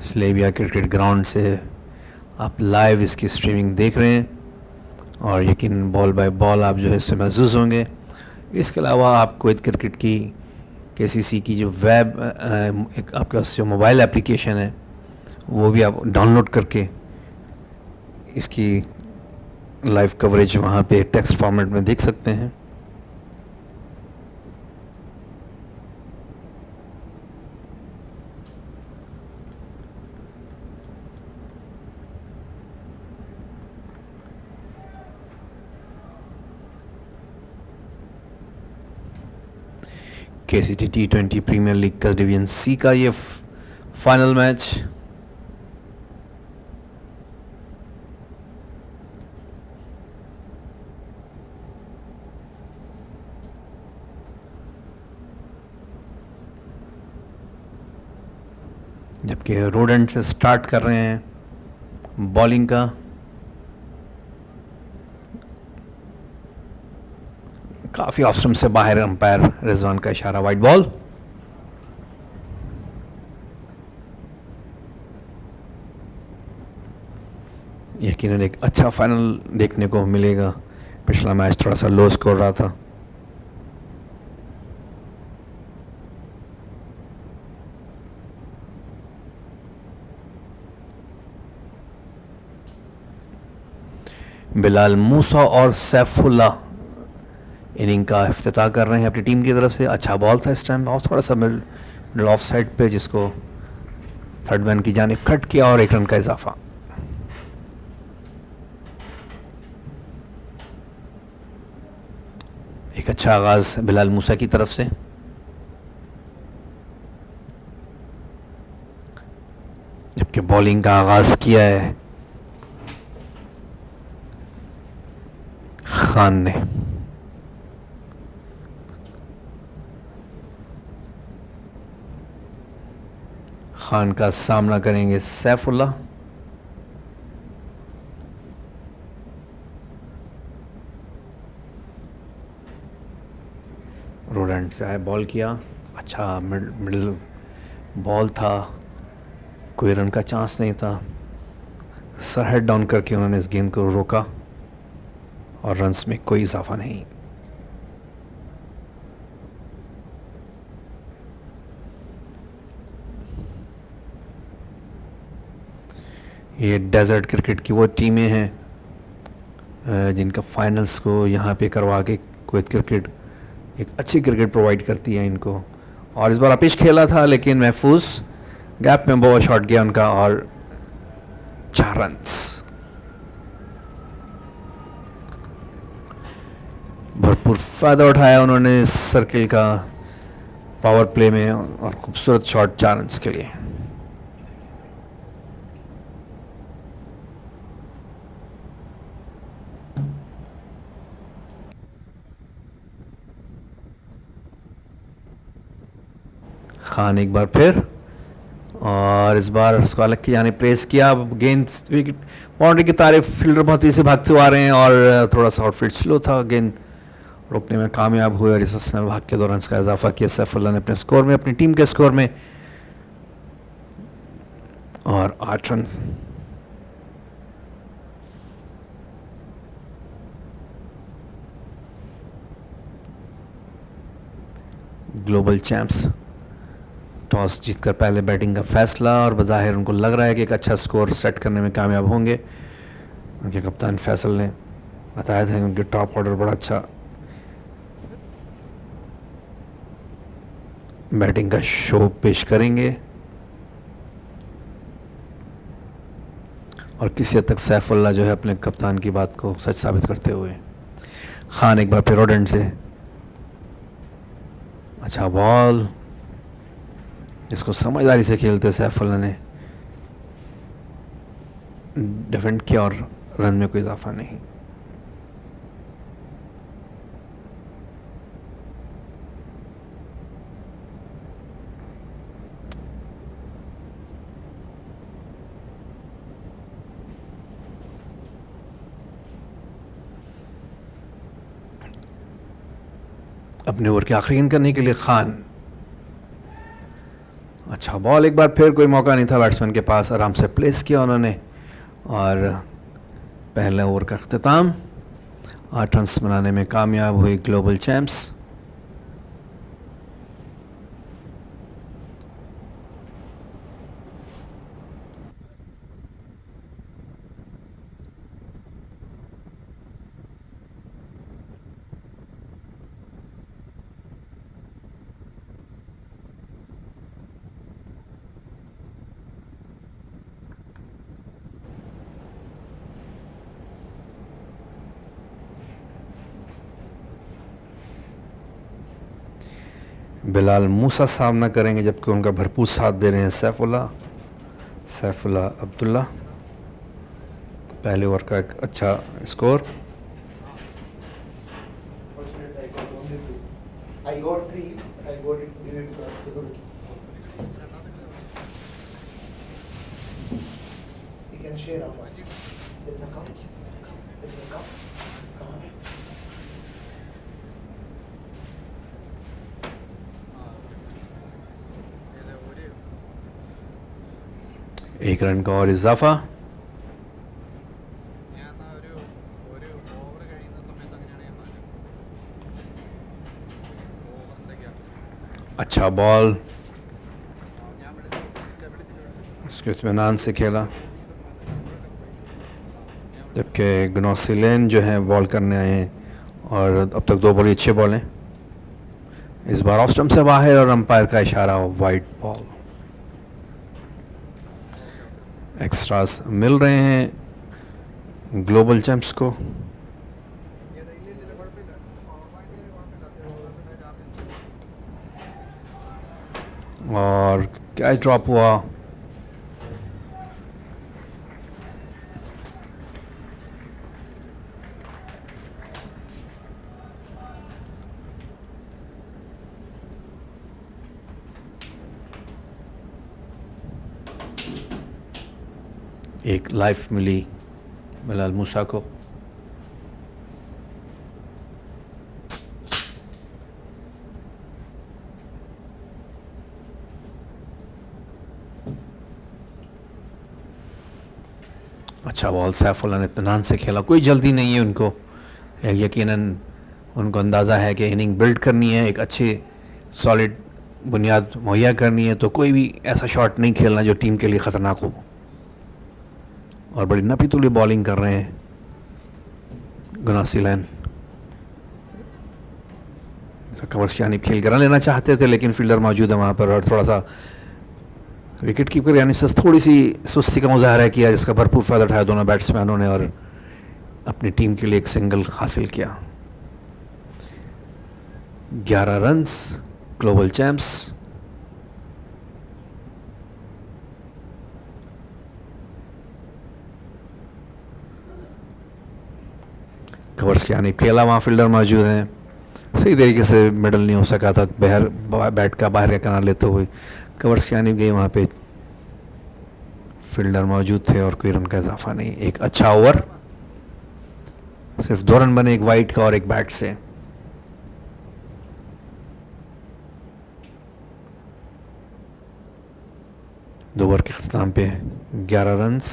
सुलेबिया क्रिकेट ग्राउंड से आप लाइव इसकी स्ट्रीमिंग देख रहे हैं, और यकीन बॉल बाय बॉल आप जो है इससे महसूस होंगे। इसके अलावा आप कुवैत क्रिकेट की KCC की जो वेब एक आपका जो मोबाइल एप्लीकेशन है वो भी आप डाउनलोड करके इसकी लाइव कवरेज वहाँ पे टेक्स्ट फॉर्मेट में देख सकते हैं। KCT T20 प्रीमियर लीग का डिवीजन C का ये फाइनल मैच जबकि रोड एंड से स्टार्ट कर रहे हैं बॉलिंग का। काफ़ी ऑफ स्टंप से बाहर अंपायर रिजवान का इशारा, वाइड बॉल। यकीनन एक अच्छा फाइनल देखने को मिलेगा। पिछला मैच थोड़ा सा लो स्कोर रहा था। बिलाल मूसा और सैफुल्ला इनिंग का इफ्तिताह कर रहे हैं अपनी टीम की तरफ से। अच्छा बॉल था इस टाइम, और थोड़ा सा मिडल ऑफ साइड पे, जिसको थर्ड मैन की जानिब कट किया और 1 रन का इजाफा। एक अच्छा आगाज बिलाल मूसा की तरफ से। जबकि बॉलिंग का आगाज किया है खान ने। खान का सामना करेंगे सैफुल्ला। रोड एंड से आए, बॉल किया, अच्छा मिडिल बॉल था, कोई रन का चांस नहीं था। सर हेड डाउन करके उन्होंने इस गेंद को रोका और रन्स में कोई इजाफा नहीं। ये डेजर्ट क्रिकेट की वो टीमें हैं जिनका फाइनल्स को यहाँ पे करवा के कुवैत क्रिकेट एक अच्छी क्रिकेट प्रोवाइड करती है इनको। और इस बार अपिश खेला था लेकिन महफूज गैप में बहुत शॉट गया उनका और 4 रन्स। भरपूर फ़ायदा उठाया उन्होंने इस सर्किल का पावर प्ले में और खूबसूरत शॉट 4 रन्स के लिए। खान एक बार फिर, और इस बार उसको अलग की जाने प्रेस किया। गेंद बाउंड्री की तारीफ, फील्डर बहुत ही से भागते हुए आ रहे हैं और थोड़ा सा आउटफील्ड स्लो था, गेंद रोकने में कामयाब हुए और इस भाग के दौरान इसका इजाफा किया सैफुल्ला ने अपने स्कोर में, अपनी टीम के स्कोर में। और 8 रन। ग्लोबल चैंप्स टॉस जीतकर पहले बैटिंग का फैसला, और बज़ाहिर उनको लग रहा है कि एक अच्छा स्कोर सेट करने में कामयाब होंगे। उनके कप्तान फैसल ने बताया था कि उनके टॉप ऑर्डर बड़ा अच्छा बैटिंग का शो पेश करेंगे, और किसी हद तक सैफुल्लाह जो है अपने कप्तान की बात को सच साबित करते हुए। खान एक बार फिर ऑड एंड से, अच्छा बॉल, इसको समझदारी से खेलते सैफुल्लाह ने डिफेंड किया और रन में कोई इजाफा नहीं। अपने ओवर के आखिरी गेंद करने के लिए खान, अच्छा बॉल, एक बार फिर कोई मौका नहीं था बैट्समैन के पास, आराम से प्लेस किया उन्होंने और पहले ओवर का अख्तिताम। 8 रन्स बनाने में कामयाब हुई ग्लोबल चैंप्स। बिलाल मूसा सामना करेंगे, जबकि उनका भरपूर साथ दे रहे हैं सैफुल्लाह अब्दुल्ला। पहले ओवर का एक अच्छा स्कोर। एक रन का और इजाफा। अच्छा बॉल, इसको इत्मीनान से खेला, जबकि ग्नोसिलेन जो है बॉल करने आए हैं और अब तक 2 बड़ी अच्छे बॉल हैं। इस बार ऑफ स्टंप से बाहर और अंपायर का इशारा, वाइड बॉल। एक्स्ट्रास मिल रहे हैं ग्लोबल चैंप्स को। और कैच ड्रॉप हुआ। एक लाइफ मिली बिलाल मूसा को। अच्छा बॉल, सैफुल्लाह ने इत्मीनान से खेला, कोई जल्दी नहीं है उनको। यकीनन उनको अंदाज़ा है कि इनिंग बिल्ड करनी है, एक अच्छी सॉलिड बुनियाद मुहैया करनी है, तो कोई भी ऐसा शॉट नहीं खेलना जो टीम के लिए ख़तरनाक हो। और बड़ी नपी तुली बॉलिंग कर रहे हैं ग्नोसिलेन। कवर्स की जानिब खेल कर लेना चाहते थे, लेकिन फील्डर मौजूद है वहाँ पर, और थोड़ा सा विकेट कीपर यानी थोड़ी सी सुस्ती का मुजाहरा किया, जिसका भरपूर फ़ायदा उठाया दोनों बैट्समैनों ने और अपनी टीम के लिए एक सिंगल हासिल किया। 11 रन्स ग्लोबल चैंप्स। कवर्स की यानी खेला, वहाँ फील्डर मौजूद हैं, सही तरीके से मिडल नहीं हो सका था, बैट का बाहर का किनारा लेते हुए कवर्स की यानी गई, वहाँ पे फील्डर मौजूद थे और कोई रन का इजाफा नहीं। एक अच्छा ओवर, सिर्फ 2 रन बने, एक वाइड का और एक बैट से। 2 ओवर के अख्ताम पे 11 रन्स।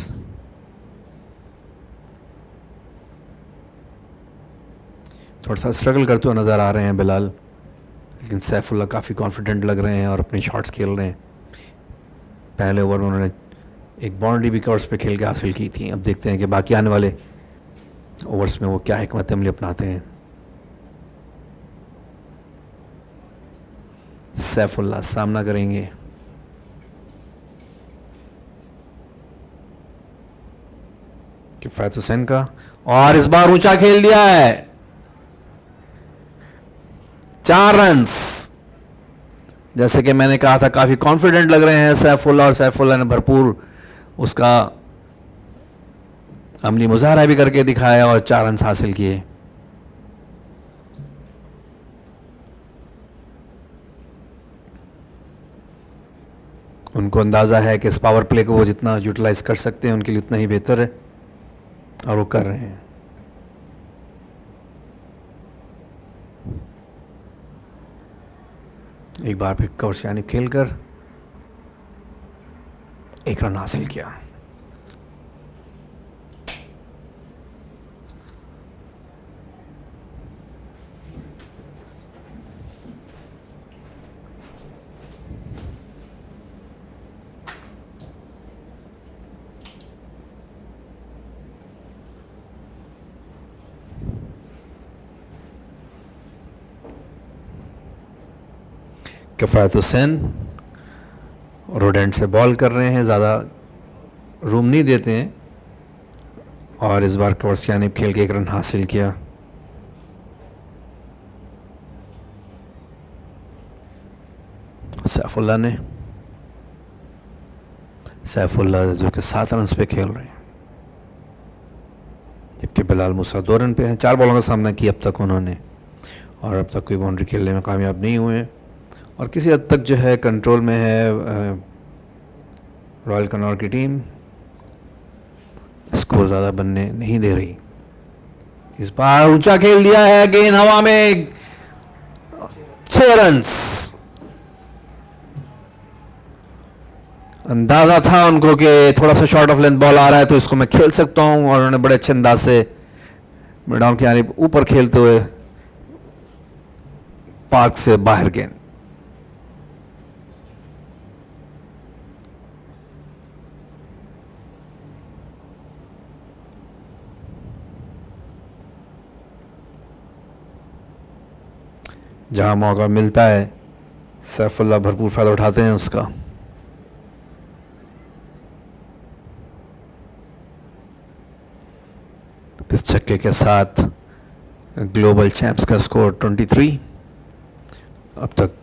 थोड़ा सा स्ट्रगल करते हुए नज़र आ रहे हैं बिलाल, लेकिन सैफुल्ला काफ़ी कॉन्फिडेंट लग रहे हैं और अपनी शॉट्स खेल रहे हैं। पहले ओवर में उन्होंने एक बाउंड्री भी कवर्स पे खेल के हासिल की थी। अब देखते हैं कि बाकी आने वाले ओवर्स में वो क्या हिकमत अमली अपनाते हैं। सैफुल्ला सामना करेंगे। किफ़ायत हुसैन का, और इस बार ऊंचा खेल दिया है, 4 रन्स। जैसे कि मैंने कहा था काफ़ी कॉन्फिडेंट लग रहे हैं सैफुल्ला, और सैफुल्ला ने भरपूर उसका अमली मुजाहरा भी करके दिखाया और 4 रन्स हासिल किए। उनको अंदाज़ा है कि इस पावर प्ले को वो जितना यूटिलाइज कर सकते हैं उनके लिए उतना ही बेहतर है, और वो कर रहे हैं। एक बार फिर कवर्स यानी खेलकर 1 रन हासिल किया। किफ़ायत हुसैन रोड एंड से बॉल कर रहे हैं, ज़्यादा रूम नहीं देते हैं, और इस बार कवर्स यानी खेल के 1 रन हासिल किया। सैफुल्ला ने, सैफुल्ला जो कि 7 रन पे खेल रहे हैं, जबकि बिलाल मूसा 2 रन पे हैं। 4 बॉलों का सामना किया अब तक उन्होंने, और अब तक कोई बाउंड्री खेलने में कामयाब नहीं हुए, और किसी हद तक जो है कंट्रोल में है रॉयल कन्नौर की टीम। स्कोर ज़्यादा बनने नहीं दे रही। इस बार ऊंचा खेल दिया है, गेंद हवा में, 6 रन्स। अंदाजा था उनको कि थोड़ा सा शॉर्ट ऑफ लेंथ बॉल आ रहा है तो इसको मैं खेल सकता हूं, और उन्होंने बड़े अच्छे अंदाज से मिडाउन के यानी ऊपर खेलते हुए पार्क से बाहर गेंद। जहां मौका मिलता है सैफुल्ला भरपूर फायदा उठाते हैं उसका। इस छक्के के साथ ग्लोबल चैंप्स का स्कोर 23। अब तक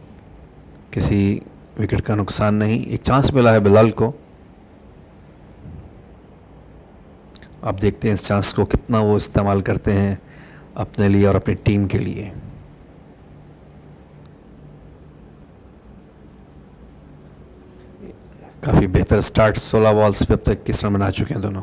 किसी विकेट का नुकसान नहीं। एक चांस मिला है बिलाल को, अब देखते हैं इस चांस को कितना वो इस्तेमाल करते हैं अपने लिए और अपनी टीम के लिए। काफ़ी बेहतर स्टार्ट 16 बॉल्स पे अब तक किस रन बना चुके हैं दोनों।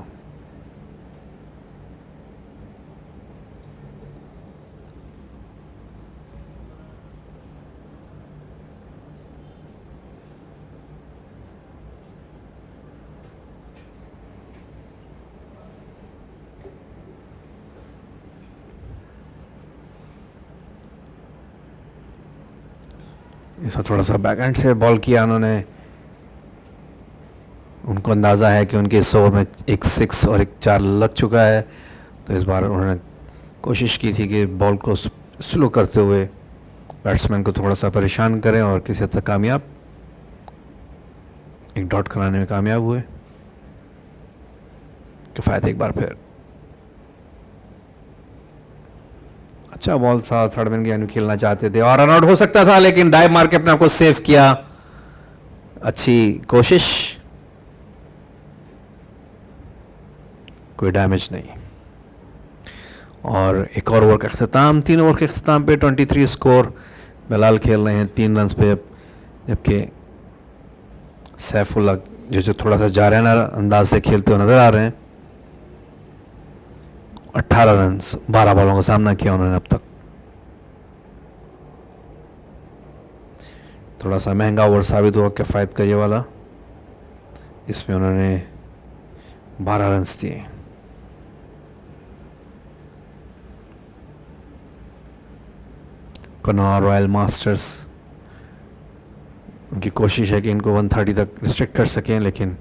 इसमें थोड़ा सा बैकहैंड से बॉल किया उन्होंने। उनको अंदाज़ा है कि उनके इस ओवर में एक 6 और एक 4 लग चुका है, तो इस बार उन्होंने कोशिश की थी कि बॉल को स्लो करते हुए बैट्समैन को थोड़ा सा परेशान करें, और किसी हद तक कामयाब, एक डॉट कराने में कामयाब हुए। किफ़ायत एक बार फिर अच्छा बॉल था, थर्ड मैन यानी खेलना चाहते थे और रन आउट हो सकता था, लेकिन डाइव मार के अपने आप को सेव किया। अच्छी कोशिश, कोई डैमेज नहीं। और एक और ओवर का अख्ताम, 3 ओवर के अख्ताम पे 23 स्कोर। बिलाल खेल रहे हैं 3 रन पे, जबकि सैफुल्ला जो थोड़ा सा जाराना अंदाज से खेलते हुए नजर आ रहे हैं। 18 रन 12 बॉलों का सामना किया उन्होंने अब तक। थोड़ा सा महंगा ओवर साबित हुआ किफ़ायत का ये वाला, इसमें उन्होंने 12 रन्स दिए. कन्नौर रॉयल मास्टर्स, उनकी कोशिश है कि इनको 130 तक रिस्ट्रिक्ट कर सकें, लेकिन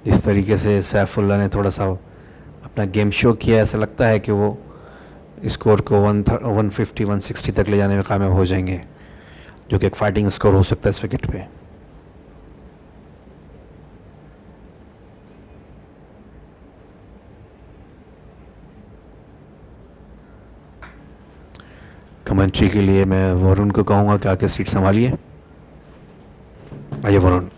जिस तरीके से सैफुल्ला ने थोड़ा सा अपना गेम शो किया, ऐसा लगता है कि वो स्कोर को 150 160 तक ले जाने में कामयाब हो जाएंगे, जो कि एक फाइटिंग स्कोर हो सकता है इस विकेट पे. कमेंट्री के लिए मैं वरुण को कहूँगा कि आके सीट संभालिए. आइए Varun.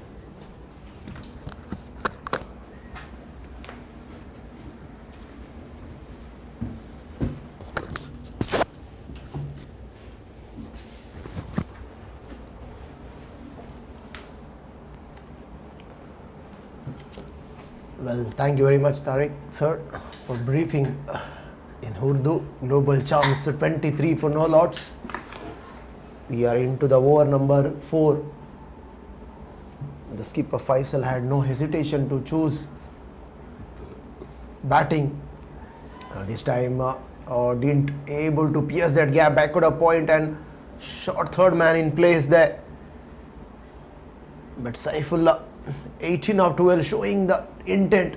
Well, thank you very much, Tariq, sir, for briefing in Urdu. Global Champs 23 for no lots. We are into the over number 4. The skipper Faisal had no hesitation to choose batting. This time didn't able to pierce that gap, backward a point and short third man in place there. But Saifullah 18 of 12 showing the intent.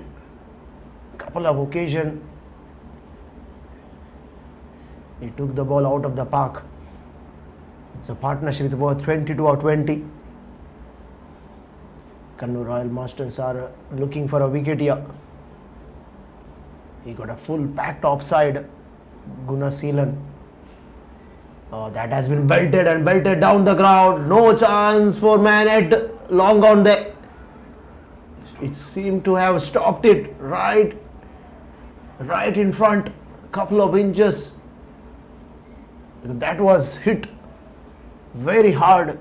Couple of occasions he took the ball out of the park. It's a partnership with worth 22 of 20. Kannur Royal Masters are looking for a wicket here. He got a full packed offside. Gunnar Seelan. That has been belted and belted down the ground. No chance for Manet. Long on there. It seemed to have stopped it right in front. Couple of inches. That was hit very hard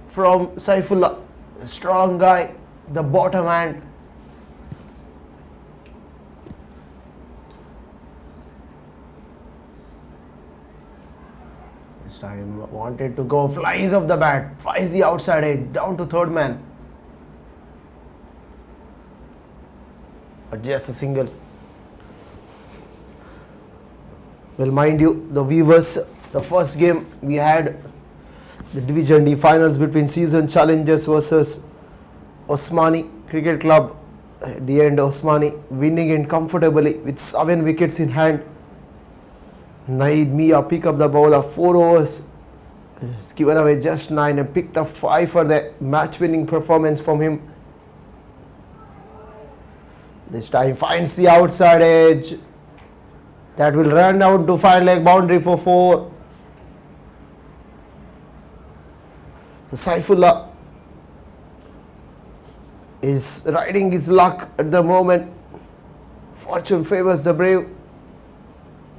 from Saifullah. A strong guy. The bottom hand. This time wanted to go, flies off the bat, flies the outside edge, down to third man. But just a single. Well, mind you, the viewers, the first game we had the Division D finals between season challengers versus Osmani Cricket Club. At the end, Osmani winning it comfortably with 7 wickets in hand. Naeed Mia pick up the ball of 4 overs. He's given away just 9 and picked up 5 for the match-winning performance from him. This time finds the outside edge. That will run down to 5-leg boundary for 4. So Saifullah is riding his luck at the moment. Fortune favors the brave.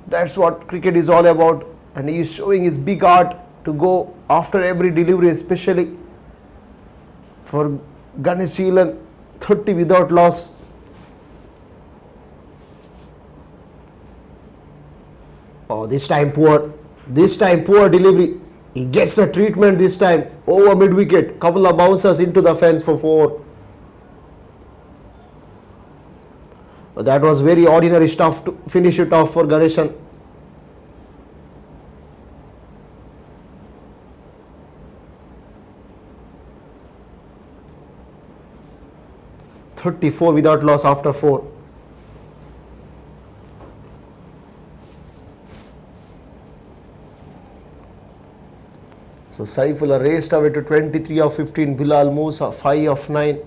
That's what cricket is all about. And he is showing his big heart to go after every delivery, especially for Ganesh Sheelan, 30 without loss. Oh, this time poor delivery. He gets a treatment this time over mid wicket. Couple of bouncers into the fence for 4. That was very ordinary stuff to finish it off for Ganeshan. .34 without loss after 4. So Saifullah raced away to 23 of 15. Bilal Musa 5 of 9.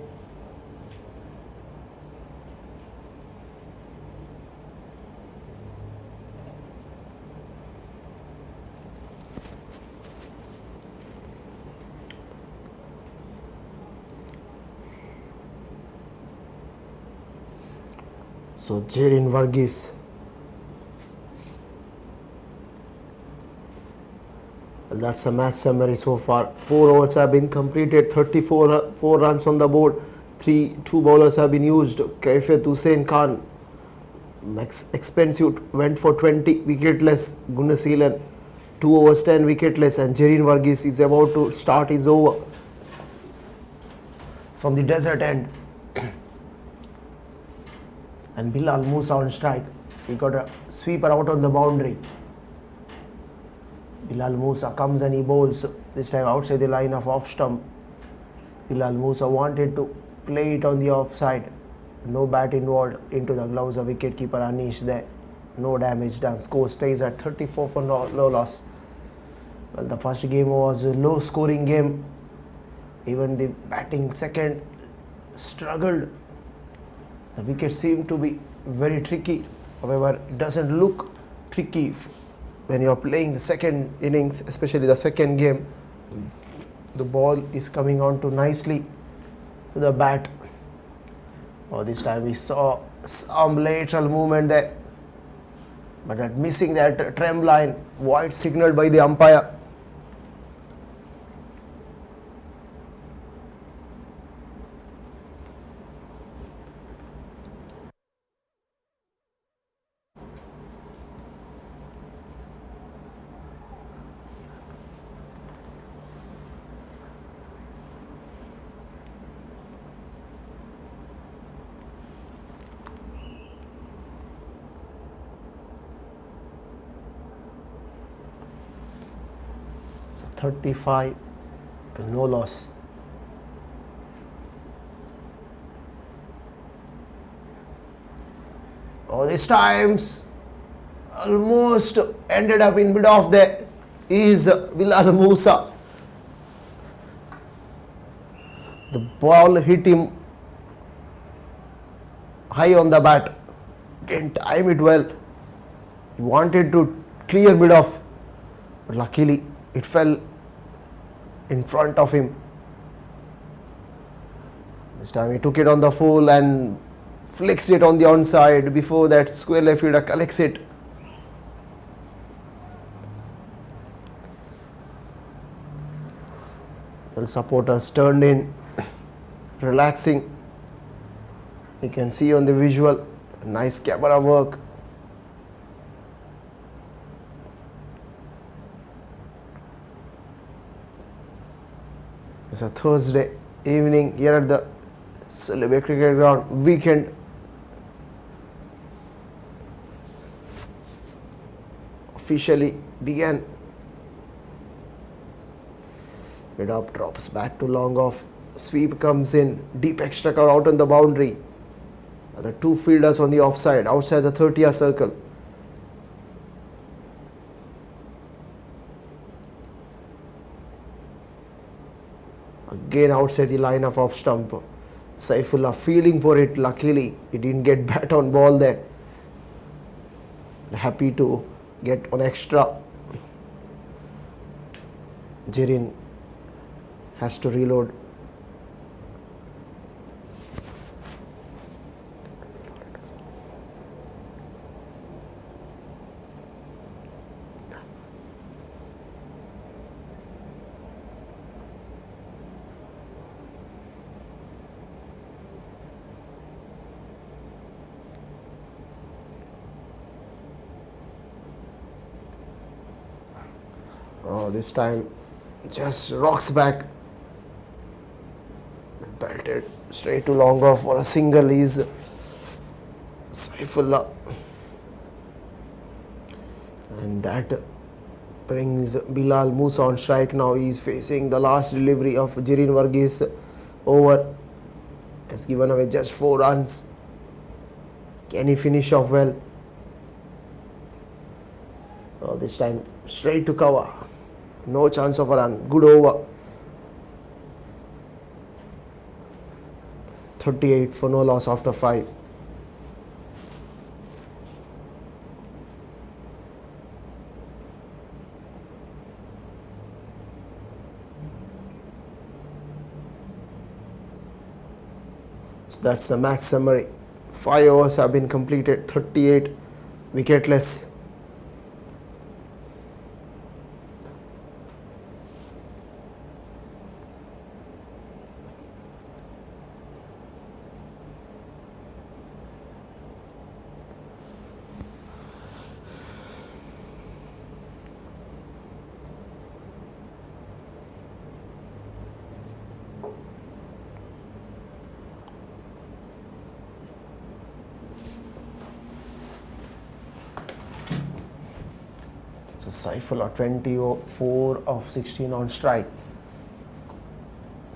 So Jerin Varghese. Well, that's a match summary so far. 4 overs have been completed, 34 4 runs on the board. 2 bowlers have been used. Kaifet Hussain Khan, Max Expensive went for 20 wicketless. Gunnar Seelan 2 overs 10 wicketless, and Jerin Varghese is about to start his over from the desert end. And Bilal Musa on strike. He got a sweeper out on the boundary. Bilal Musa comes and he bowls, this time outside the line of off stump. Bilal Musa wanted to play it on the offside. No bat involved into the gloves of wicketkeeper Anish there. No damage done. Score stays at 34 for low loss. Well, the first game was a low scoring game. Even the batting second struggled. The wickets seemed to be very tricky. However, it doesn't look tricky when you're playing the second innings, especially the second game. The ball is coming on too nicely to the bat. Oh, this time we saw some lateral movement there, but that missing that trem line, wide signaled by the umpire. So 35, no loss. Oh, this time almost ended up in mid off there is Bilal Musa. The ball hit him high on the bat. Didn't time it well. He wanted to clear mid off, but luckily it fell in front of him. This time he took it on the full and flicks it on the onside before that square left fielder collects it. Well, supporters turned in, relaxing. You can see on the visual, nice camera work. It's a Thursday evening here at the Sulaibiya cricket ground. Weekend officially began. Mid up, drops back to long off. Sweep comes in. Deep extra cover out on the boundary. The two fielders on the offside, outside the 30-yard circle. Again outside the line of off stump. Saifullah feeling for it. Luckily, he didn't get bat on ball there. Happy to get on extra. Jirin has to reload. Oh, this time just rocks back. Belted straight to long off for a single is Saifullah. And that brings Bilal Musa on strike now. He is facing the last delivery of Jirin Varghese over. Has given away just 4 runs. Can he finish off well? Oh, this time straight to cover. No chance of a run. Good over. 38 for no loss after 5. So that's the match summary. 5 overs have been completed, 38 wicketless. So Saifullah 24 of 16 on strike.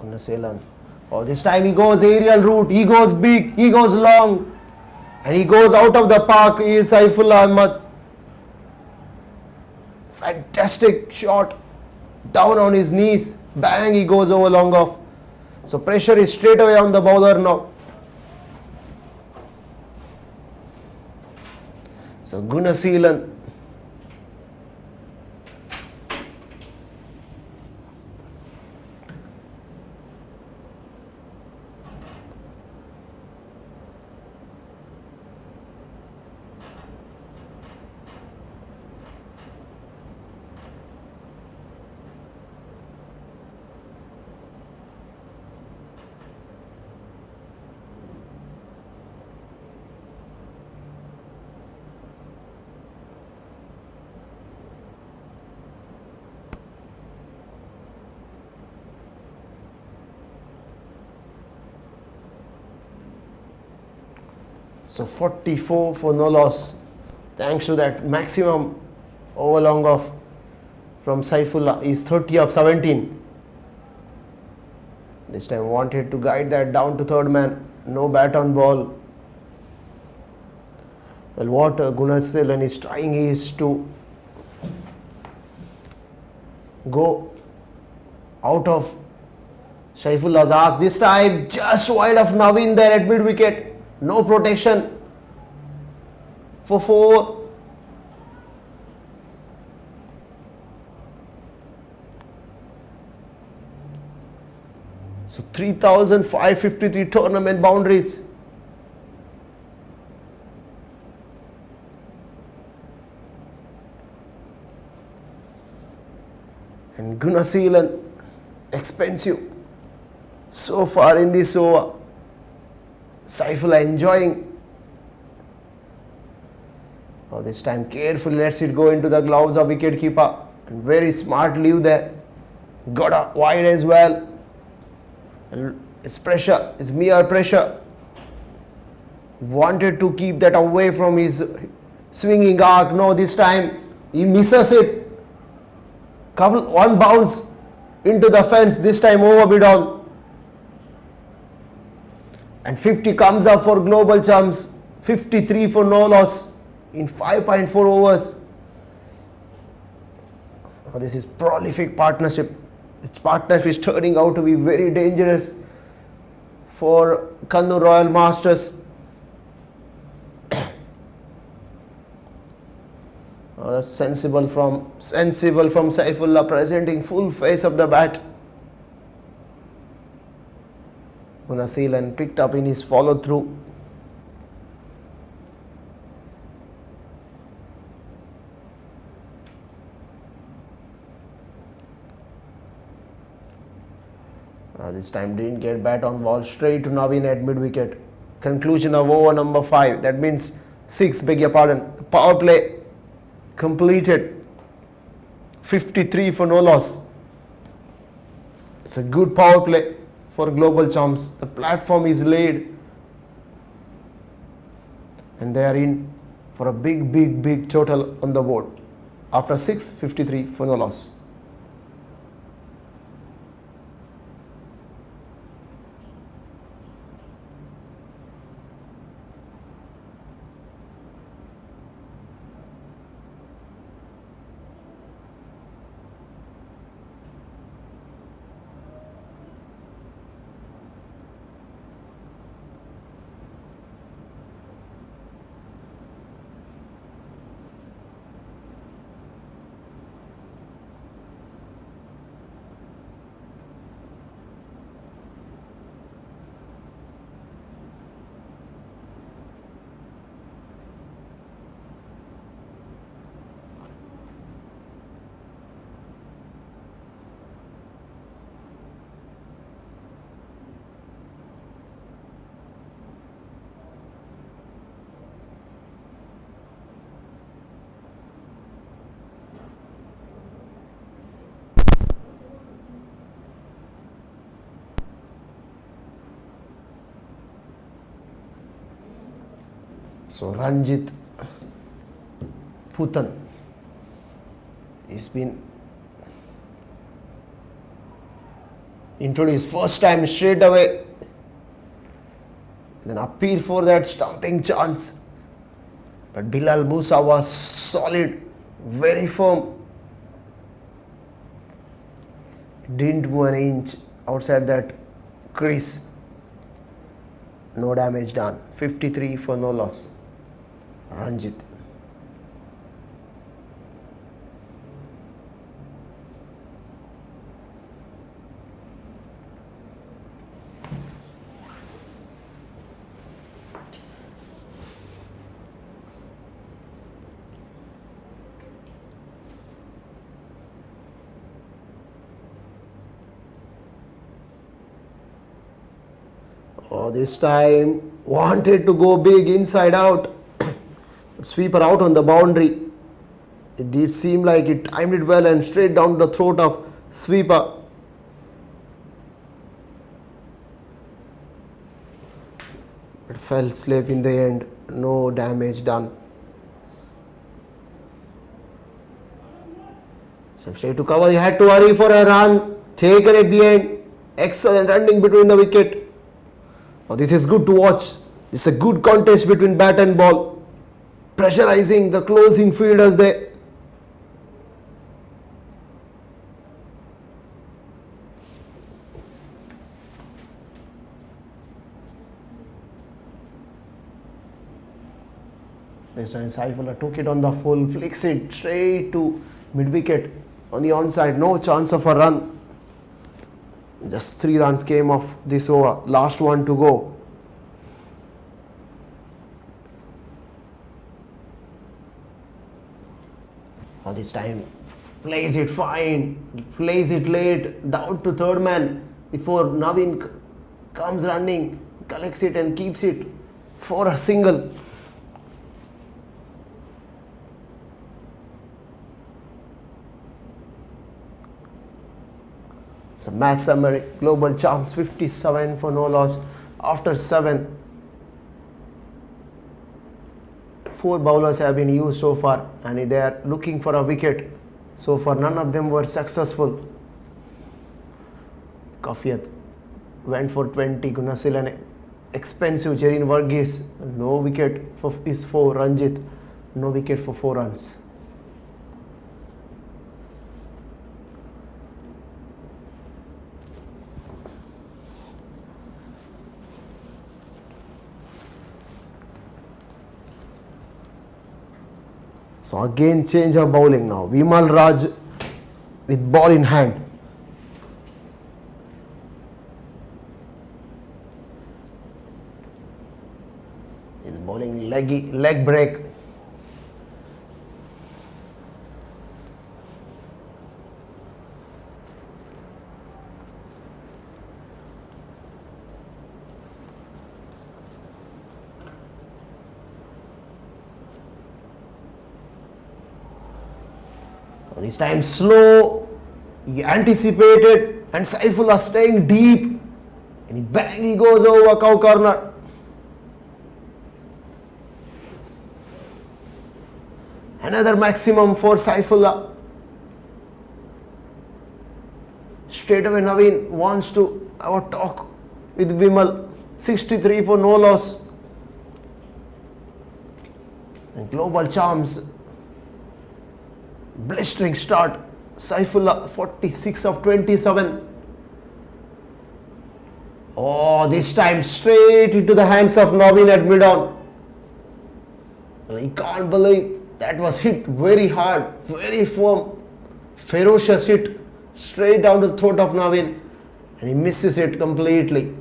Gunaselan. Oh, this time he goes aerial route, he goes big, he goes long, and he goes out of the park. He is Saifullah Ahmed. Fantastic shot, down on his knees, bang, he goes over long off. So pressure is straight away on the bowler now. So Gunaselan. So 44 for no loss, thanks to that maximum over long off from Saifullah. Is 30 of 17. This time wanted to guide that down to third man, no bat on ball. Well, what Gunaselan is trying is to go out of Saifullah's ass. This time just wide of Naveen there at mid wicket. No protection for 4. So 3,553 tournament boundaries. And Gunaselan, expensive so far in this over. Saifullah enjoying. Oh, this time carefully lets it go into the gloves of wicketkeeper. And very smart leave there. Got a wide as well. And it's pressure, it's mere pressure. Wanted to keep that away from his swinging arc. No, this time he misses it. One bounce into the fence. This time overbid on. And 50 comes up for Global Chums. 53 for no loss in 5.4 overs. Oh, this is prolific partnership. This partnership is turning out to be very dangerous for Kannur Royal Masters. Oh, that's sensible from Saifullah, presenting full face of the bat. Gunaselan picked up in his follow through. This time didn't get bat on ball, straight to Naveen at mid wicket. Conclusion of over number 5, that means 6, beg your pardon. Power play completed. 53 for no loss. It's a good power play for Global Chums. The platform is laid and they are in for a big total on the board. After 6, 53 for no loss. So Ranjit Putan He's been introduced first time straight away. Then appeal for that stumping chance. But Bilal Musa was solid, very firm. Didn't move an inch outside that crease. No damage done. 53 for no loss. Ranjit. Oh, this time wanted to go big inside out. Sweeper out on the boundary. It did seem like it timed it well and straight down the throat of sweeper. It fell slip in the end. No damage done. Some straight to cover. He had to hurry for a run. Taken at the end. Excellent running between the wicket. Oh, this is good to watch. This is a good contest between bat and ball. Pressurizing the closing fielders there. This time Saifullah took it on the full, flicks it straight to mid wicket on the onside. No chance of a run. Just 3 runs came off this over. Last one to go. Oh, this time plays it fine. Plays it late. Down to third man before Naveen comes running. Collects it and keeps it for a single. It's a match summary. Global Champs 57 for no loss after 7. 4 bowlers have been used so far and they are looking for a wicket. So far none of them were successful. Kafiyat went for 20. Gunasil and expensive Jareen Varghese. No wicket is for Ranjit. No wicket for 4 runs. So again change of bowling now. Vimal Raj with ball in hand. He's bowling leg break. This time slow, he anticipated and Saifullah staying deep and bang he goes over cow corner. Another maximum for Saifullah. Straight away Naveen wants to have a talk with Vimal. 63 for no loss. And Global Charms blistering start. Saifullah 46 of 27. Oh, this time straight into the hands of Naveen at mid-on. He can't believe that was hit very hard, very firm, ferocious hit straight down to the throat of Naveen, and he misses it completely.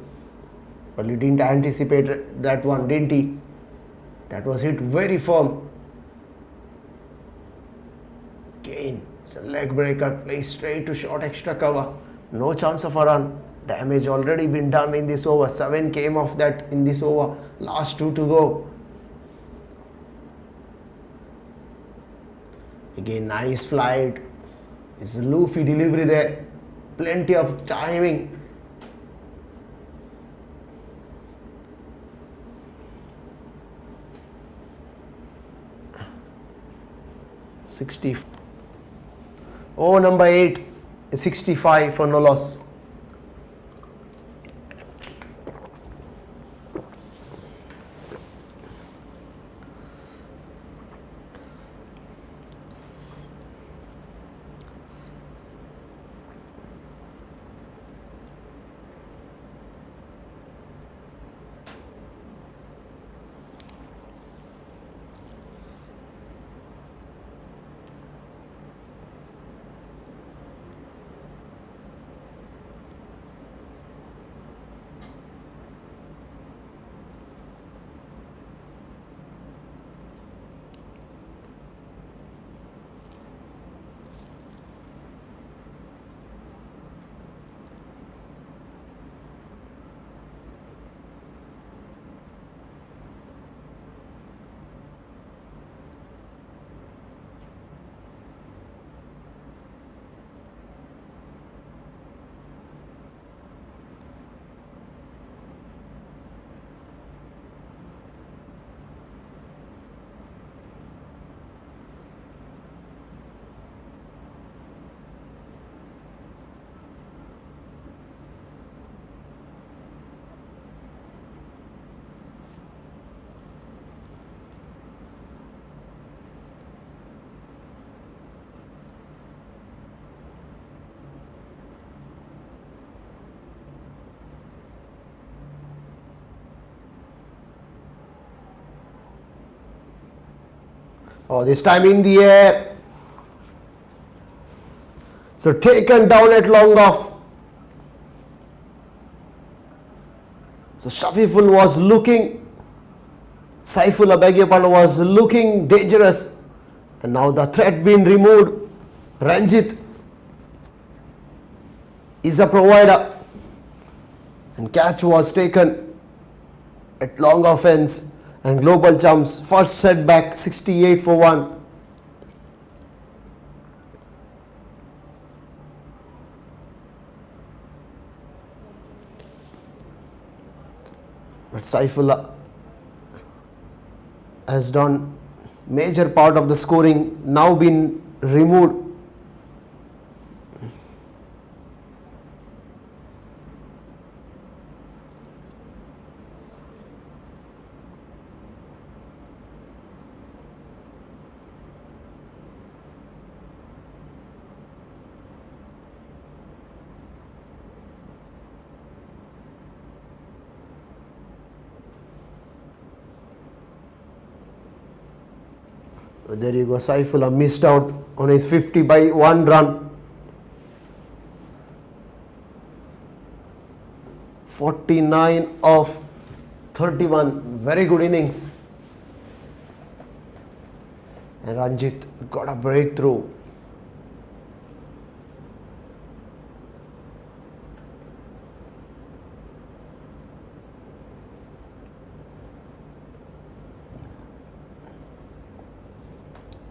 But he didn't anticipate that one, didn't he? That was hit very firm. Again, it's a leg breaker, plays straight to short extra cover. No chance of a run. Damage already been done in this over. 7 came off that in this over. Last 2 to go. Again, nice flight. It's a loopy delivery there. Plenty of timing. Over number 8 is 65 for no loss. Oh, this time in the air. So taken down at long off. So Shafiful was looking, Saifullah Begyapan was looking dangerous, and now the threat been removed. Ranjit is a provider, and catch was taken at long offense, and Global Champs first setback 68 for 1. But Saifullah has done major part of the scoring, now been removed. There you go, Saifullah missed out on his 50 by 1 run. 49 of 31, very good innings. And Ranjit got a breakthrough.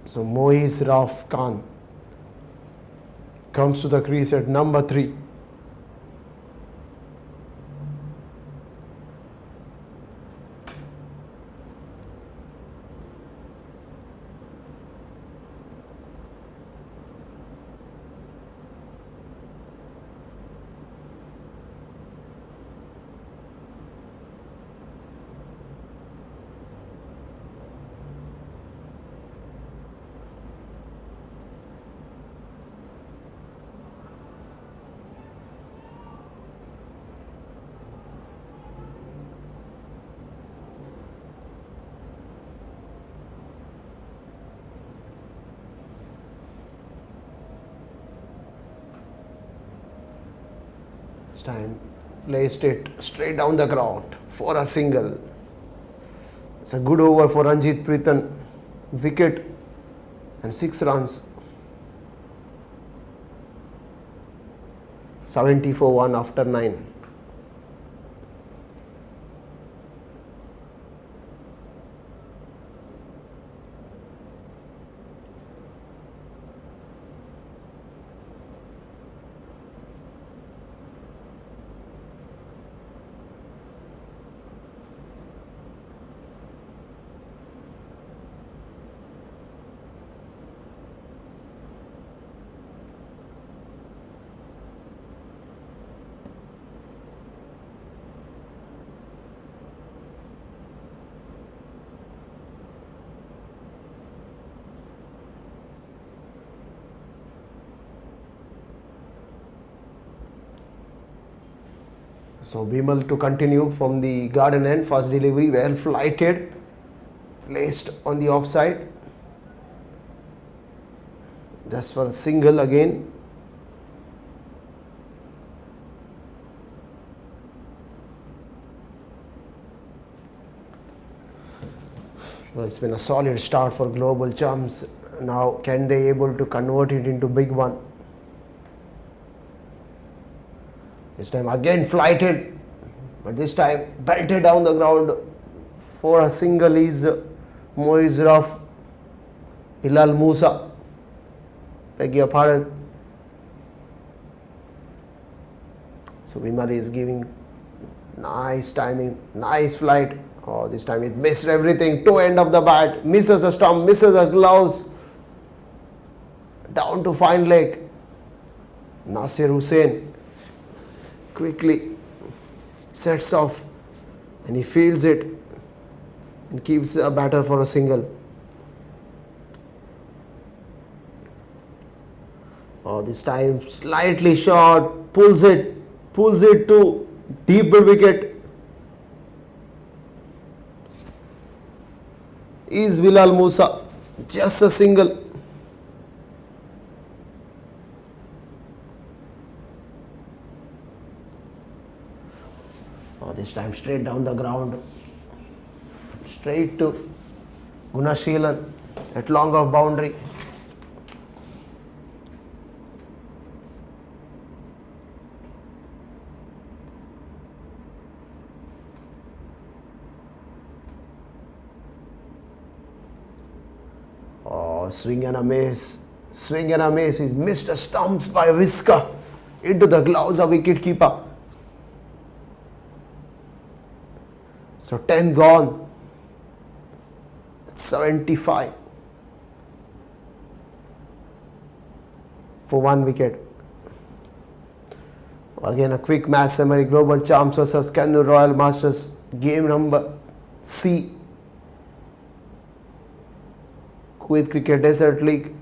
So Moiz Rauf Khan comes to the crease at number 3. This time placed it straight down the ground for a single. It's a good over for Ranjit Pritan. Wicket and 6 runs. 70 for 1 after 9. So Bimal to continue from the garden end. First delivery well flighted, placed on the offside. Just for a single again. Well, it's been a solid start for Global Champs. Now can they able to convert it into big one? This time again flighted, but this time belted down the ground for a single is Moizraf Hilal Musa. Beg your pardon. So Vimal is giving nice timing, nice flight. Oh, this time it missed everything. Toe end of the bat, misses a stump, misses a gloves. Down to fine leg. Nasir Hussain quickly sets off and he fields it and keeps a batter for a single. Oh, this time slightly short, pulls it to deep mid wicket. Is Bilal Musa, just a single. Oh, this time straight down the ground, straight to Gunashilan at long off boundary. Oh, swing and a miss. Swing and a miss. He's missed a stumps by a whisker into the gloves of wicket keeper. So 10 gone. 75 for 1 wicket. Again a quick match summary. Global Champs versus Kannur Royal Masters. Game number C. Kuwait Cricket Desert League.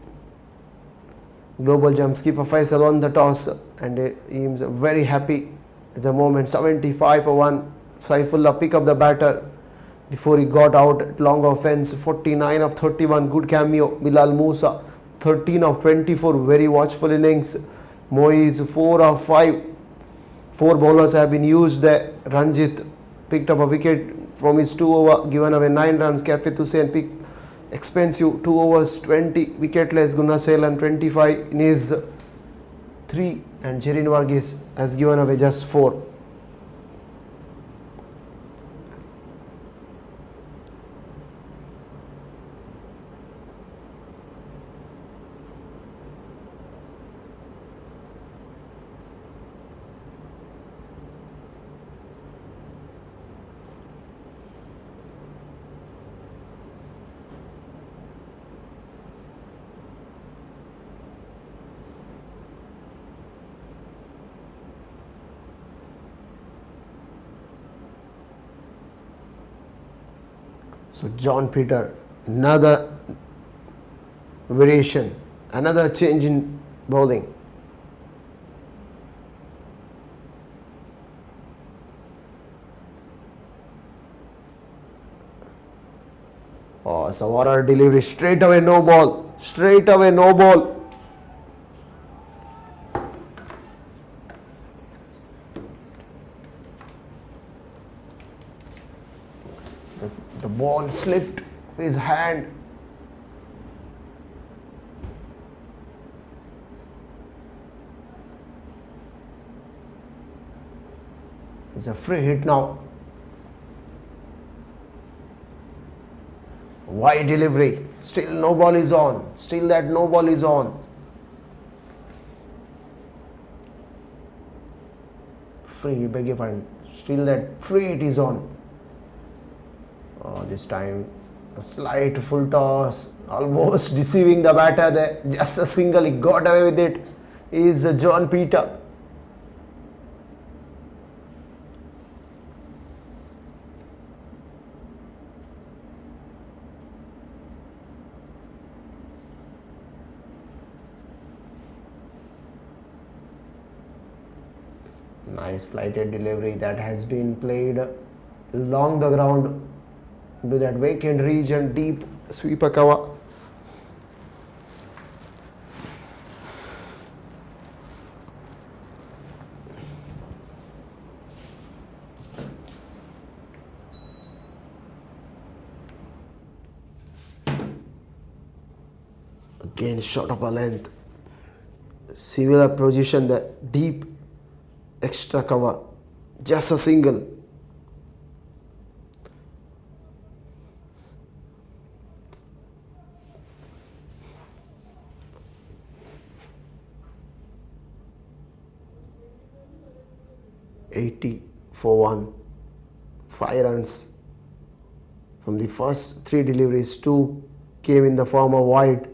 Global Champs keeper Faisal on the toss and he is very happy at the moment. 75 for 1. Saifullah pick up the batter before he got out at long offense. 49 of 31, good cameo. Bilal Musa 13 of 24, very watchful innings. Moiz 4 of 5. 4 bowlers have been used there. Ranjit picked up a wicket from his 2 over, given away 9 runs. Kafit Hussain picked expensive 2 overs, 20 wicketless. Gunashelan 25 in his 3 and Jerin Varghese has given away just 4. So John Peter, another variation, another change in bowling. Oh, Savara delivery, straight away no ball, straight away no ball. The ball slipped his hand. It's a free hit now. Wide delivery. Still no ball is on. Still that no ball is on. Free, beg your pardon. Still that free hit is on. This time a slight full toss, almost deceiving the batter there. Just a single, he got away with it. Is John Peter. Nice flighted delivery that has been played along the ground into that vacant region, deep sweeper cover. Again, short of a length. Similar position, that deep extra cover. Just a single. $80 for 1. 5 runs. From the first 3 deliveries, 2 came in the form of wide.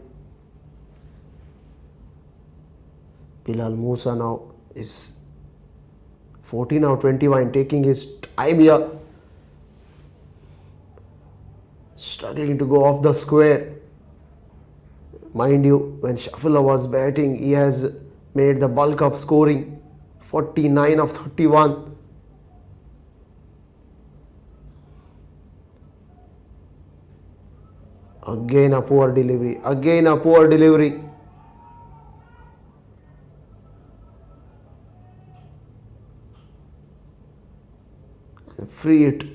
Bilal Musa now is 14 out 21, taking his time here. Struggling to go off the square. Mind you, when Shuffler was batting, he has made the bulk of scoring. 49 of 31. Again a poor delivery. Again a poor delivery. Free it.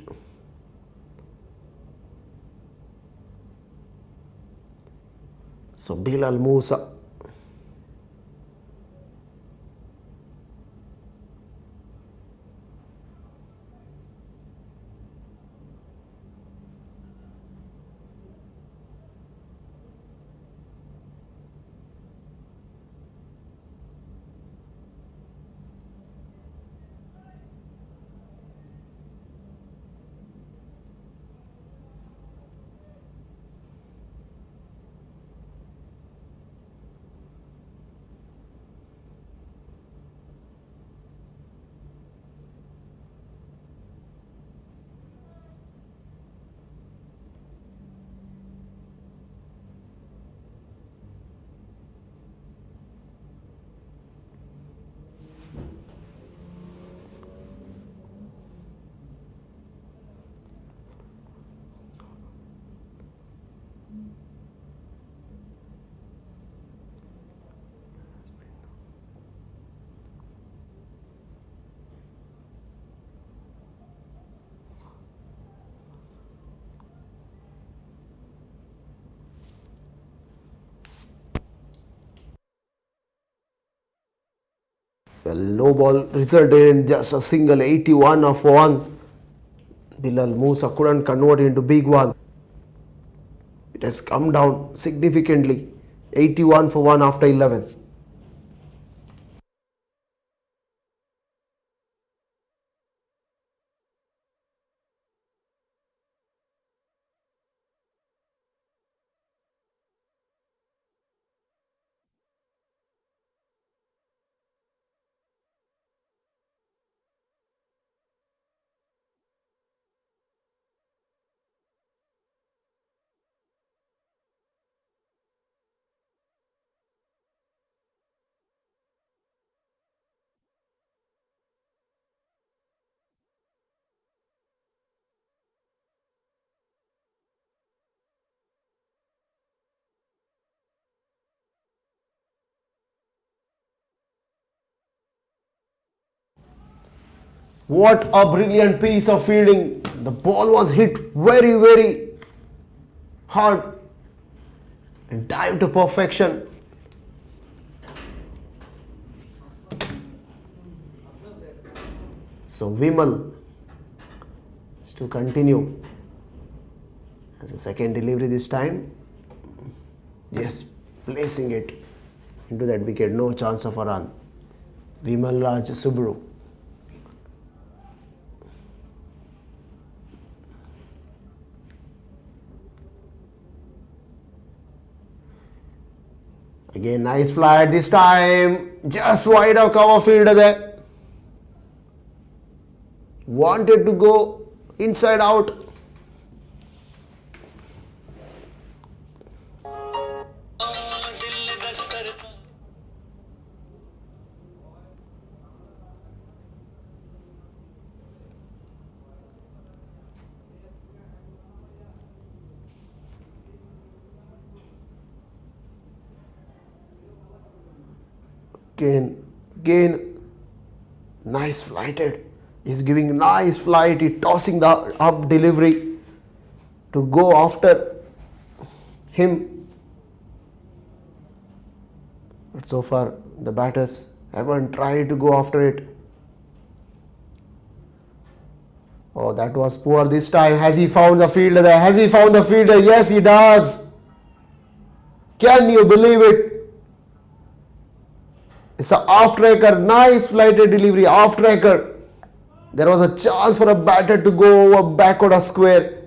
So Bilal Musa. Well, no ball resulted in just a single. 81 of 1. Bilal Musa couldn't convert into big one. It has come down significantly. 81 for 1 after 11. What a brilliant piece of fielding. The ball was hit very, very hard and dived to perfection. So Vimal is to continue as a second delivery this time. Yes, placing it into that wicket. No chance of a run. Vimal Raj Subru. Again, nice flight this time. Just wide of cover fielder there. Wanted to go inside out. Again, nice flighted. He's giving nice flight. He's tossing the up delivery to go after him. But so far, the batters haven't tried to go after it. Oh, that was poor this time. Has he found the fielder there? Has he found the fielder? Yes, he does. Can you believe it? It's a off-tracker. Nice flighted delivery. Off-tracker. There was a chance for a batter to go over backward of square.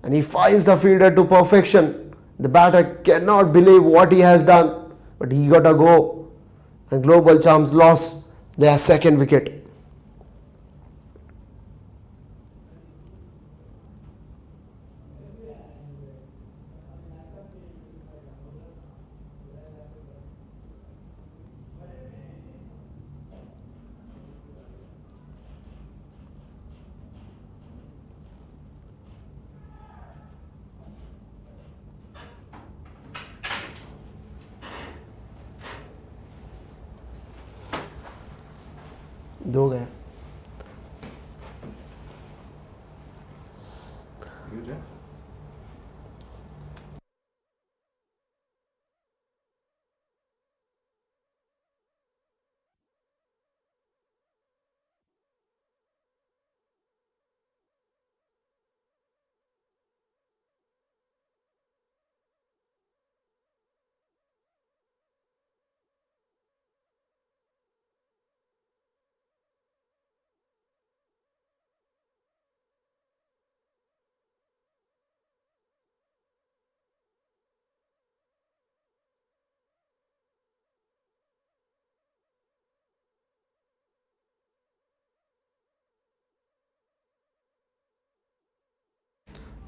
And he finds the fielder to perfection. The batter cannot believe what he has done. But he got a go. And Global Champs lost their second wicket. दो गए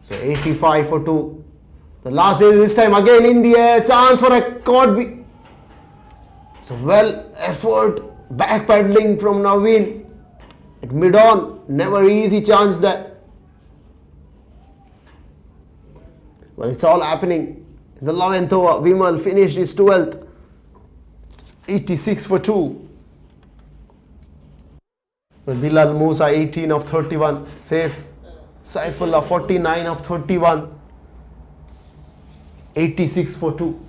So 85 for 2. The last is this time again in the air. Chance for a caught. So well effort. Back paddling from Naveen. At mid-on. Never easy chance there. Well, it's all happening. In the 11th over, Vimal finished his 12th. 86 for 2. Well, Bilal Musa 18 of 31. Safe. Saifullah 49 of 31. 86 for 2.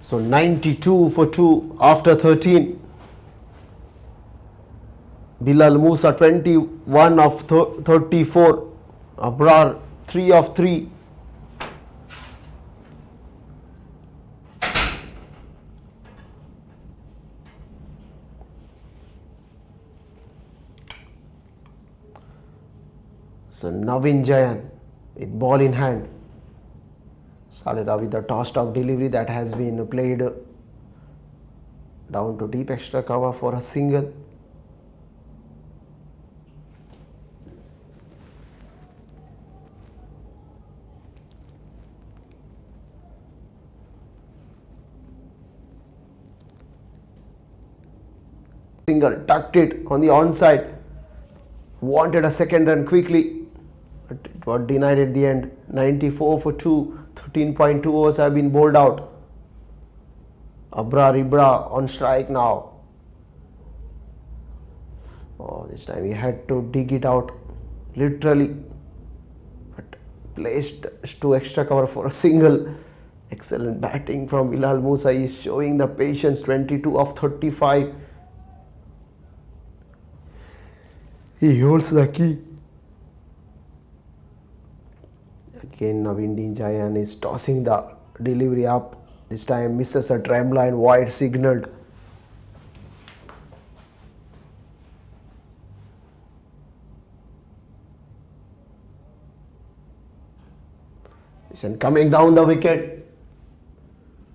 So 92 for 2 after 13. Bilal Musa 21 of 34. Abrar 3 of 3. So Navin Jayan with ball in hand started off with the tossed off delivery that has been played down to deep extra cover for a single. Single, tucked it on the onside, wanted a second run quickly, but it was denied at the end. 94 for 2, 13.2 overs have been bowled out. Abrar Ibra on strike now. Oh, this time he had to dig it out literally, but placed to extra cover for a single. Excellent batting from Bilal Musa. He is showing the patience. 22 of 35. He holds the key. Again Navin Jayan is tossing the delivery up. This time misses a tramline, wide signalled. And coming down the wicket,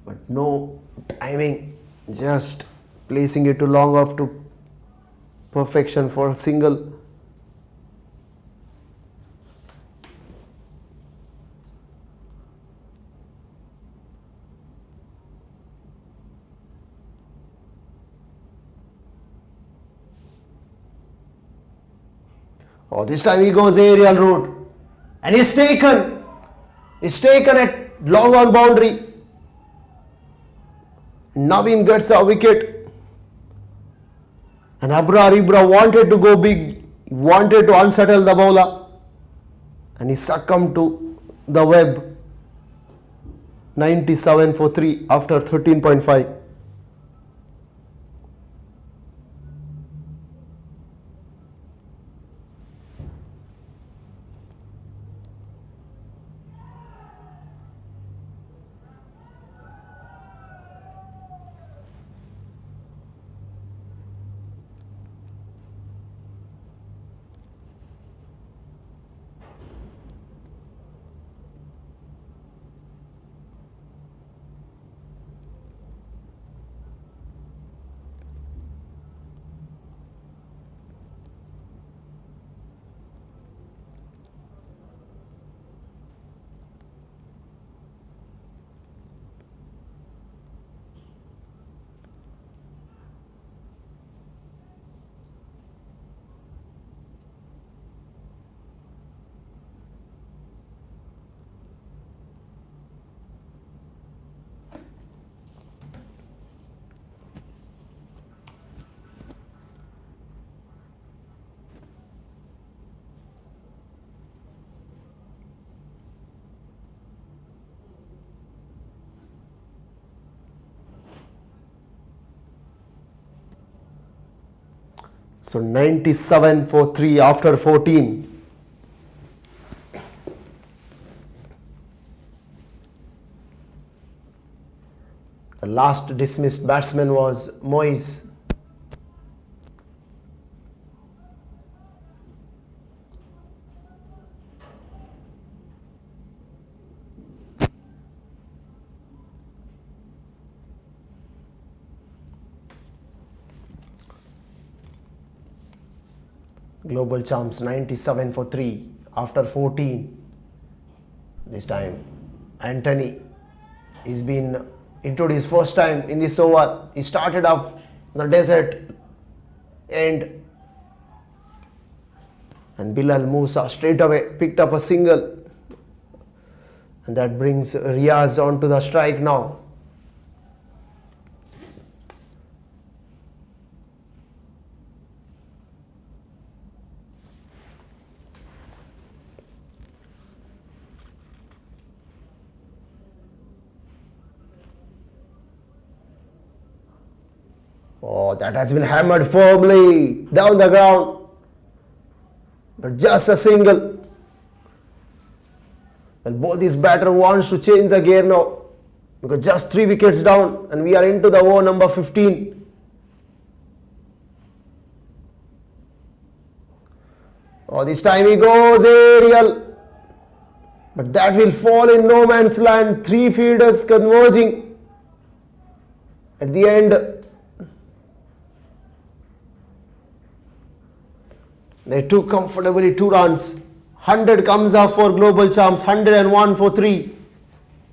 but no timing, just placing it to long off to perfection for a single. Oh, this time he goes aerial route and he's taken at long on boundary. Navin gets a wicket and Abrar Ibra wanted to go big, wanted to unsettle the bowler and he succumbed to the web. 97 for 3 after 13.5. So 97 for 3 after 14. The last dismissed batsman was Moise. Global champs 97 for 3 after 14. This time Anthony is been introduced first time in this over. He started off the desert end and Bilal Musa straight away picked up a single and that brings Riaz onto the strike now. Oh, that has been hammered firmly down the ground. But just a single. And both these batter wants to change the gear now. Because just 3 wickets down and we are into the over number 15. Oh, this time he goes aerial. But that will fall in no man's land. 3 fielders converging. At the end, they took comfortably 2 runs. 100 comes up for Global Champs, 101 for 3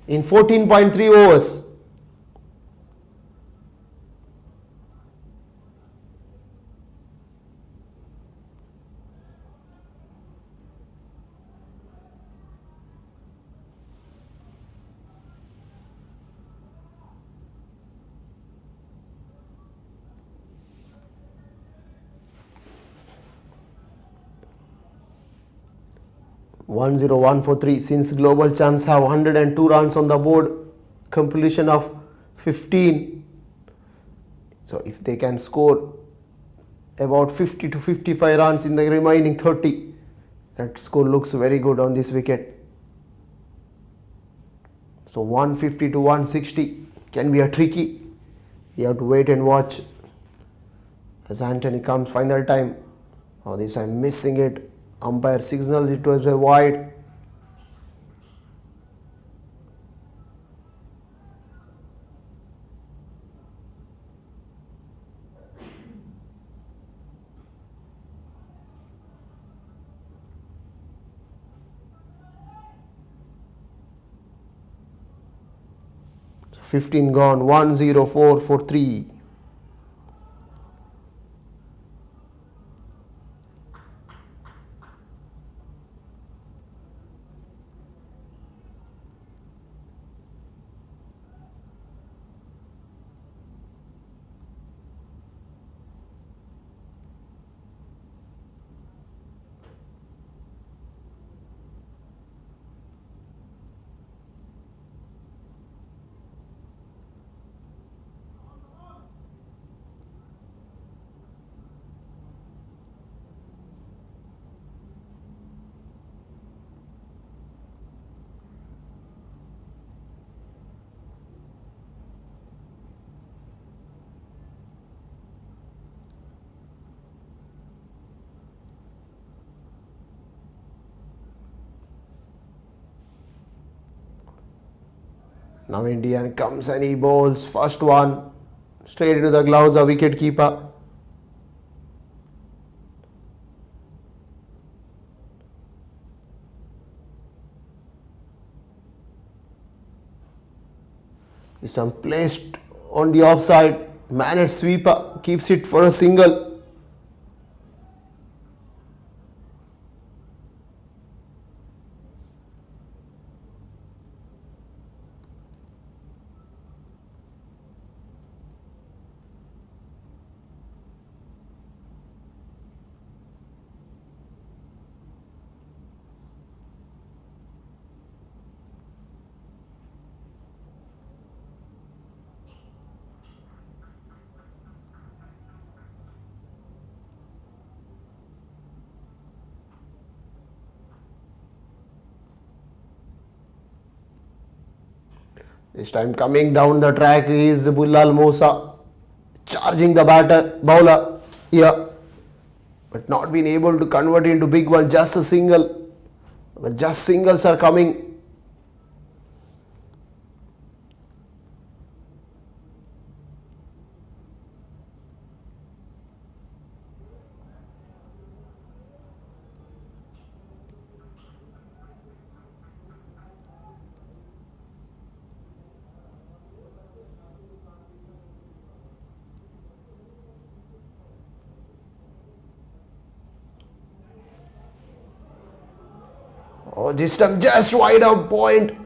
in 14.3 overs. One zero one for 3. Since Global Champs have 102 runs on the board, completion of 15. So if they can score about 50 to 55 runs in the remaining 30, that score looks very good on this wicket. So 150 to 160 can be a tricky. You have to wait and watch as Anthony comes final time. Oh, this I'm missing it. Umpire signals it was a wide. So 15 gone, 104 for 3. Now Indian comes and he bowls first one straight into the gloves of wicket keeper. This time placed on the offside. Managed sweeper keeps it for a single. This time coming down the track is Bullal Mosa, charging the bowler here, but not being able to convert into big one, just a single. But just singles are coming. Oh, this time just wide of point.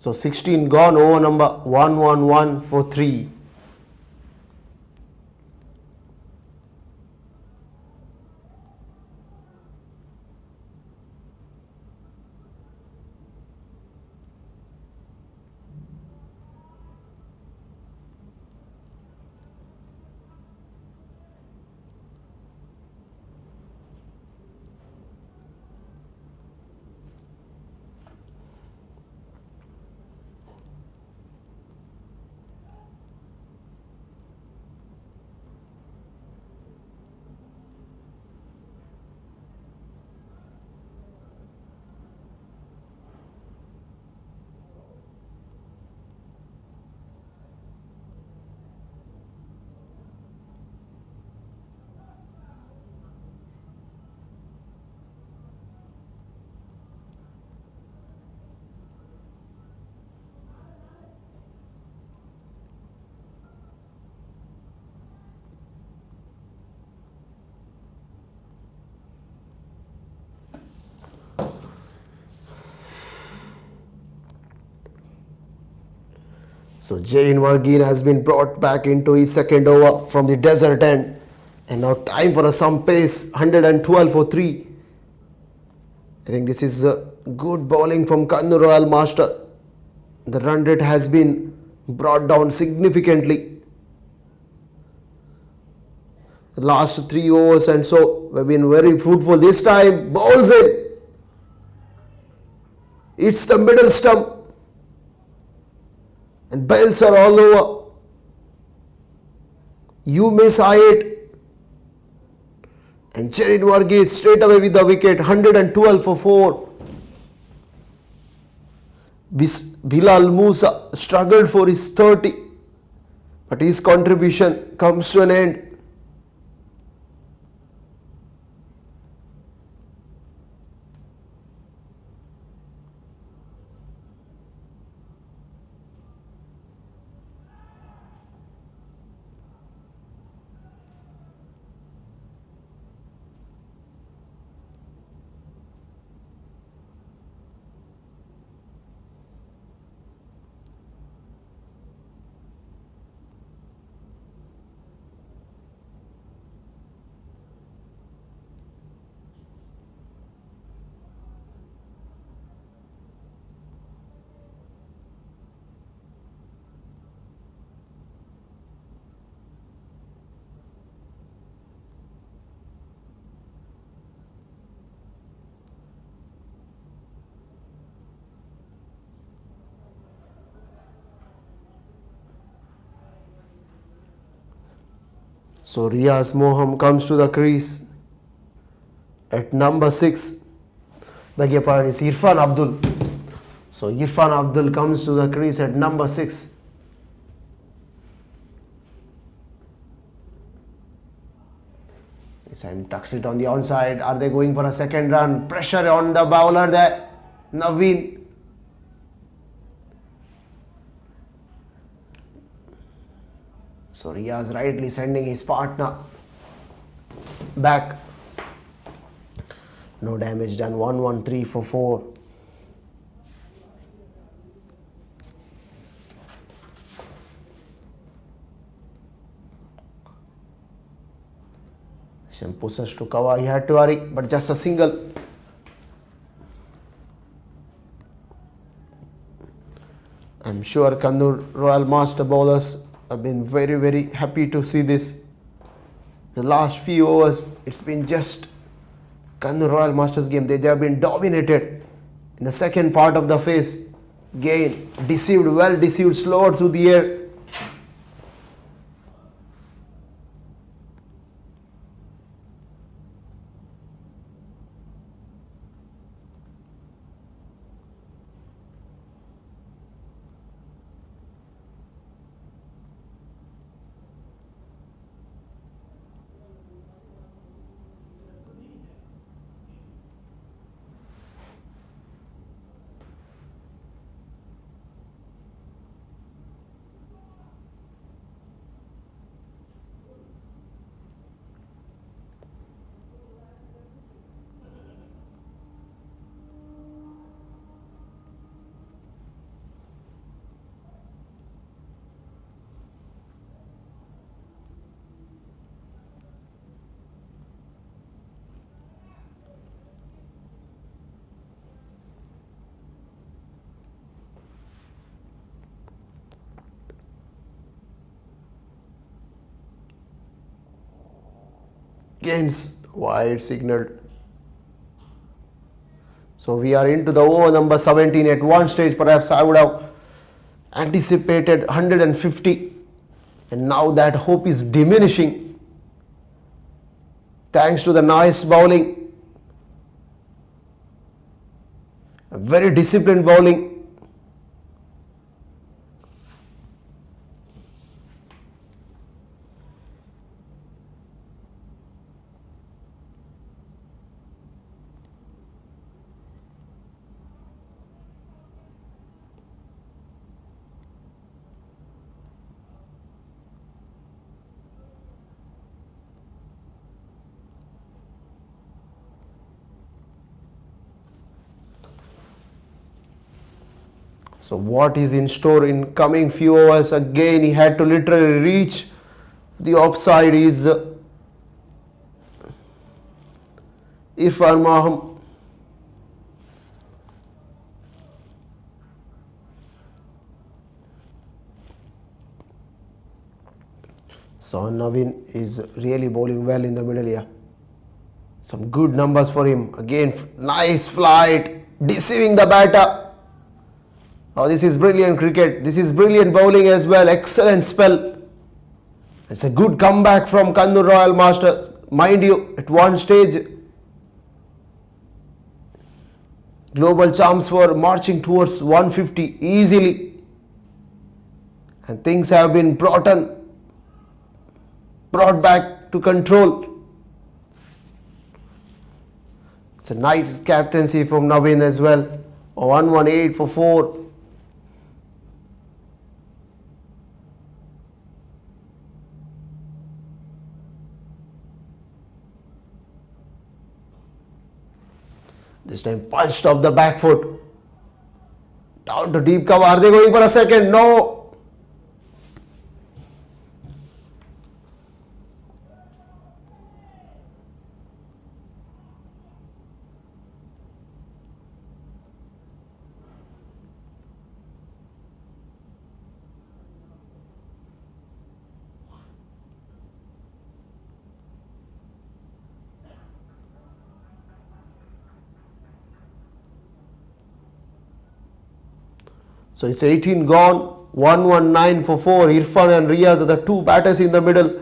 So 16 gone, over number 111 for 3. So Jain Varghese has been brought back into his second over from the desert end. And now time for some pace, 112 for 3. I think this is a good bowling from Kannur Royal Masters. The run rate has been brought down significantly. The last 3 overs and so have been very fruitful. This time, bowls in. It's the middle stump. And bells are all over. You miss it. And Jain Varghese straight away with the wicket, 112 for 4. Bilal Musa struggled for his 30, but his contribution comes to an end. So Riaz Moham comes to the crease at number 6. Beg your pardon, it's Irfan Abdul. So Irfan Abdul comes to the crease at number 6. This time tucks it on the onside. Are they going for a second run? Pressure on the bowler there. Naveen. So Riaz rightly sending his partner back. No damage done. 113 for 4. Shem pushes to cover. He had to hurry, but just a single. I'm sure Kannur Royal Master bowlers have been very, very happy to see this. The last few overs, it's been just Kannur Royal Masters game. They have been dominated in the second part of the phase. Again, deceived, well deceived, slower through the air. Against wide signaled. So we are into the over number 17. At one stage perhaps I would have anticipated 150, and now that hope is diminishing thanks to the nice bowling. A very disciplined bowling. So what is in store in coming few hours? Again, he had to literally reach the offside. Is Irfan Maham. So Navin is really bowling well in the middle here. Some good numbers for him. Again, nice flight, deceiving the batter. Oh, this is brilliant cricket. This is brilliant bowling as well. Excellent spell. It's a good comeback from Kannur Royal Masters. Mind you, at one stage, global champs were marching towards 150 easily. And things have been brought back to control. It's a nice captaincy from Navin as well. 118 for 4. This time punched off the back foot. Down to deep cover. Are they going for a second? No. So it's 18 gone, 119 for 4. Irfan and Riaz are the two batters in the middle,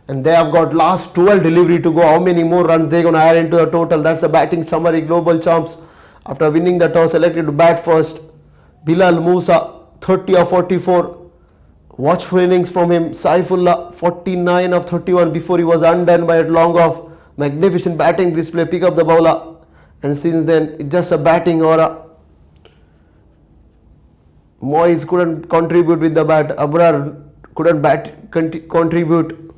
and they have got last 12 delivery to go. How many more runs they going to add into the total? That's the batting summary. Global champs, after winning the toss, selected to bat first. Bilal Musa, 30 of 44. Watchful innings from him. Saifullah, 49 of 31 before he was undone by a long off. Magnificent batting display. Pick up the bowler, and since then it's just a batting aura. Moyes couldn't contribute with the bat. Abrar couldn't contribute.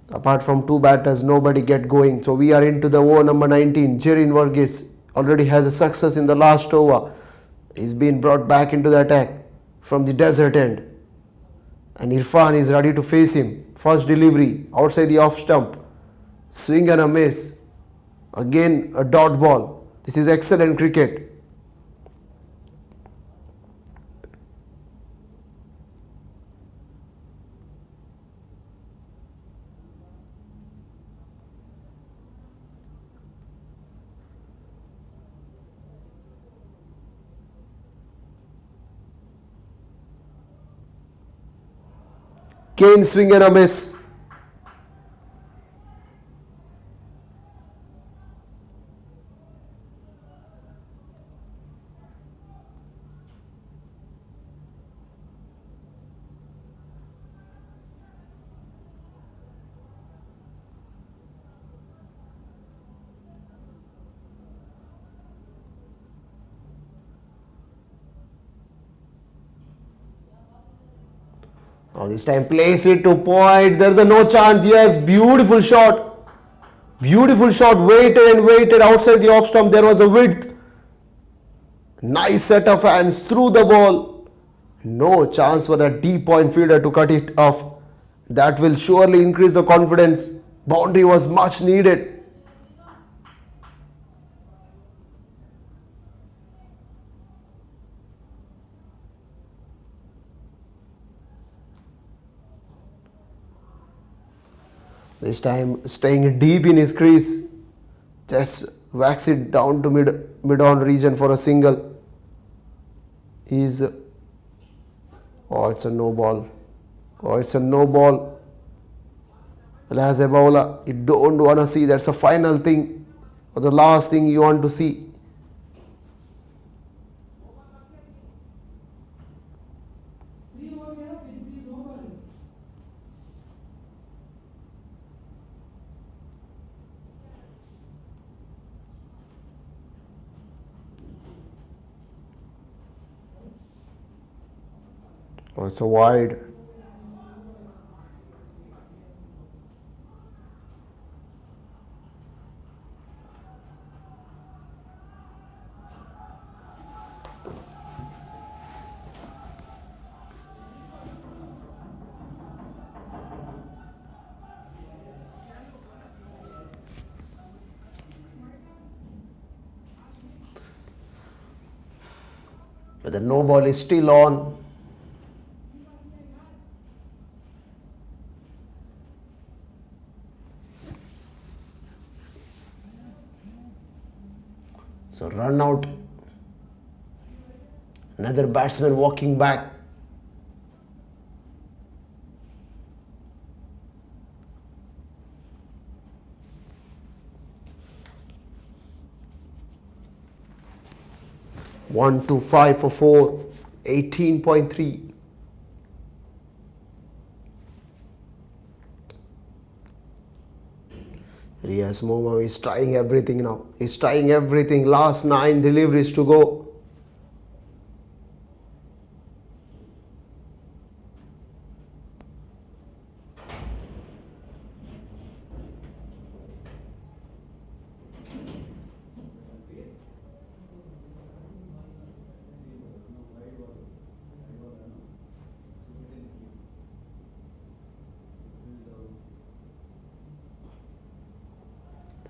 Apart from two batters, nobody get going. So we are into the over number 19. Jerin Varghese already has a success in the last over. He's been brought back into the attack from the desert end. And Irfan is ready to face him. First delivery outside the off stump. Swing and a miss. Again a dot ball. This is excellent cricket. Kane swing and a miss. Now this time place it to point. There's a no chance. Yes, beautiful shot. Beautiful shot. Waited and waited outside the off stump. There was a width. Nice set of hands through the ball. No chance for the deep point fielder to cut it off. That will surely increase the confidence. Boundary was much needed. This time staying deep in his crease. Just whacks it down to mid-on region for a single. Oh, it's a no ball. Oh, it's a no ball. Well, as a bowler, you don't want to see. That's the final thing, or the last thing you want to see. Oh, it's a wide. But the no ball is still on. So run out. Another batsman walking back. One, two, 5 for 4, 18.3. Riaz Mohammed is trying everything now. He's trying everything. Last 9 deliveries to go.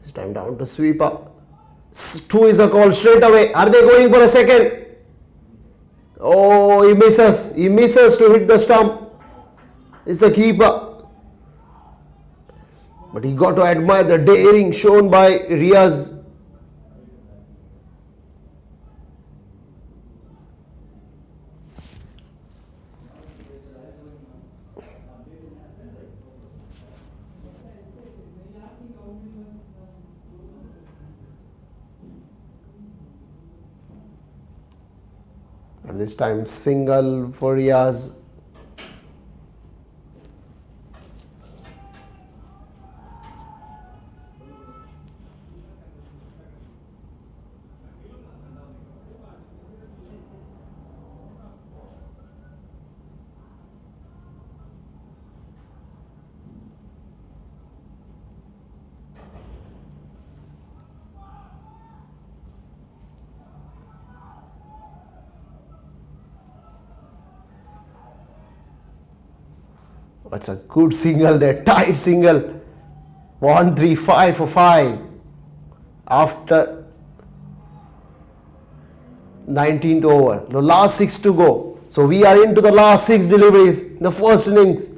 This time down to sweeper. 2 is a call straight away. Are they going for a second? Oh, he misses. He misses to hit the stump. It's the keeper. But he got to admire the daring shown by Riaz. And this time single for Riaz. That's a good single there, tight single. 1-3-5 for 5 after 19th over. The last 6 to go. So we are into the last 6 deliveries in the first innings.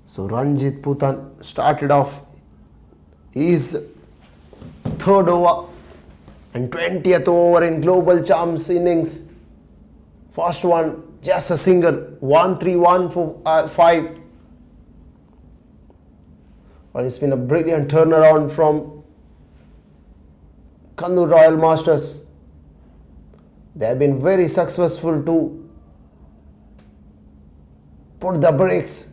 So Ranjit Putan started off his 3rd over and 20th over in Global Champs innings. First one, just a single, 1-3-1 for 5. Well, it's been a brilliant turnaround from Kannur Royal Masters. They have been very successful to put the brakes.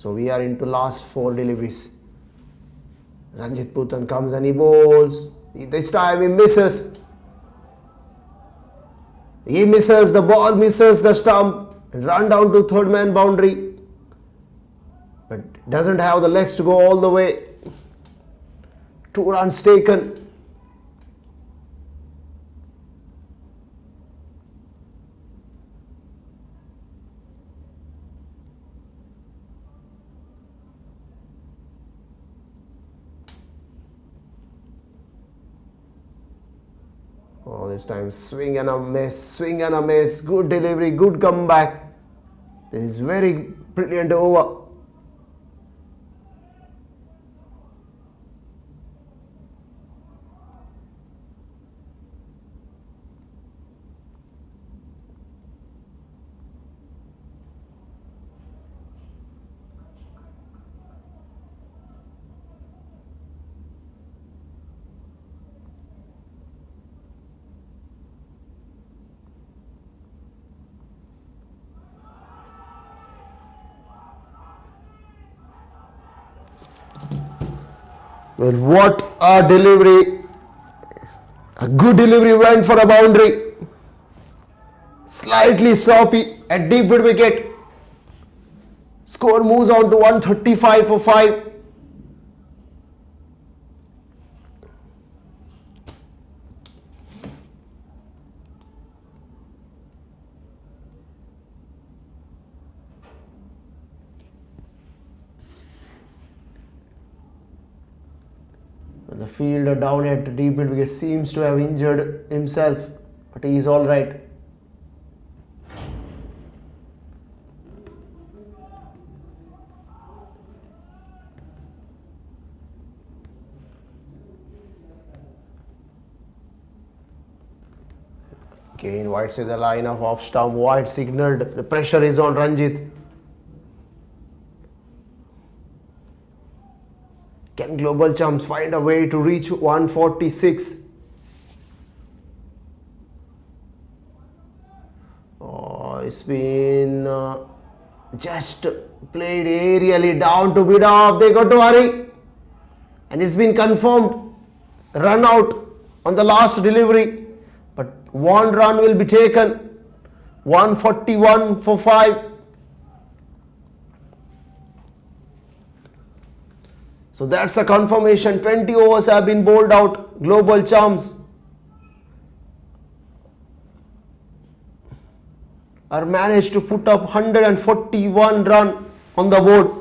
So we are into last 4 deliveries. Ranjit Putan comes and he bowls. This time he misses. He misses, the ball misses the stump and run down to third man boundary. But doesn't have the legs to go all the way. 2 runs taken. Oh, this time swing and a miss, swing and a miss. Good delivery, good comeback. This is very brilliant over. Well, what a delivery. A good delivery, went for a boundary. Slightly sloppy at deep mid wicket. Score moves on to 135 for 5. The fielder down at deep mid wicket seems to have injured himself, but he is all right. Again, White says the line of off stump. White signalled. The pressure is on Ranjit. Can Global Chumps find a way to reach 146? Oh, it's been just played aerially down to mid off. They got to hurry. And it's been confirmed. Run out on the last delivery. But one run will be taken. 141 for 5. So that's a confirmation. 20 overs have been bowled out. Global Chumps are managed to put up 141 run on the board.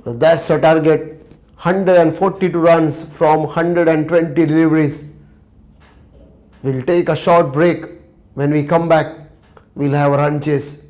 That's a target. 142 runs from 120 deliveries. We'll take a short break. When we come back, we'll have a run chase.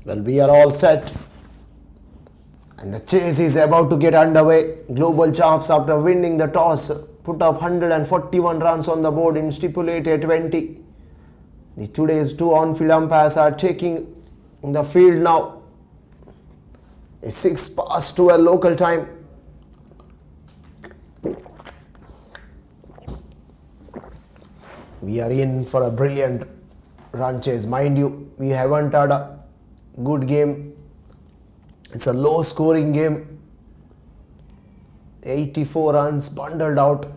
Well, we are all set. And the chase is about to get underway. Global Champs, after winning the toss, put up 141 runs on the board in stipulated 20. The today's two on-field umpires are taking the field now. It's 6 past 12 local time. We are in for a brilliant run chase. Mind you, we haven't had a good game. It's a low scoring game. 84 runs bundled out.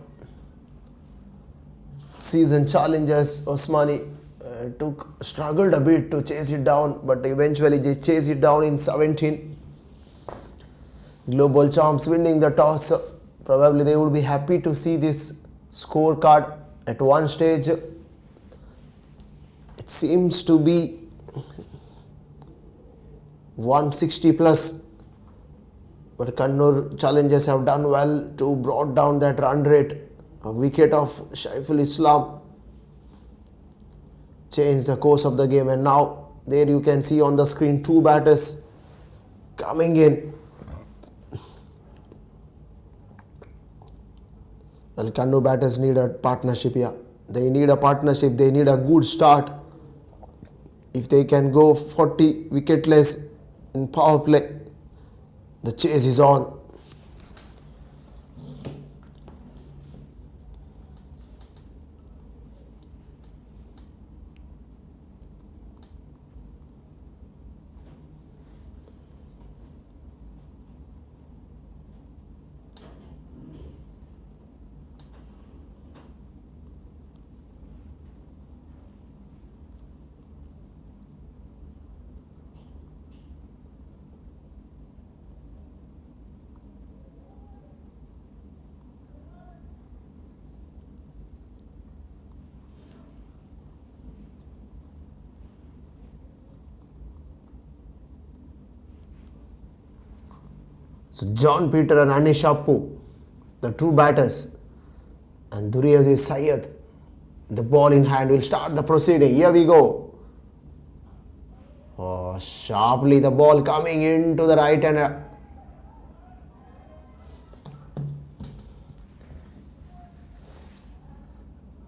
Season challengers Osmani struggled a bit to chase it down, but eventually they chased it down in 17. Global Champs winning the toss. Probably they would be happy to see this scorecard at one stage. It seems to be 160 plus, but Kannur challengers have done well to brought down that run rate. A wicket of Shaiful Islam changed the course of the game, and now there you can see on the screen two batters coming in. Well, Kannur batters need a partnership here. They need a partnership. They need a good start. If they can go 40 wicketless in power play, the chase is on. So John Peter and Anish Appu, the two batters, and Duryazi Syed, the ball in hand, will start the proceeding. Here we go. Oh, sharply the ball coming into the right hand.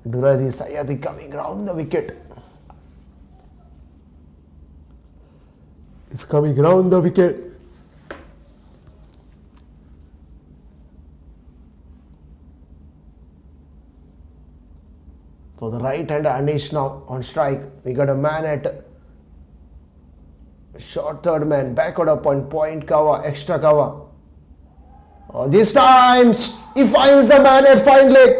Duryazi Syed coming round the wicket. It's coming round the wicket. For the right hander, Anish now on strike. We got a man at short third man, back order point cover, extra cover. Oh, this time he finds the man at fine leg.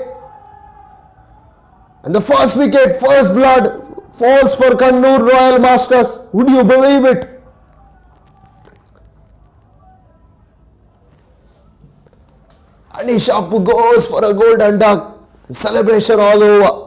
And the first wicket, first blood, falls for Kannur Royal Masters. Would you believe it? Anish Appu goes for a golden duck. Celebration all over.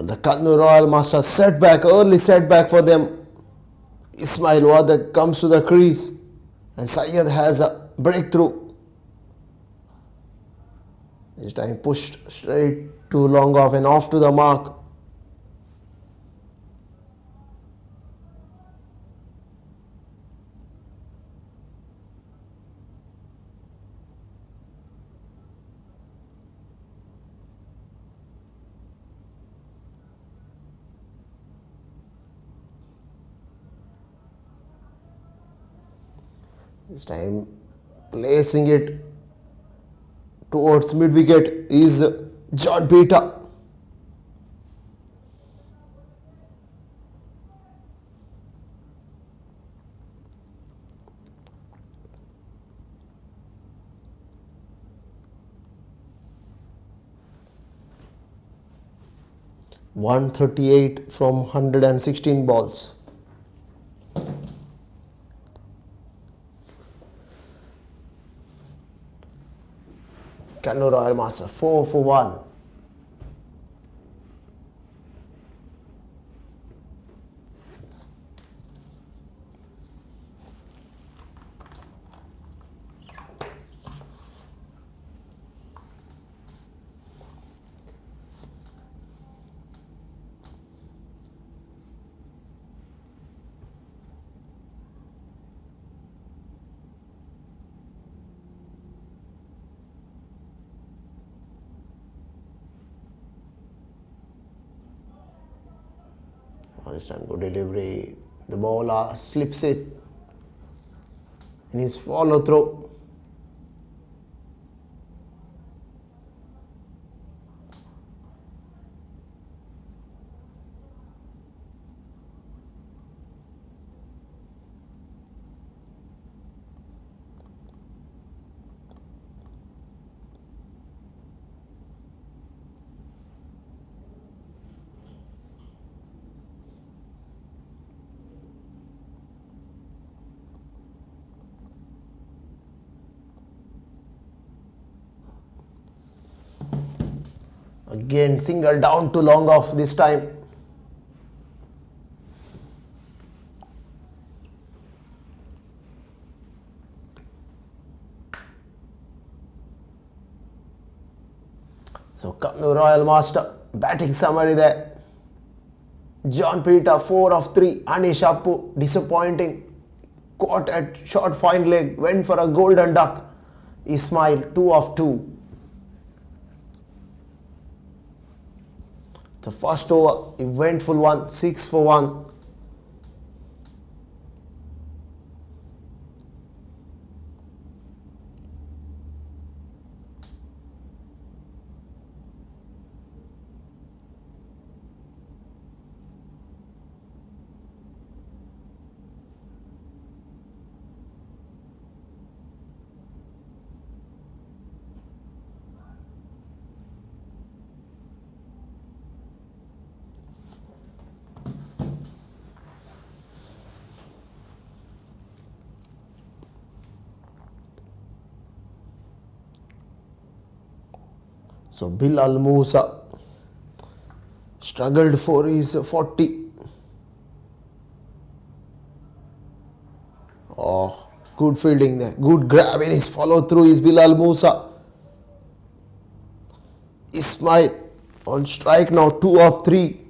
The Kannur Royal Masters setback, early setback for them. Ismail Wadak comes to the crease and Syed has a breakthrough. This time pushed straight too long off and off to the mark. This time placing it towards mid wicket is John Peter. (138 from 116 balls). Kannur Royal Masters 4 for 1. This time good delivery. The bowler slips it in his follow through. Again single down to long off this time. So Kannur Royal Master batting summary there. John Peter 4 of 3. Anish Appu disappointing. Caught at short fine leg. Went for a golden duck. Ismail 2 of 2. The first over, eventful one, 6 for 1. So Bilal Musa struggled for his 40. Oh, good fielding there. Good grab in his follow through is Bilal Musa. Ismail on strike now, 2 of 3.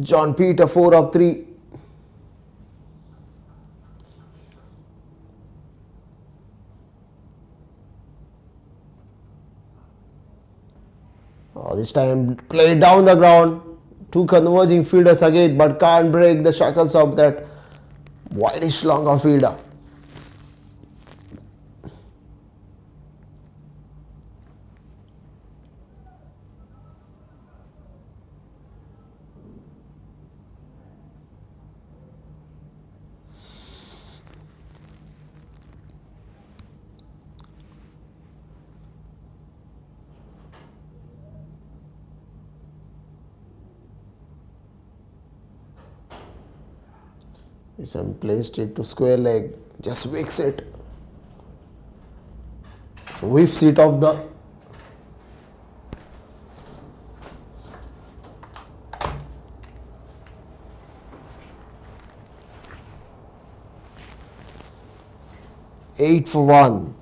John Peter 4 of 3. This time played down the ground. 2 converging fielders again, but can't break the shackles of that whitish longer fielder. This one placed it to square leg, just wicks it. So whiffs it off the eight for 1.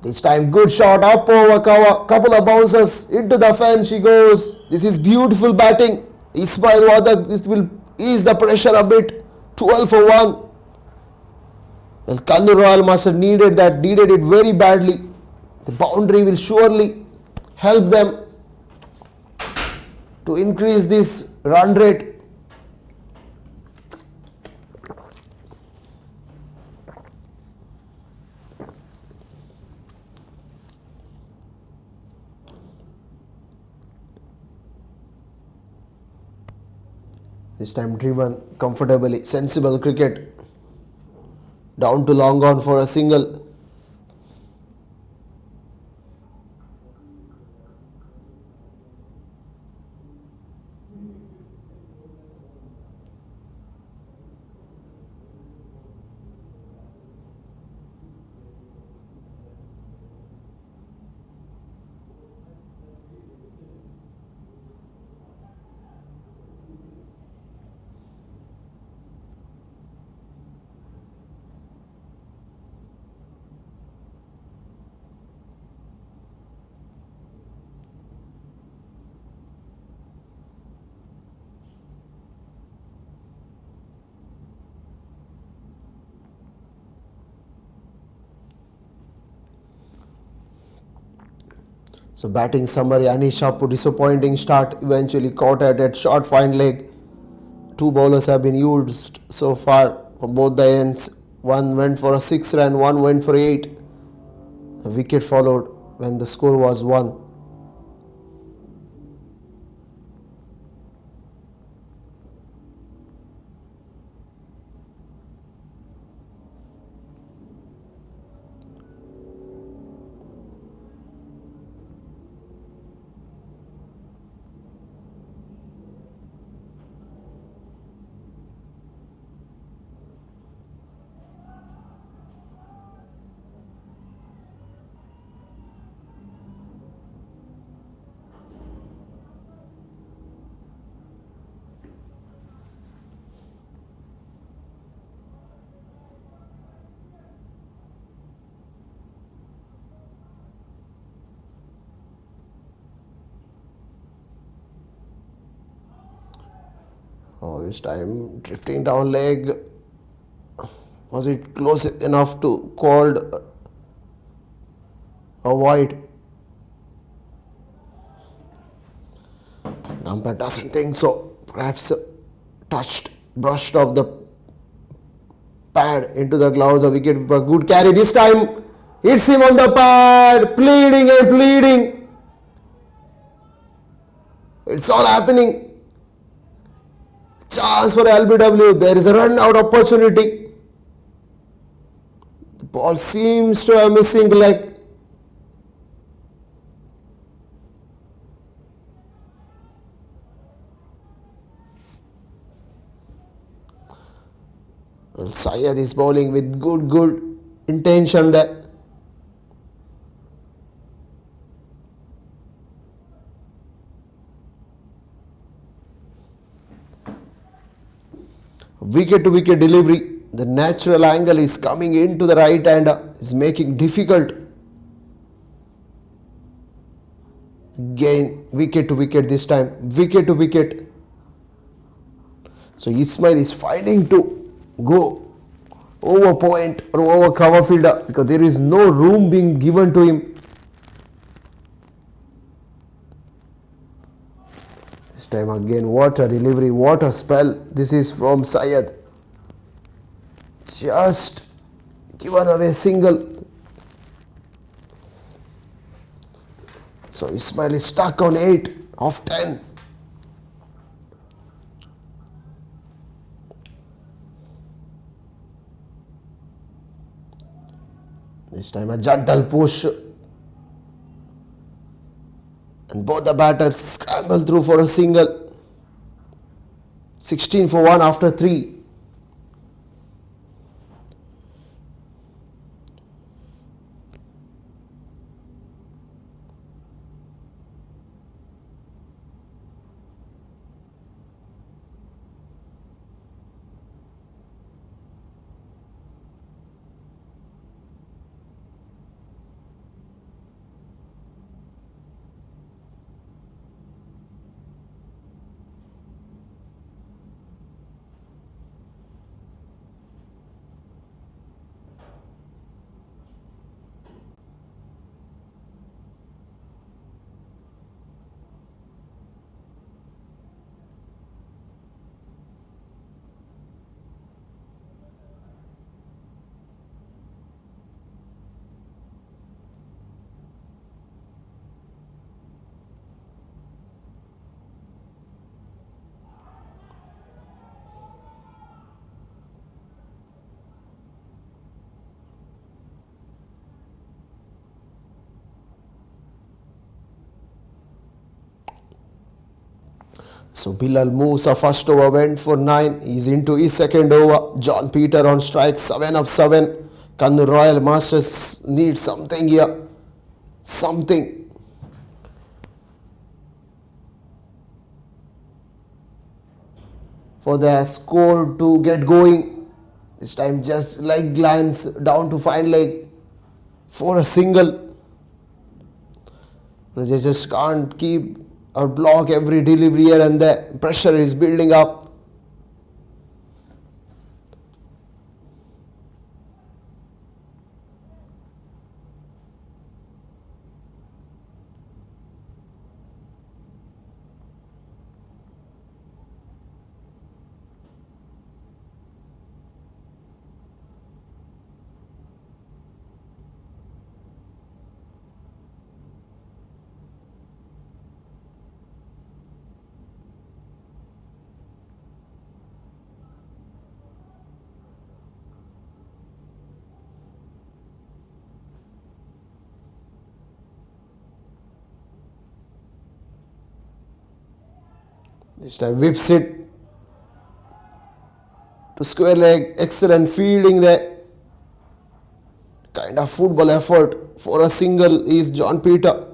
This time good shot up over cover, couple of bounces into the fence she goes. This is beautiful batting. Ismail Wadak, this will ease the pressure a bit. 12 for 1. Well, Kannur Royal Masters needed it very badly. The boundary will surely help them. to increase this run rate. This time driven comfortably, sensible cricket. Down to long on for a single. So batting summary, Anish Shapu disappointing start, eventually caught at short fine leg. Two bowlers have been used so far from both the ends. One went for a 6 run, one went for 8. A wicket followed when the score was 1. Oh, this time drifting down leg. Was it close enough to called a wide? Umpire doesn't think so. Perhaps touched, brushed off the pad into the gloves. A wicket, but good carry this time. Hits him on the pad, pleading and pleading. It's all happening. Chance for LBW. There is a run out opportunity. The ball seems to have missing leg. Well, Syed is bowling with good intention there. Wicket to wicket delivery. The natural angle is coming into the right hander, is making difficult. Again, wicket to wicket this time. Wicket to wicket. So Ismail is fighting to go over point or over cover fielder because there is no room being given to him. This time again, what a delivery, what a spell. This is from Syed. Just given away single. So Ismail is stuck on 8 of 10. This time a gentle push. And both the batters scramble through for a single. 16 for 1 after 3. So Bilal Musa first over went for 9. He's into his second over. John Peter on strike, 7 of 7. Kannur Royal Masters need something here. Something. For the score to get going. This time just like glance down to fine leg for a single. They just can't keep or block every delivery here and there. Pressure is building up. This time whips it to square leg. Excellent fielding there. Kind of football effort for a single is John Peter.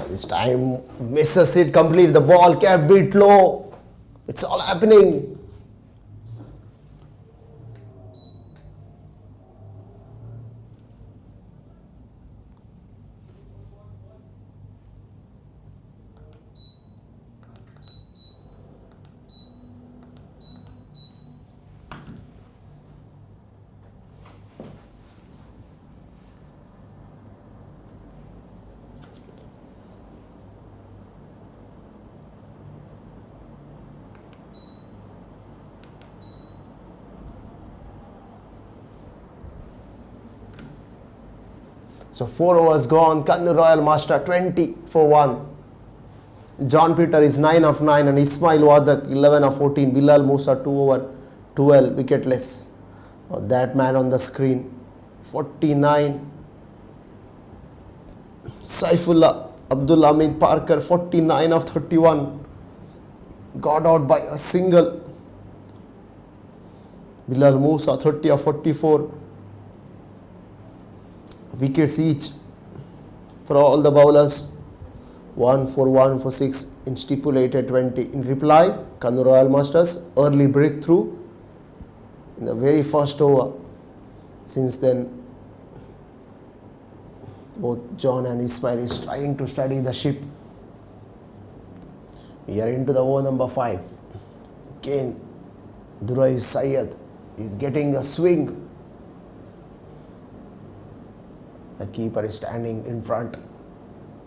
This time misses it completely. The ball kept bit low. It's all happening. So 4 overs gone. Kannur Royal Master 20 for 1. John Peter is 9 of 9 and Ismail Wadak 11 of 14. Bilal Musa 2 over 12 wicketless. That man on the screen 49. Saifullah Abdul Hamid Parker 49 of 31. Got out by a single. Bilal Musa 30 of 44. Wickets each for all the bowlers. 1 for 1 for 6 in stipulated 20. In reply, Kannur Royal Masters early breakthrough in the very first over. Since then, both John and Ismail is trying to steady the ship. We are into the over number 5. Again, Durai Syed is getting a swing. The keeper is standing in front.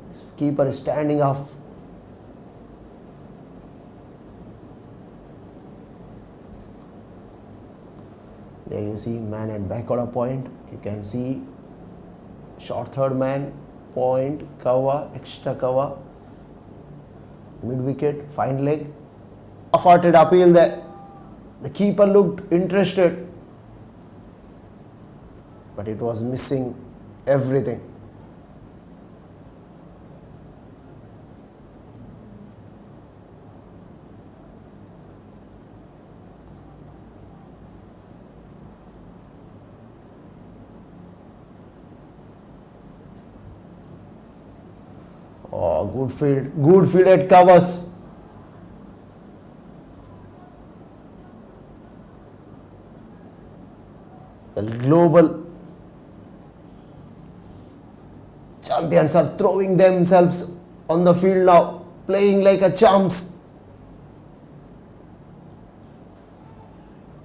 This keeper is standing off. There you see man at back order point. You can see short third man, point, cover, extra cover, mid wicket, fine leg. Afforded appeal there. The keeper looked interested, but it was missing everything. Oh, good field. Good field at covers. The global champions are throwing themselves on the field now, playing like a champs.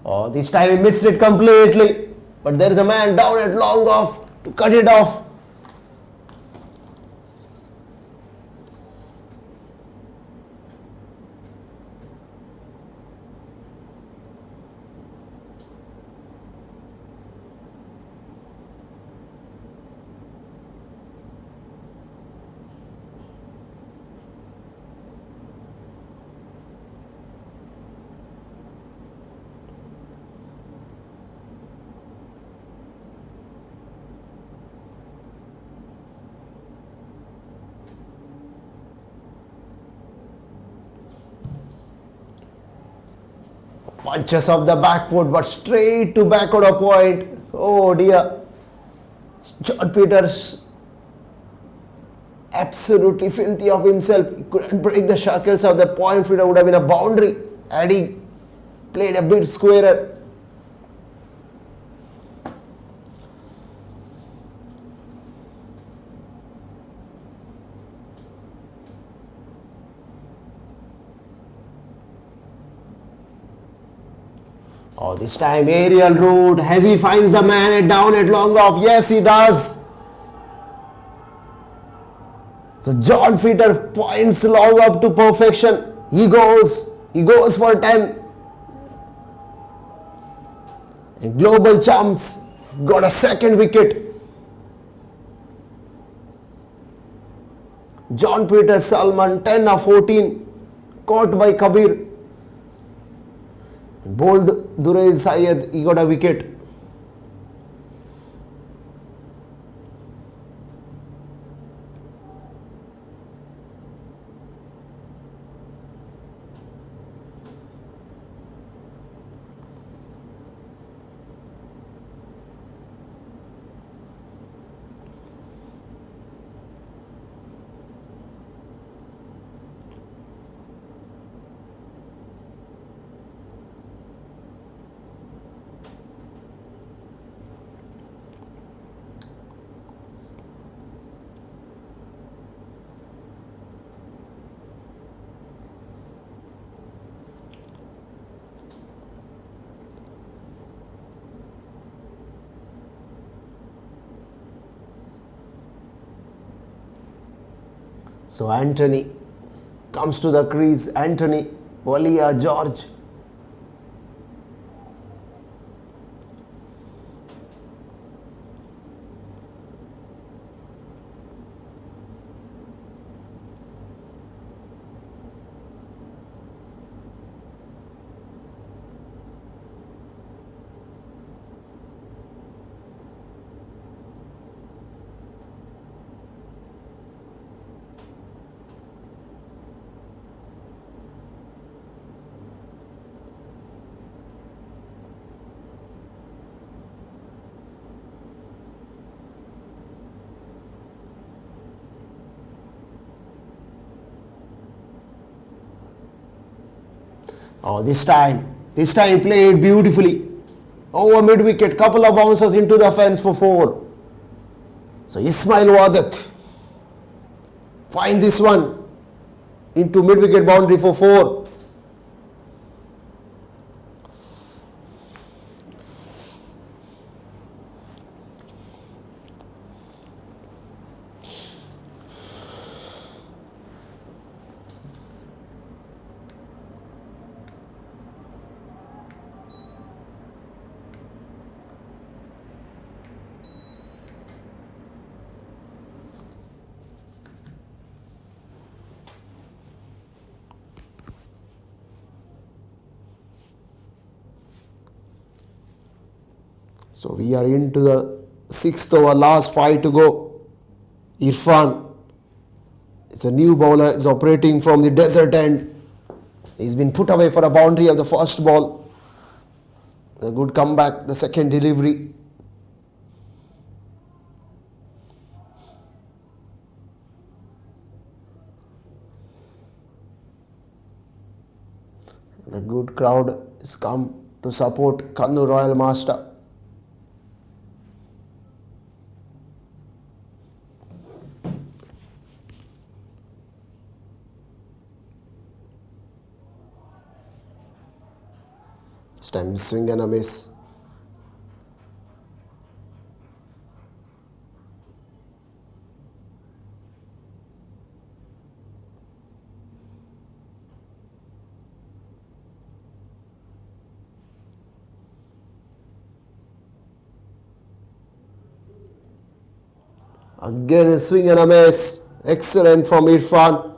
Oh, this time he missed it completely, but there is a man down at long off to cut it off. Punches off the back foot, but straight to back order point. Oh dear. John Peters absolutely filthy of himself. He couldn't break the shackles of the point. It would have been a boundary had he played a bit squarer. Oh, this time aerial route as he finds the man down at long off. Yes, he does. So John Feeder points long up to perfection. He goes for 10. And Global Champs got a second wicket. John Peter Salman 10 of 14, caught by Kabir. Bowled Duraiz Syed, he got a wicket. So Anthony comes to the crease. Anthony, Walia, George. Oh, this time played beautifully. Over mid wicket, couple of bounces into the fence for 4. So Ismail Wadak find this one into mid wicket boundary for 4. So we are into the 6th over, last 5 to go. Irfan, it's a new bowler, is operating from the desert end. He's been put away for a boundary of the first ball. A good comeback, the second delivery. The good crowd has come to support Kannur Royal Master. This time swing and a miss. Again a swing and a miss. Excellent from Irfan.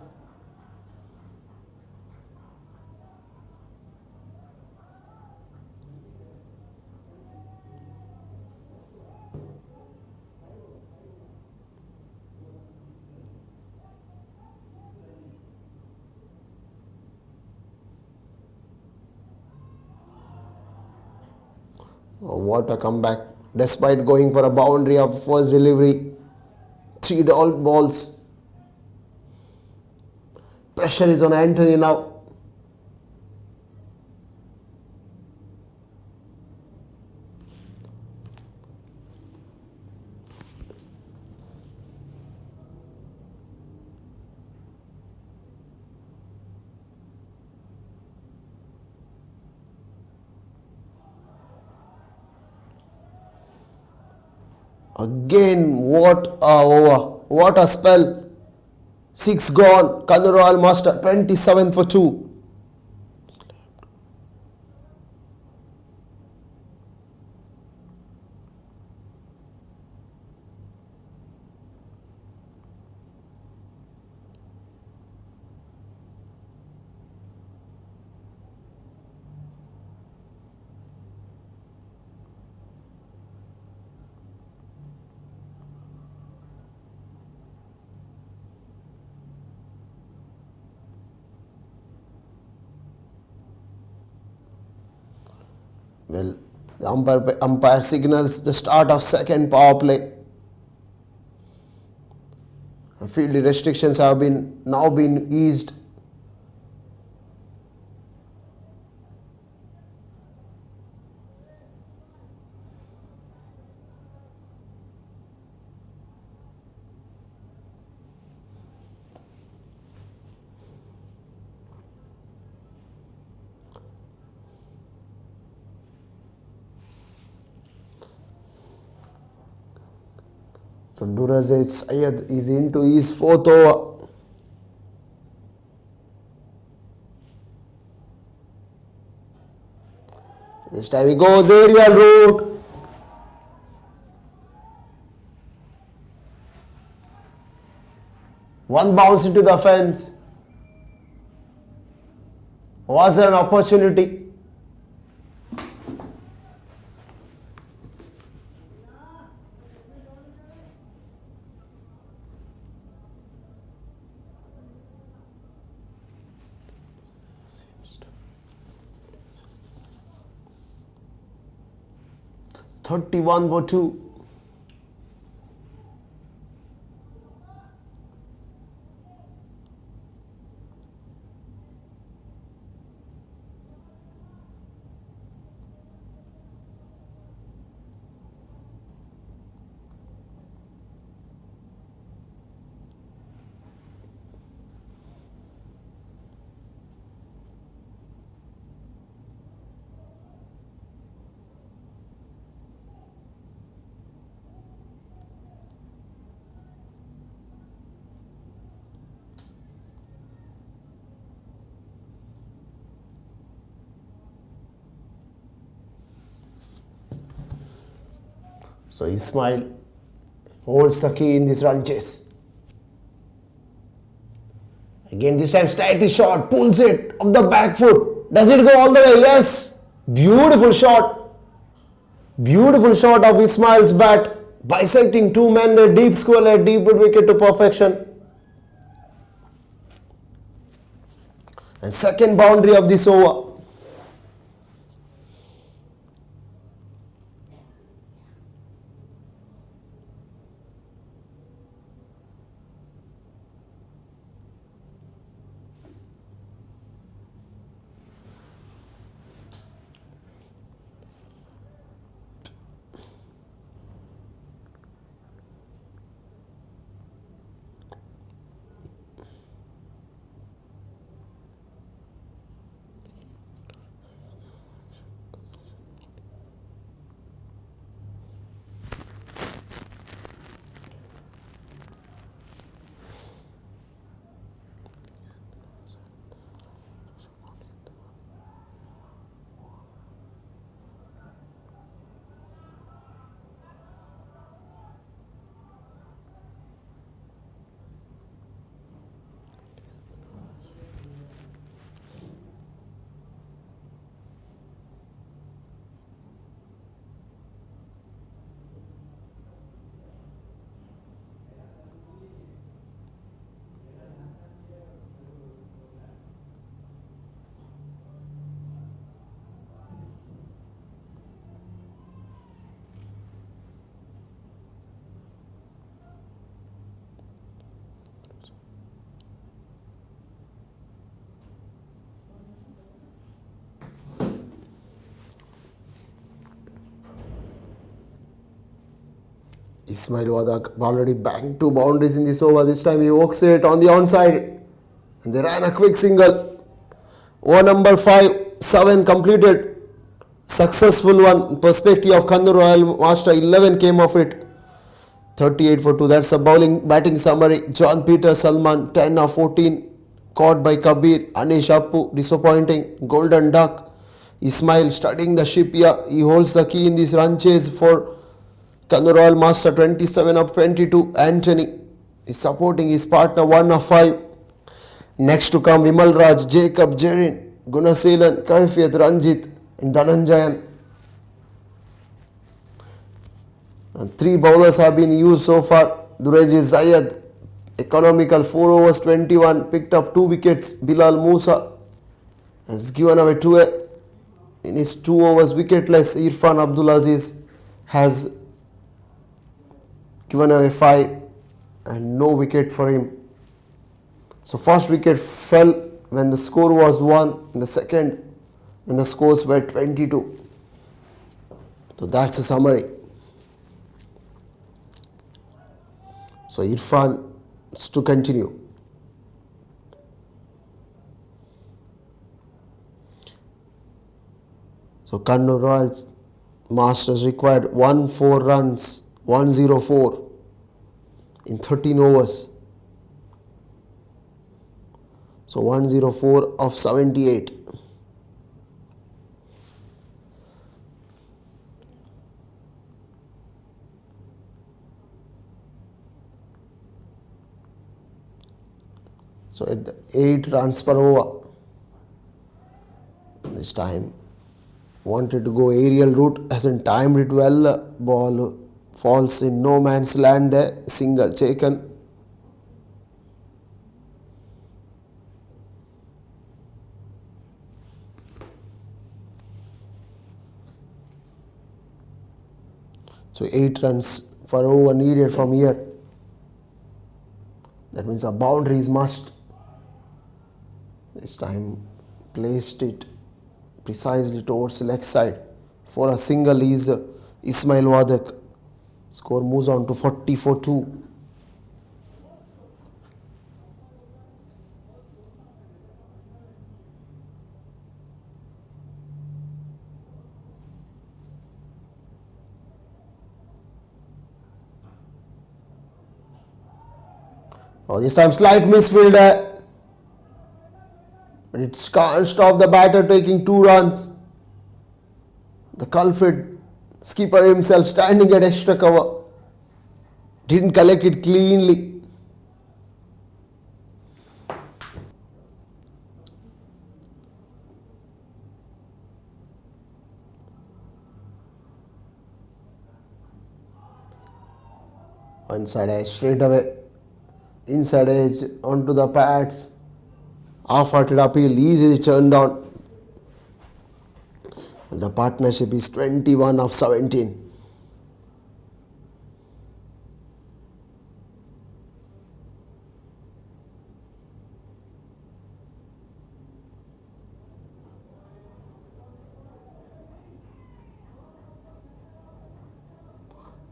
Oh, what a comeback. Despite going for a boundary of first delivery, 3 dot balls. Pressure is on Anthony now. Again, what a over. What a spell. 6 gone. Kannur Royal Masters 27 for 2. Well, the umpire signals the start of second power play. Field restrictions have now been eased. So Durazet Syed is into his 4th over. This time he goes aerial route. One bounce into the fence. Was there an opportunity? Thirty-one for 2. So Ismail holds the key in this run chase. Again this time slightly short, pulls it off the back foot. Does it go all the way? Yes. Beautiful shot. Beautiful shot of Ismail's bat. Bisecting 2 men, the deep square, deep mid wicket to perfection. And second boundary of this over. Ismail Wadak already banged 2 boundaries in this over. This time he walks it on the onside. And they ran a quick single. Over number 5, 7 completed. Successful one. Perspective of Kannur Royal Master. 11 came of it. 38 for 2. That's a batting summary. John Peter Salman 10 of 14. Caught by Kabir. Anish Appu disappointing. Golden Duck. Ismail studying the ship here. He holds the key in this run chase for Kannur Royal Master. 27 of 22. Anthony is supporting his partner. 1 of 5. Next to come Vimal Raj, Jacob, Jerin, Gunaseelan, Kaifiyat, Ranjit and Dhananjayan. And 3 bowlers have been used so far. Dureji Zayed, economical 4 overs 21, picked up 2 wickets. Bilal Musa has given away 2 in his 2 overs wicketless. Irfan Abdulaziz has given away 5 and no wicket for him. So first wicket fell when the score was 1, and the second when the scores were 22. So that's the summary. So Irfan is to continue. So Kannur Royal Masters required 104 runs, 104 in 13 overs. So 104 of 78. So at the 8 runs per over. This time wanted to go aerial route, hasn't timed it well. Ball falls in no man's land there. Single taken. So 8 runs per over needed from here. That means a boundary is must. This time placed it precisely towards the leg side. For a single is Ismail Wadak. Score moves on to 40 for 2. Oh, this time slight misfield, but it can't stop the batter taking 2 runs. The culprit, skipper himself, standing at extra cover, didn't collect it cleanly. Inside edge straight away. Inside edge onto the pads. Half-hearted appeal, easily turned on. The partnership is 21 of 17.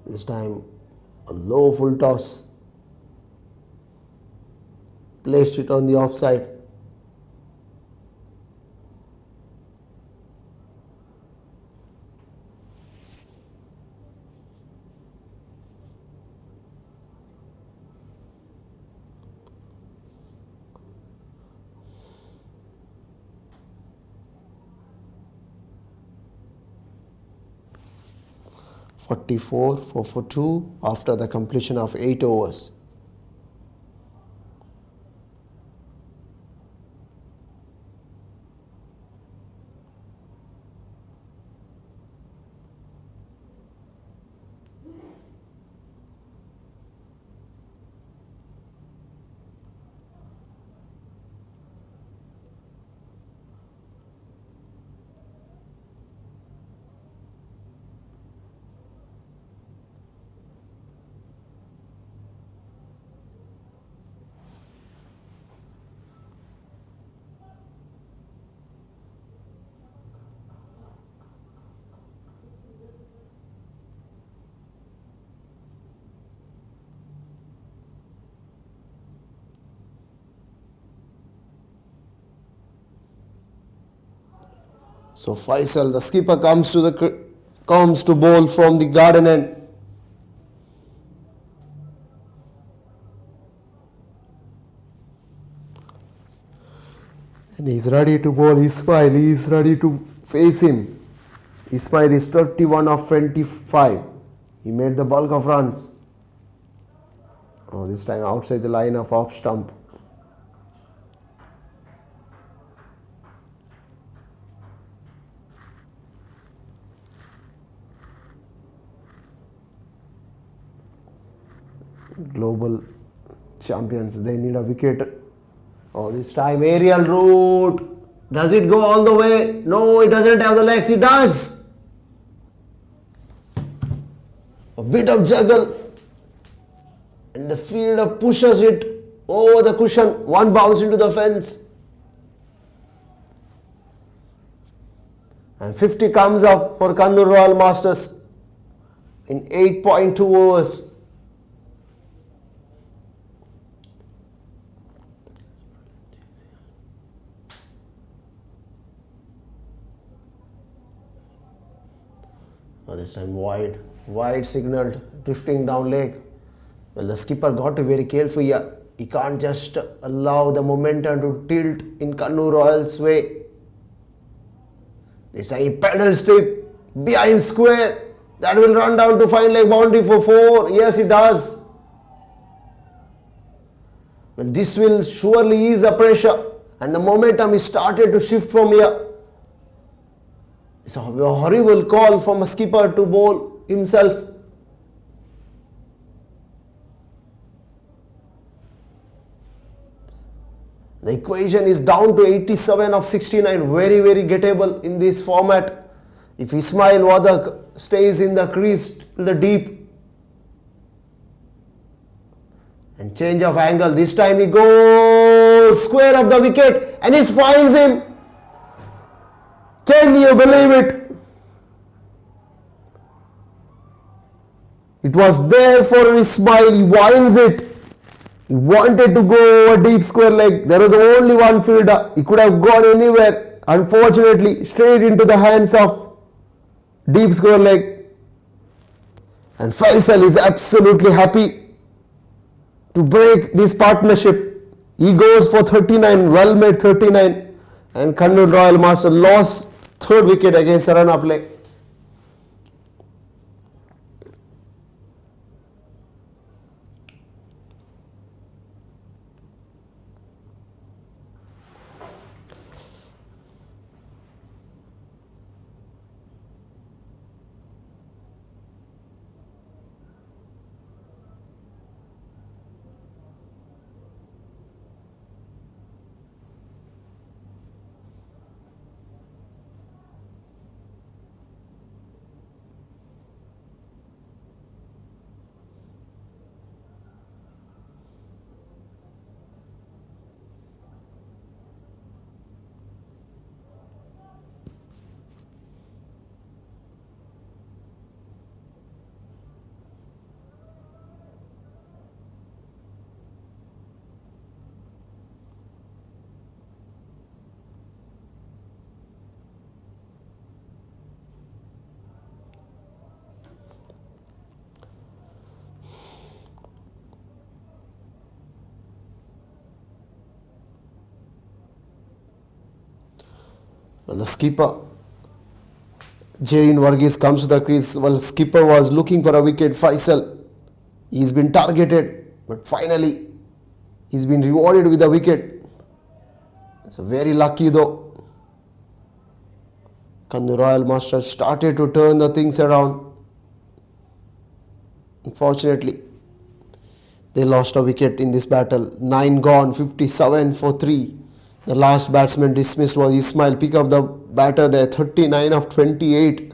This time a low full toss. Placed it on the offside. (44 for 2) after the completion of 8 overs. So Faisal, the skipper, comes to bowl from the garden end. And he's ready to bowl Ismail. He is ready to face him. Ismail is 31 of 25. He made the bulk of runs. Oh, this time outside the line of off stump. Global champions, they need a wicket. Oh, this time aerial route. Does it go all the way? No, it doesn't have the legs. It does. A bit of juggle. And the fielder pushes it over the cushion. One bounce into the fence. And 50 comes up for Kannur Royal Masters in 8.2 overs. This time wide signaled, drifting down leg. Well, the skipper got to be very careful here. He can't just allow the momentum to tilt in Kannur Royal's way. This time he pedal strip behind square. That will run down to fine leg boundary for 4. Yes, it does. Well, this will surely ease the pressure, and the momentum is started to shift from here. It's a horrible call from a skipper to bowl himself. The equation is down to 87 of 69. Very, very gettable in this format. If Ismail Wadak stays in the crease till the deep. And change of angle. This time he goes square of the wicket and he finds him. Can you believe it? It was there for Ismail. He winds it. He wanted to go over deep square leg. There was only one fielder. He could have gone anywhere. Unfortunately, straight into the hands of deep square leg. And Faisal is absolutely happy to break this partnership. He goes for 39, well made 39. And Kannur Royal Masters lost third wicket against a run-up leg. Well, the skipper, Jain Varghese, comes to the crease. Well, skipper was looking for a wicket. Faisal, he's been targeted, but finally he's been rewarded with a wicket. So very lucky though. Kannur Royal Masters started to turn the things around. Unfortunately, they lost a wicket in this battle. 9 gone, 57 for 3. The last batsman dismissed was Ismail. Pick up the batter there, 39 of 28.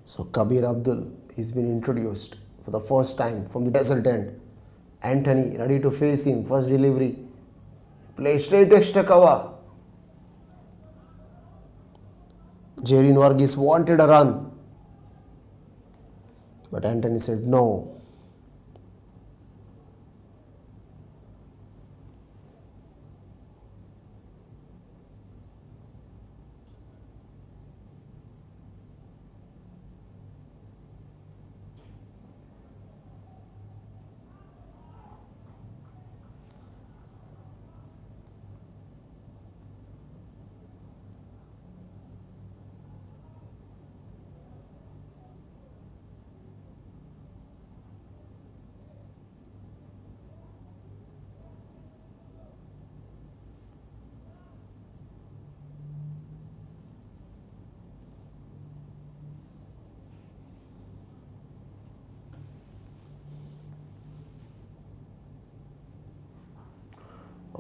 So Kabir Abdul is been introduced for the first time from the desert end. Anthony ready to face him. First delivery. Play straight extra cover. Jerin Varghese wanted a run, but Anthony said no.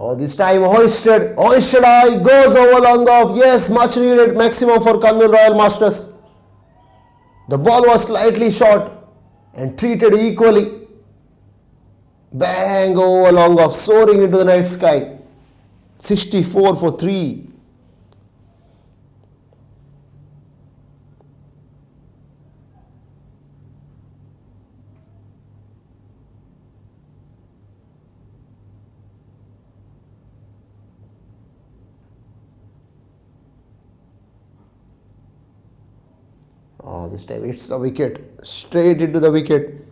Oh, this time hoisted high, goes over long off. Yes, much needed maximum for Kannur Royal Masters. The ball was slightly short and treated equally. Bang over long off, soaring into the night sky. 64 for 3. Oh, this time it's the wicket, straight into the wicket.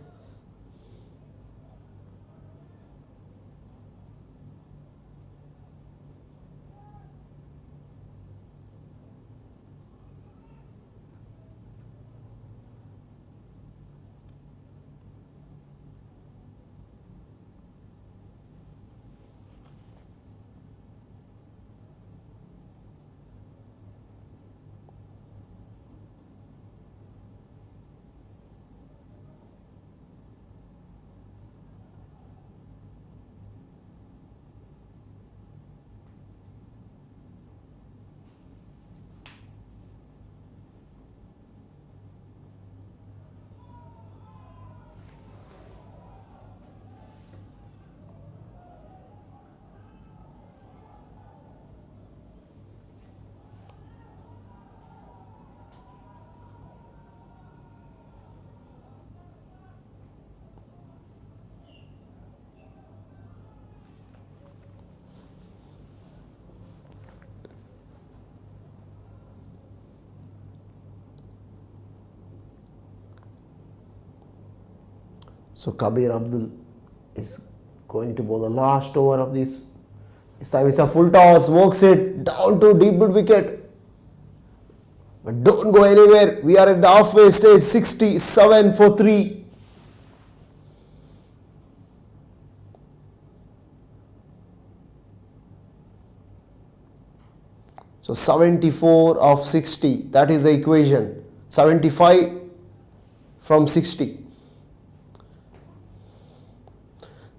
So Kabir Abdul is going to bowl the last over of this. This time it's a full toss, works it down to deep mid wicket. But don't go anywhere. We are at the halfway stage, 67 for 3. So 74 of 60, that is the equation. 75 from 60.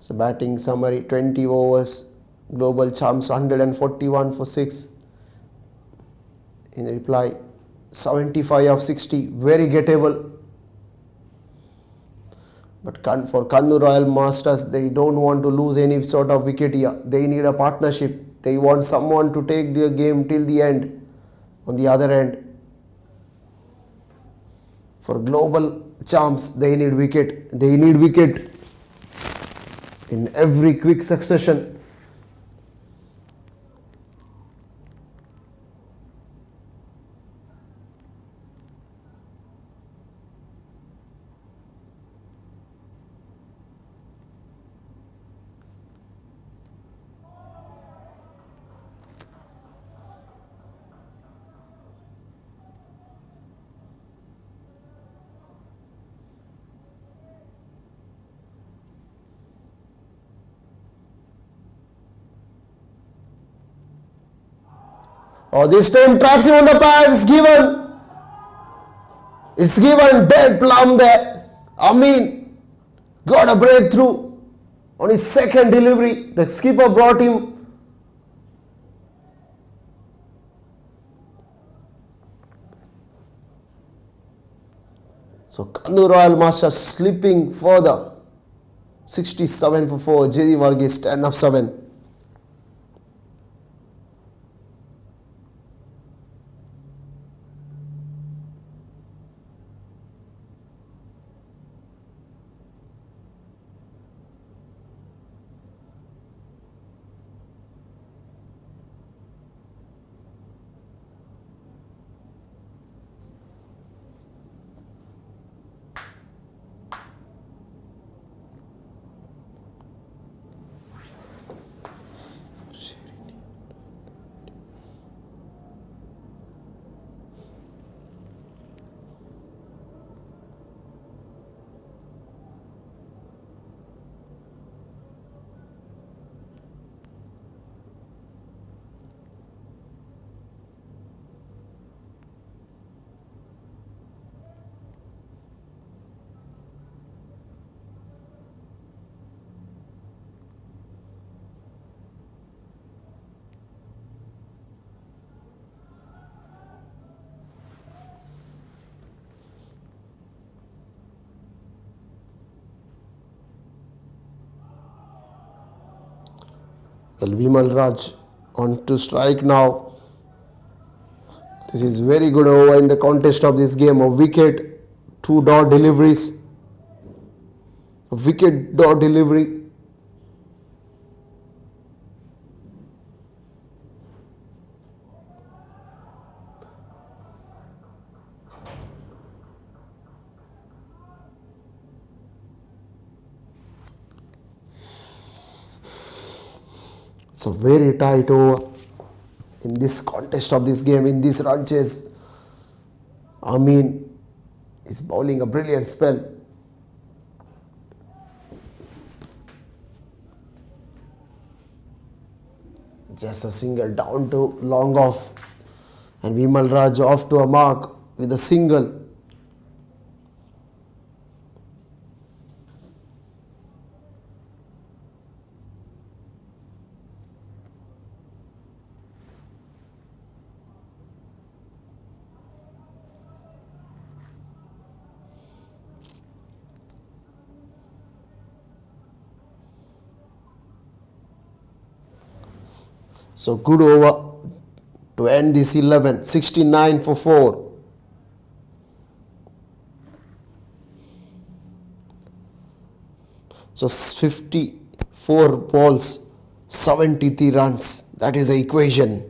So batting summary, 20 overs, global champs 141 for 6. In reply, 75 of 60, very gettable. But for Kannur Royal Masters, they don't want to lose any sort of wicket here. They need a partnership. They want someone to take their game till the end. On the other end, for global champs, they need wicket. They need wicket in every quick succession. Oh, this time traps him on the pads, given. It's given, dead plumb there. Amin got a breakthrough on his second delivery. The skipper brought him. So Kannur Royal Masters slipping further. 67 for 4. J. Varghese 10 of 7. Well, Vimal Raj on to strike now. This is very good over in the contest of this game. A wicket, 2 dot deliveries. A wicket dot delivery. It's a very tight over in this contest of this game, in this run chase. Amin is bowling a brilliant spell. Just a single down to long off, and Vimal Raj off to a mark with a single. So good over to end this 11, 69 for 4. So 54 balls, 73 runs. That is the equation.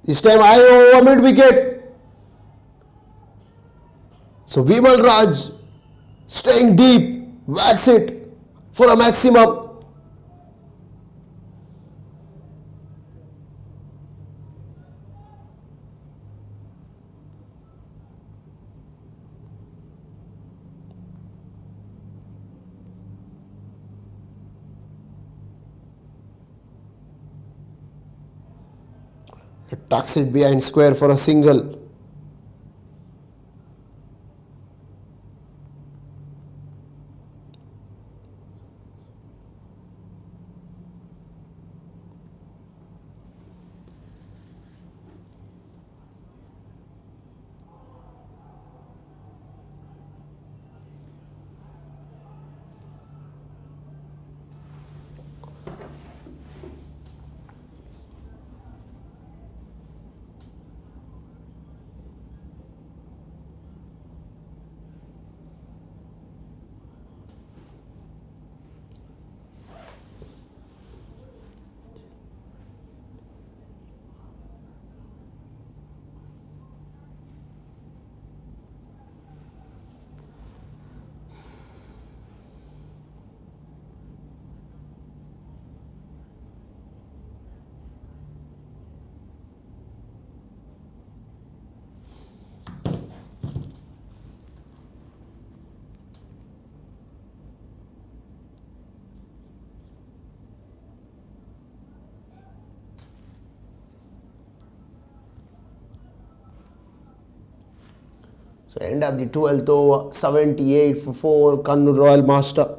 This time I over mid wicket. So Vimal Raj staying deep, whacks it for a maximum. It tucks it behind square for a single. So end of the 12th over, 78 for 4, Kannur Royal Master.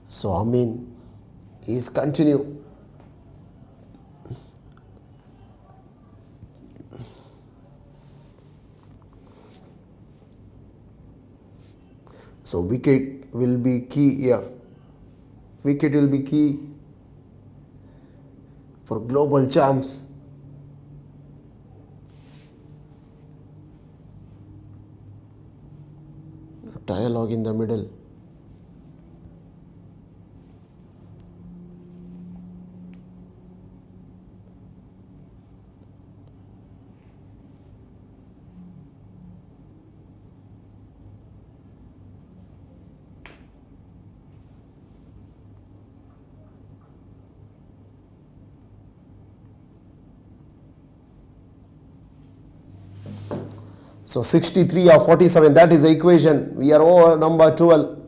So Amin is continue. So wicket will be key here. Wicket will be key for global champs. Dialogue in the middle. So 63 or 47, that is the equation. We are over number 12.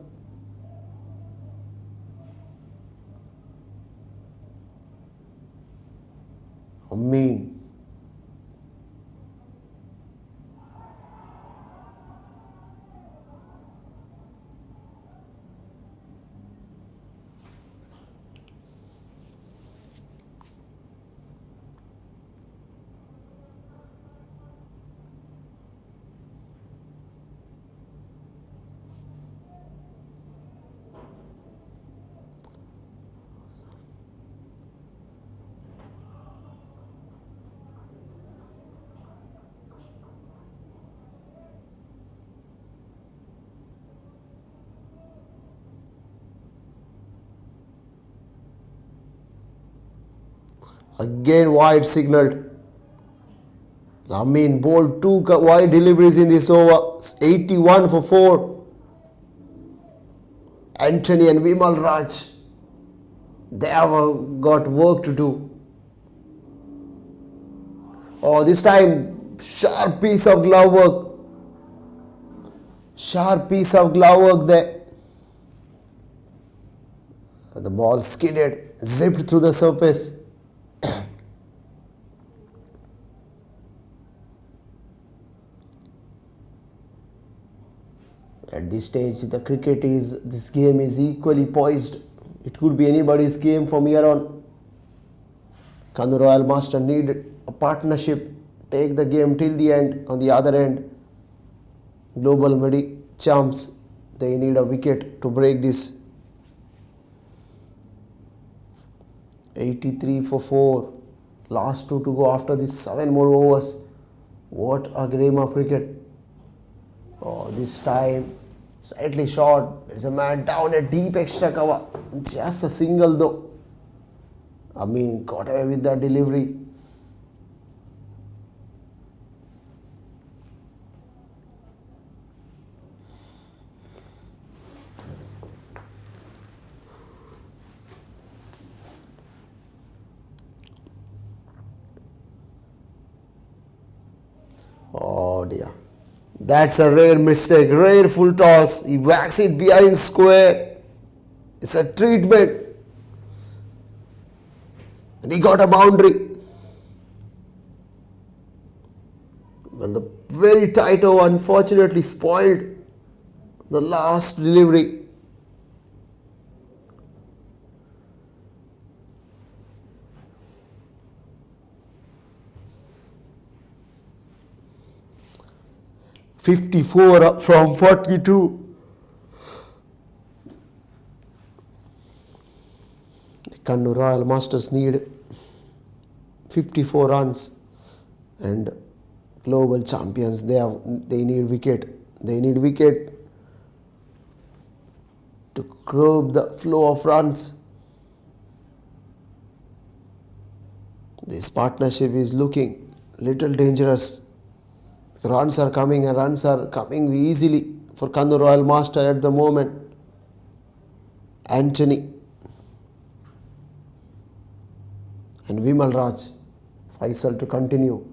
Amin. Again wide signaled. Amin bowled 2 wide deliveries in this over. 81 for 4. Anthony and Vimal Raj, they have got work to do. Oh, this time sharp piece of glove work. Sharp piece of glove work there. The ball skidded, zipped through the surface. At this stage, this game is equally poised. It could be anybody's game from here on. Kannur Royal Master need a partnership, take the game till the end. On the other end, global champs, they need a wicket to break this. 83 for 4. Last 2 to go after this 7 more overs. What a game of cricket. Oh, this time slightly short. There's a man down a deep extra cover. Just a single though. Amin got away with that delivery. Oh dear. That's a rare mistake, rare full toss. He whacks it behind square. It's a treatment. And he got a boundary. Well, the very tight over unfortunately spoiled The last delivery. "54 from 42. The Kannur Royal Masters need 54 runs, and global champions, they need wicket. They need wicket to curb the flow of runs. This partnership is looking little dangerous. Runs are coming, and runs are coming easily for Kannur Royal Master at the moment. Anthony and Vimal Raj. Faisal to continue.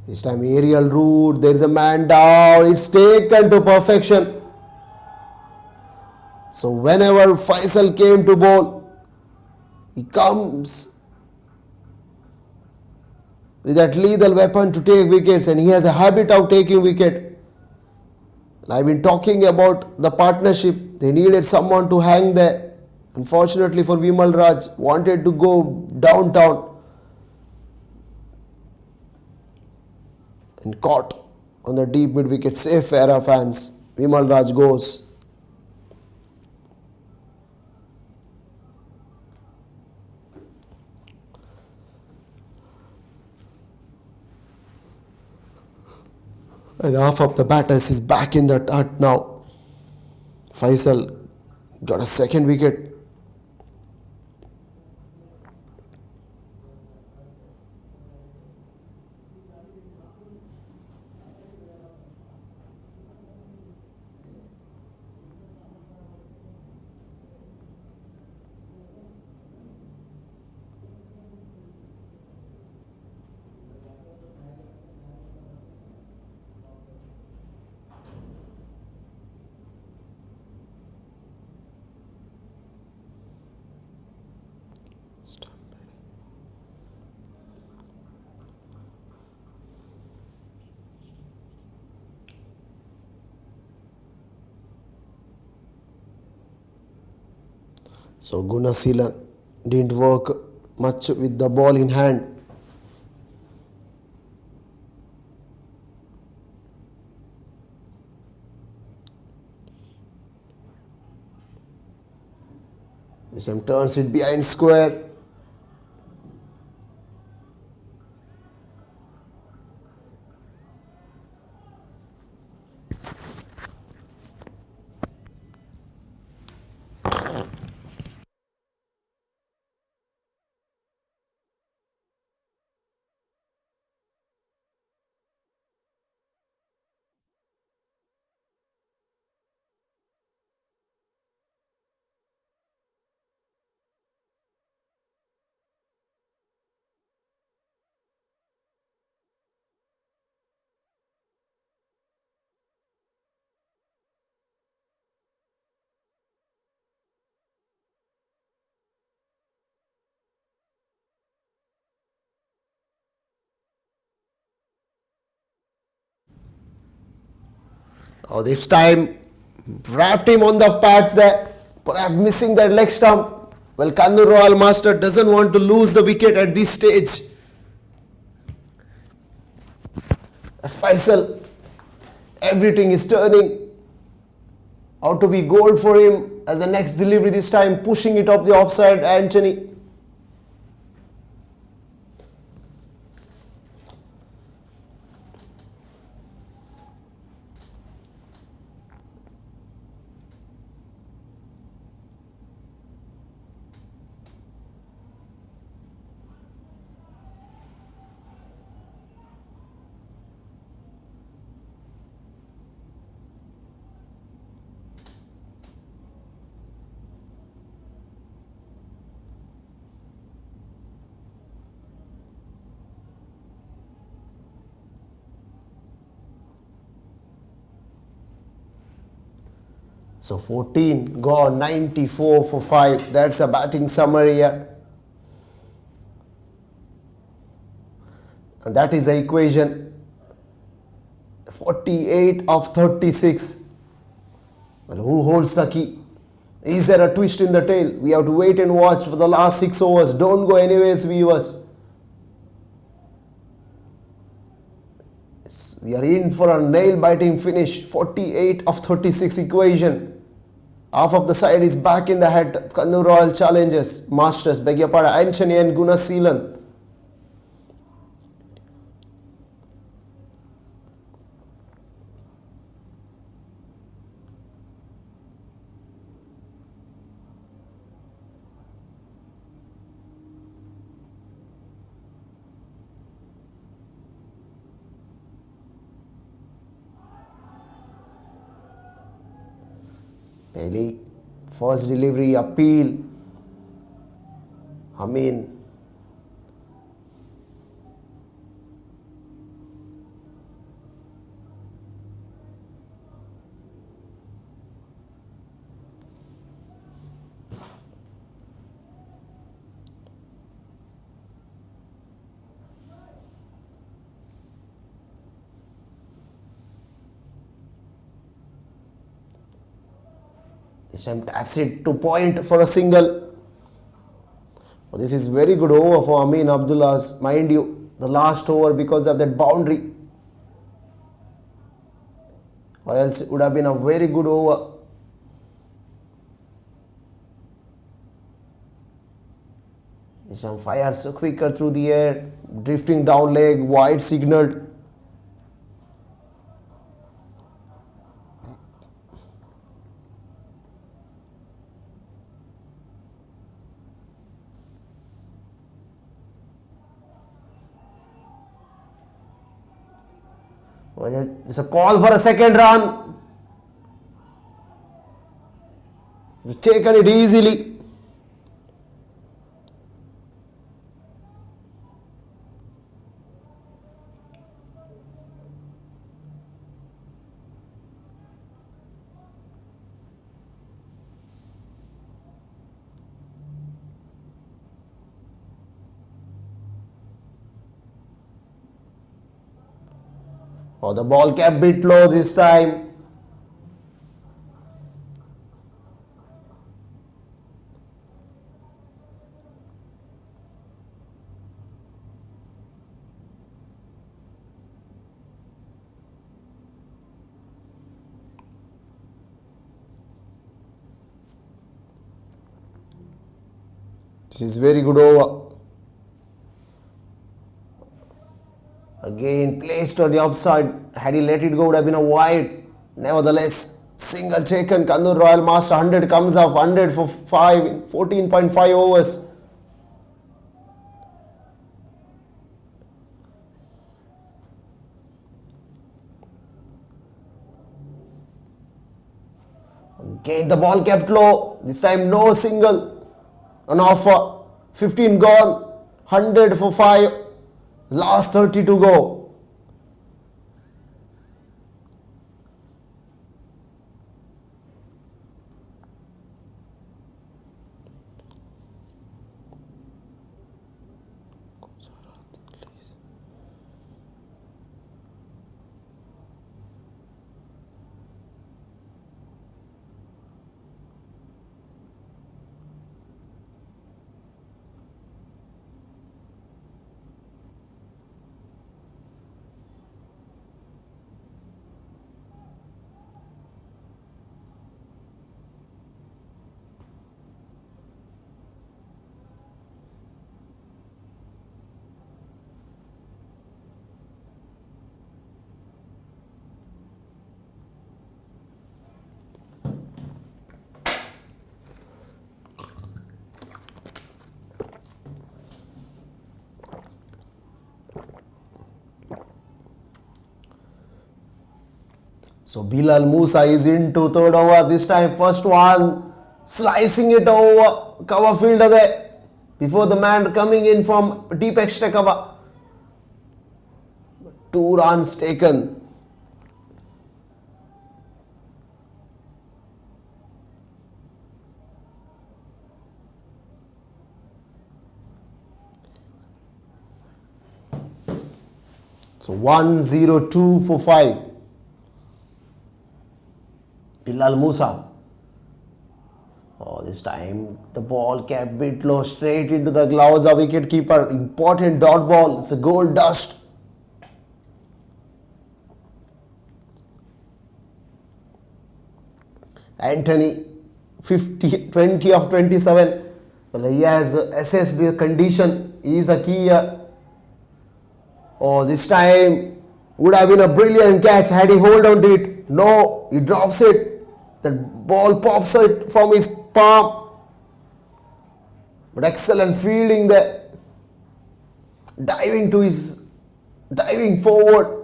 This time aerial route. There is a man down. It's taken to perfection. So whenever Faisal came to bowl, he comes with that lethal weapon to take wickets, and he has a habit of taking wicket. I've been talking about the partnership. They needed someone to hang there. Unfortunately for Vimal Raj, wanted to go downtown and caught on the deep mid wicket. Safe era fans. Vimal Raj goes. And half of the batters is back in the hut now. Faisal got a second wicket. So Gunaseelan didn't work much with the ball in hand. This time turns it behind square. Oh, this time wrapped him on the pads there, perhaps missing that leg stump. Well, Kannur Royal Master doesn't want to lose the wicket at this stage. Faisal, everything is turning out to be gold for him as the next delivery, this time pushing it up the offside. Anthony. So 14 gone, 94 for 5. That's a batting summary here. And that is the equation. 48 of 36. Well, who holds the key? Is there a twist in the tail? We have to wait and watch for the last 6 overs. Don't go anywhere, viewers. Yes, we are in for a nail-biting finish. 48 of 36 equation. Half of the side is back in the head. Kannur Royal Challengers, Masters, beg your pardon, Anthony and Gunaseelan. Bailey, first delivery, appeal. This time taps it to point for a single. Oh, this is very good over for Amin Abdullah's. Mind you, the last over because of that boundary. Or else it would have been a very good over. This time fires quicker through the air. Drifting down leg, wide signaled. It's a call for a second run. He's taken it easily. Oh, the ball kept bit low this time. This is very good over. Again placed on the upside. Had he let it go, would have been a wide. Nevertheless, single taken. Kannur Royal Master 100 comes up. 100 for 5 in 14.5 overs. Again the ball kept low. This time no single. An offer. 15 gone. 100 for 5. Last 30 to go. So Bilal Musa is into third over. This time first one, slicing it over. Cover fielder there. Before the man coming in from deep extra cover. 2 runs taken. So 102 for 5. Bilal Musa. Oh, this time the ball kept bit low straight into the gloves of wicket keeper. Important dot ball. It's a goal dust. Anthony 20 of 27. Well, he has assessed the condition. He is the key here. Oh, this time would have been a brilliant catch had he hold on to it. No, he drops it. The ball pops it from his palm. But excellent fielding there. Diving forward.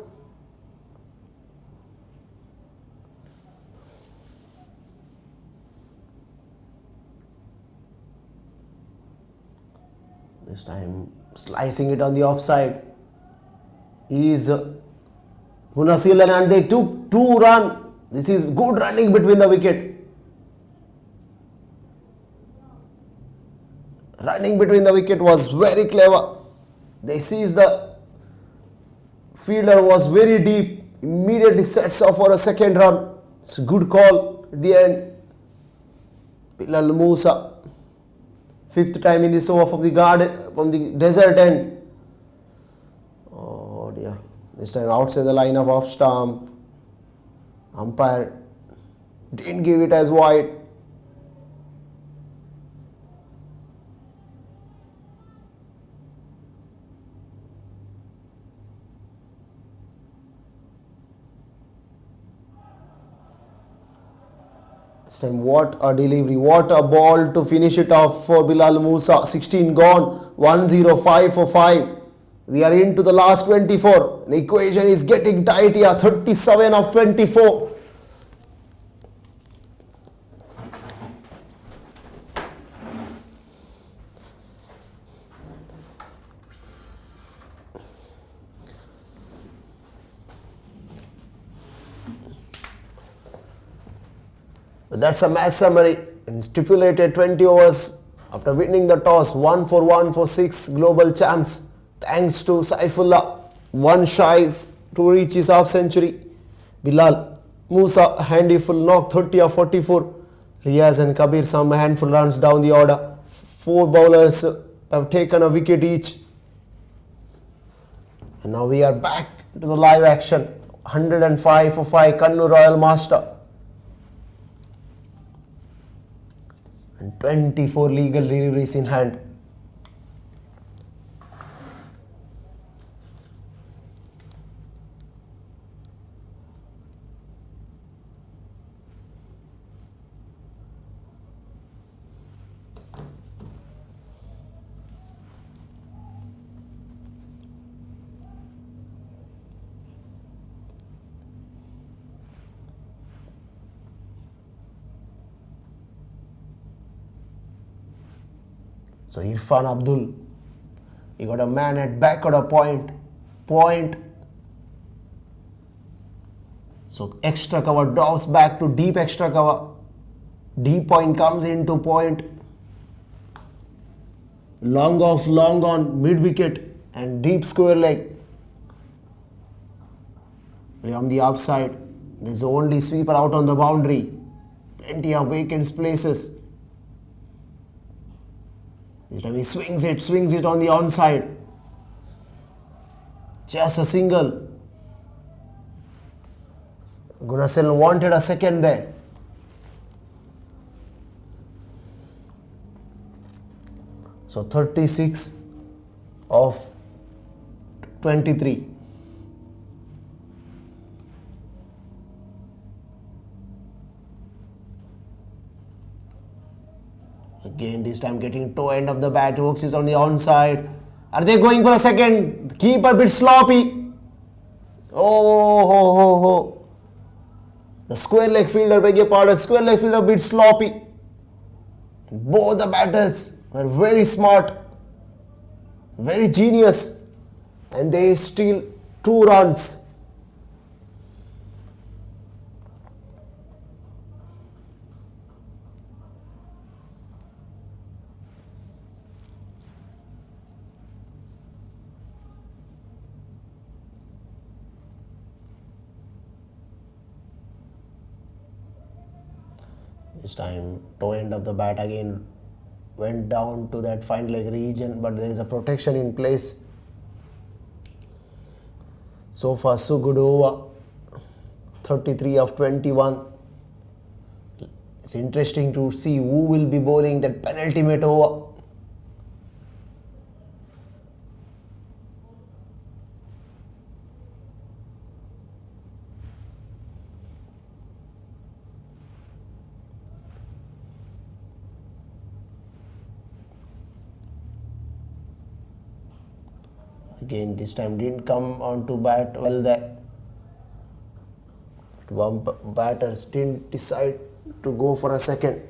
This time slicing it on the offside is Hunasilan, and they took 2 runs. This is good running between the wicket. Running between the wicket was very clever. They seized the fielder was very deep. Immediately sets off for a second run. It's a good call at the end. Bilal Musa. 5th time in this over from the desert end. Oh dear. This time outside the line of off stump. Umpire didn't give it as wide. This time what a delivery, what a ball to finish it off for Bilal Musa. 16 gone, 105 for 5. We are into the last 24. The equation is getting tight here. 37 of 24. But that's a match summary. In stipulated 20 overs, after winning the toss, 1 for 1 for 6 global champs. Thanks to Saifullah, 1 shy to reach his half century. Bilal Musa, handy full knock, 30 of 44. Riaz and Kabir, some handful runs down the order. 4 bowlers have taken a wicket each. And now we are back to the live action. 105 for 5, Kannur Royal Masters. And 24 legal deliveries in hand. So Irfan Abdul, he got a man at back order point. So extra cover drops back to deep extra cover. Deep point comes into point. Long off, long on, mid wicket and deep square leg. On the outside, there's only sweeper out on the boundary. Plenty of vacant places. This time he swings it on the onside. Just a single. Gunasel wanted a second there. So 36 of 23. Again, this time getting toe end of the bat. Hooks is on the onside. Are they going for a second? Keeper a bit sloppy. Oh. The square leg fielder, beg your pardon. Square leg fielder a bit sloppy. Both the batters were very smart. Very genius. And they steal 2 runs. This time toe end of the bat again went down to that fine leg region, but there is a protection in place. So far so good over, 33 of 21. It's interesting to see who will be bowling that penultimate over. Again, this time didn't come on to bat well there. One batters didn't decide to go for a second.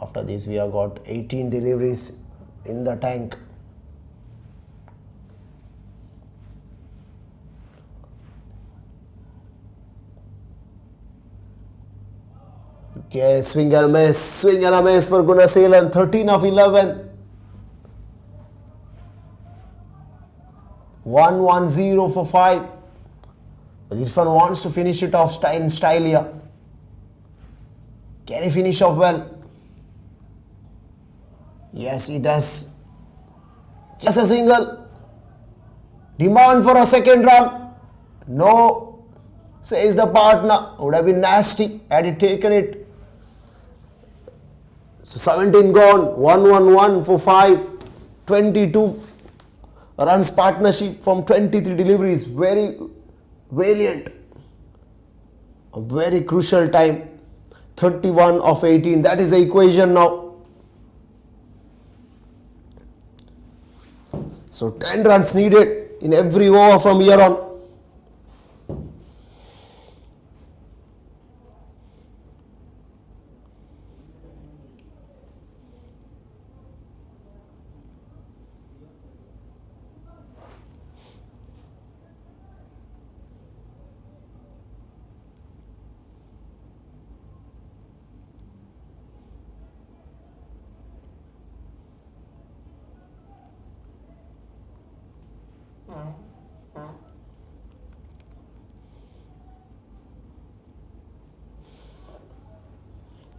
After this, we have got 18 deliveries in the tank. Okay, swing and a miss for Gunaseelan, 13 of 11. 1-1-0 for 5. Well, Irfan wants to finish it off in style here. Can he finish off well? Yes, he does. Just a single. Demand for a second run. No, says the partner. Would have been nasty had he taken it. So 17 gone. 1-1-1 for 5. 22 runs partnership from 23 deliveries. Very valiant. A very crucial time. 31 of 18. That is the equation now. So 10 runs needed in every over from here on.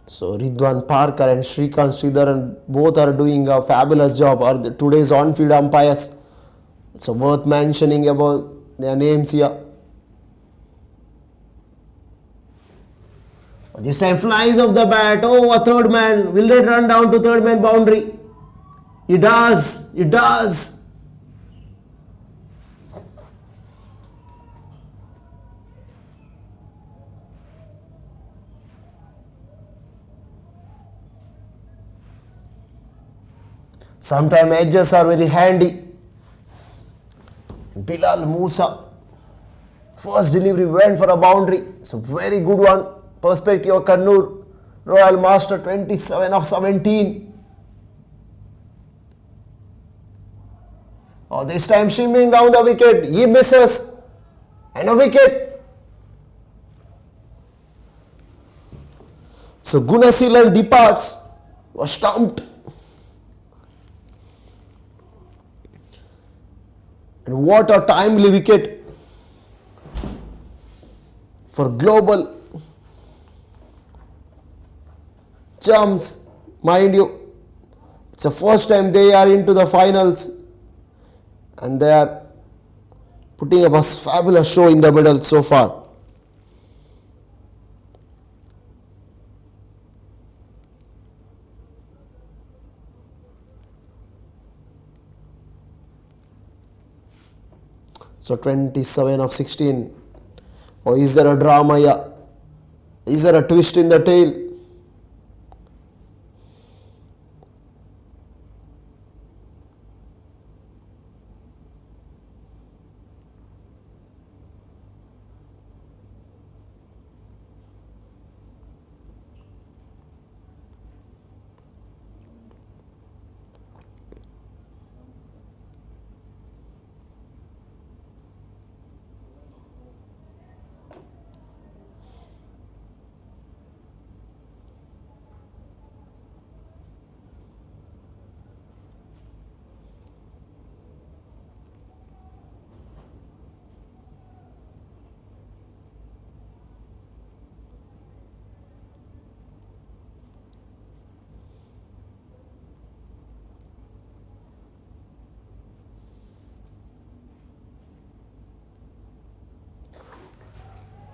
So Ridwan Parker and Shrikant Sridharan both are doing a fabulous job, are today's on-field umpires. So worth mentioning about their names here. This time flies off the bat. Oh, a third man. Will it run down to third man boundary? It does. It does. Sometimes edges are very handy. Bilal Musa. First delivery went for a boundary. So very good one. Perspective of Kannur Royal Masters, 27 of 17. Oh, this time shimming down the wicket. He misses. And a wicket. So Gunaseelan departs. Was stumped. And what a timely wicket for global chums. Mind you, it's the first time they are into the finals and they are putting up a fabulous show in the middle so far. So 27 of 16. Or is there a drama here? Is there a twist in the tail?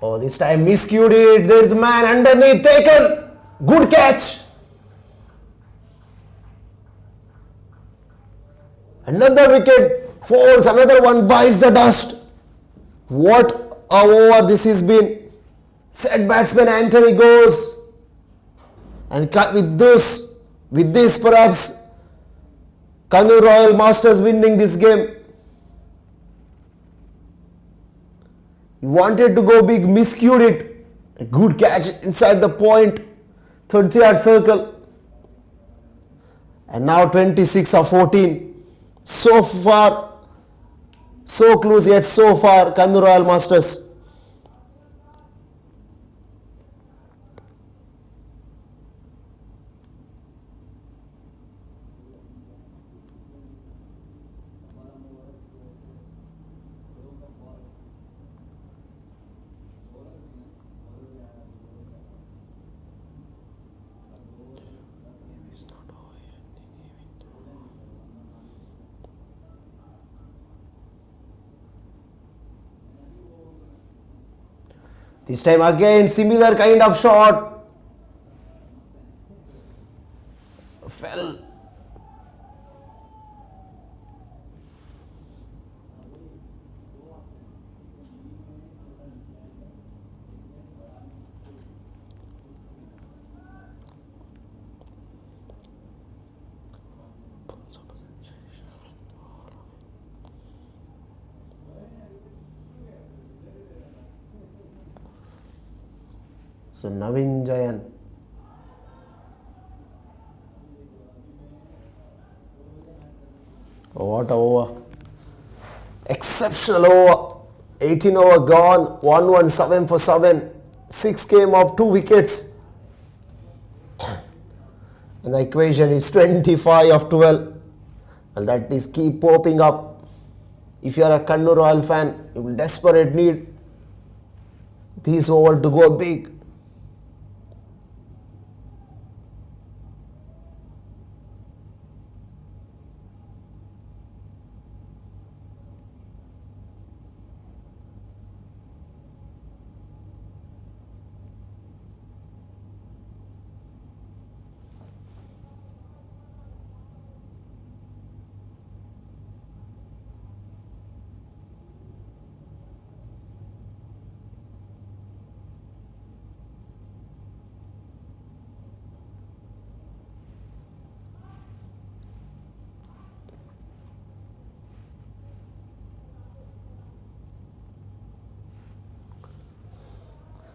Oh, this time miscued it. There's a man underneath, taken. Good catch. Another wicket falls, another one bites the dust. What a over this has been. Set batsman Anthony goes, and with this perhaps Kannur Royal Masters winning this game. He wanted to go big, miscued it. A good catch inside the point, 30-yard circle. And now 26 of 14. So far, so close yet so far, Kannur Royal Masters. This time again, similar kind of shot. Fell. So Navin Jayan. What a over. Exceptional over. 18 over gone. 1-1-7 for 7. 6 came off 2 wickets. And the equation is 25 of 12. And that is keep popping up. If you are a Kannur Royal fan, you will desperate need this over to go big.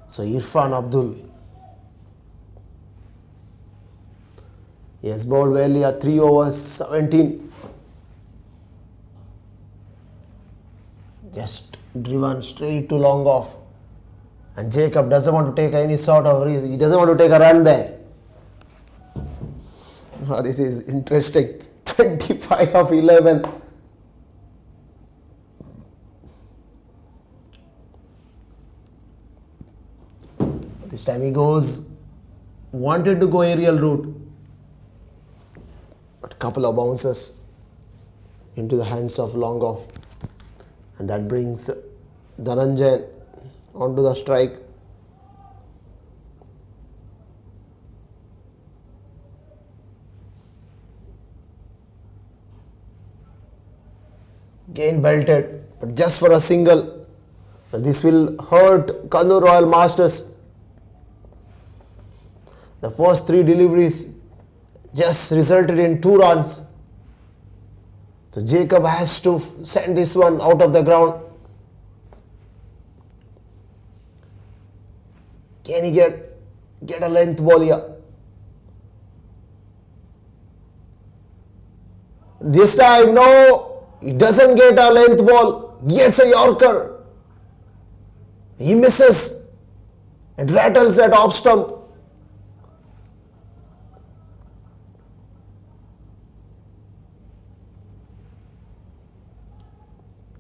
So Irfan Abdul, he has bowled well at 3 overs, 17. Just driven straight to long off. And Jacob doesn't want to take any sort of risk. He doesn't want to take a run there. Oh, this is interesting. 25 of 11. This time he goes, wanted to go aerial route, but a couple of bounces into the hands of long off, and that brings Dhananjay onto the strike. Again belted, but just for a single. And this will hurt Kannur Royal Masters. The first 3 deliveries just resulted in 2 runs. So Jacob has to send this one out of the ground. Can he get a length ball here? This time, no, he doesn't get a length ball, gets a Yorker. He misses and rattles at off stump.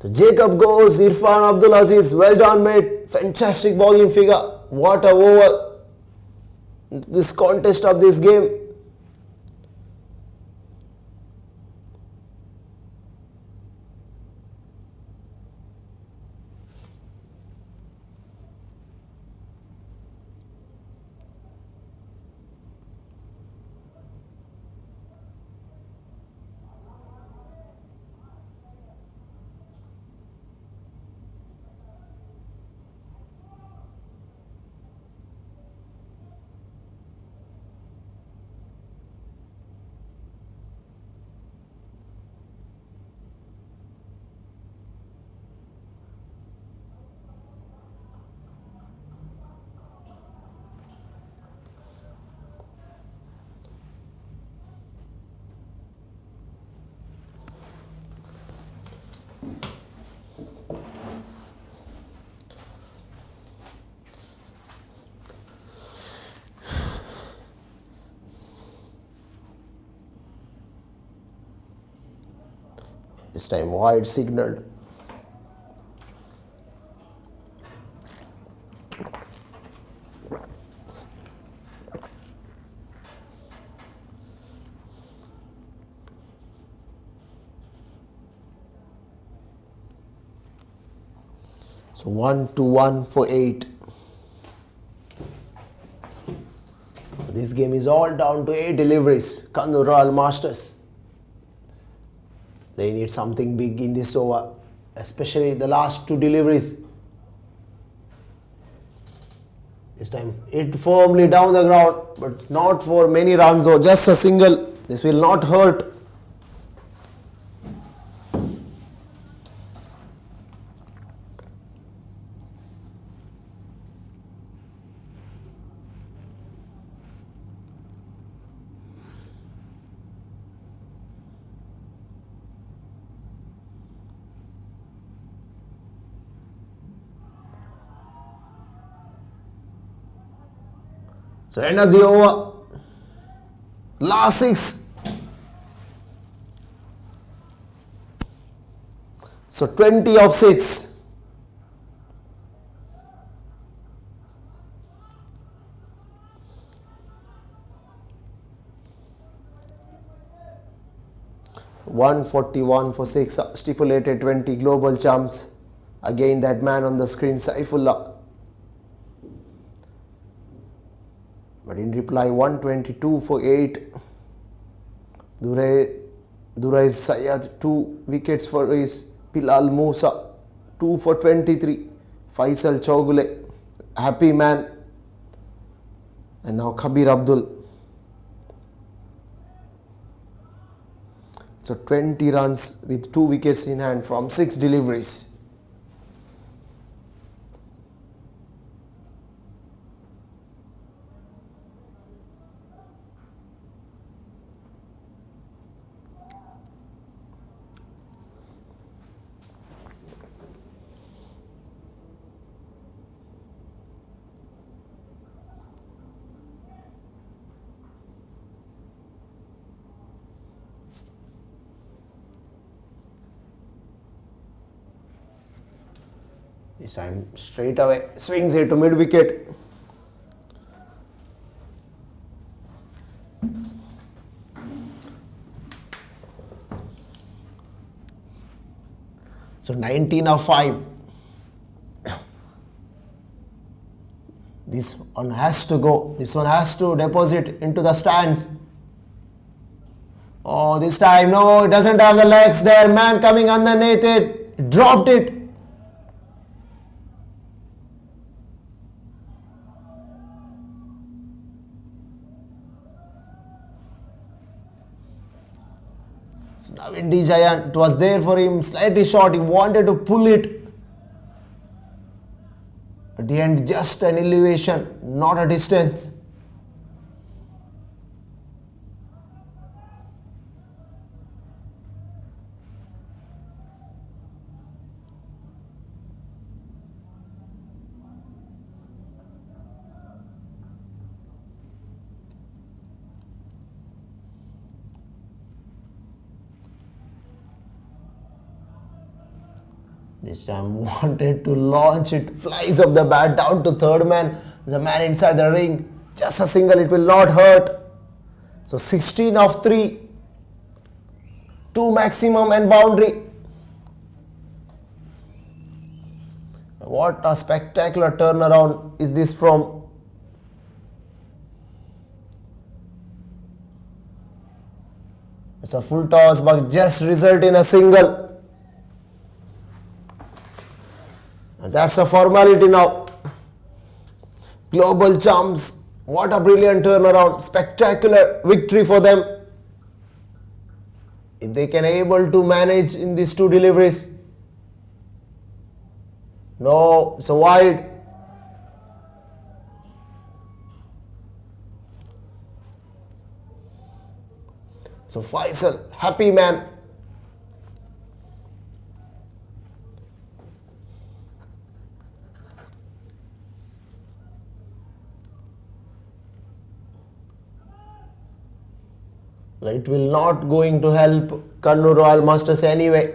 So Jacob goes, Irfan Abdul Aziz, well done mate, fantastic bowling figure. What a over this contest of this game. This time wide signaled. So 1-1 for 8. So this game is all down to 8 deliveries. Kannur Royal Masters. They need something big in this over, especially the last 2 deliveries. This time it firmly down the ground, but not for many runs or just a single. This will not hurt. So end of the over, last 6. So 20 of 6. $141 for 6, stipulated 20 global champs. Again that man on the screen, Saifullah. But in reply, 122 for 8. Duraiz Sayyad, 2 wickets for his. Bilal Musa, 2 for 23. Faisal Chaugule, happy man. And now Kabir Abdul. So 20 runs with 2 wickets in hand from 6 deliveries. This time straight away swings it to mid wicket. So 19 of 5. This one has to go. This one has to deposit into the stands. Oh, this time, no, it doesn't have the legs there. Man coming underneath it. Dropped it. So now Indy Giant, it was there for him, slightly short, he wanted to pull it. At the end, just an elevation, not a distance. This time wanted to launch it, flies up the bat down to third man. There's a man inside the ring. Just a single, it will not hurt. So 16 of 3. 2 maximum and boundary. What a spectacular turnaround is this from. It's a full toss but just result in a single. And that's a formality now. Global champs, what a brilliant turnaround, spectacular victory for them. If they can able to manage in these 2 deliveries. No, so wide. So Faisal, happy man. It will not going to help Kannur Royal Masters anyway.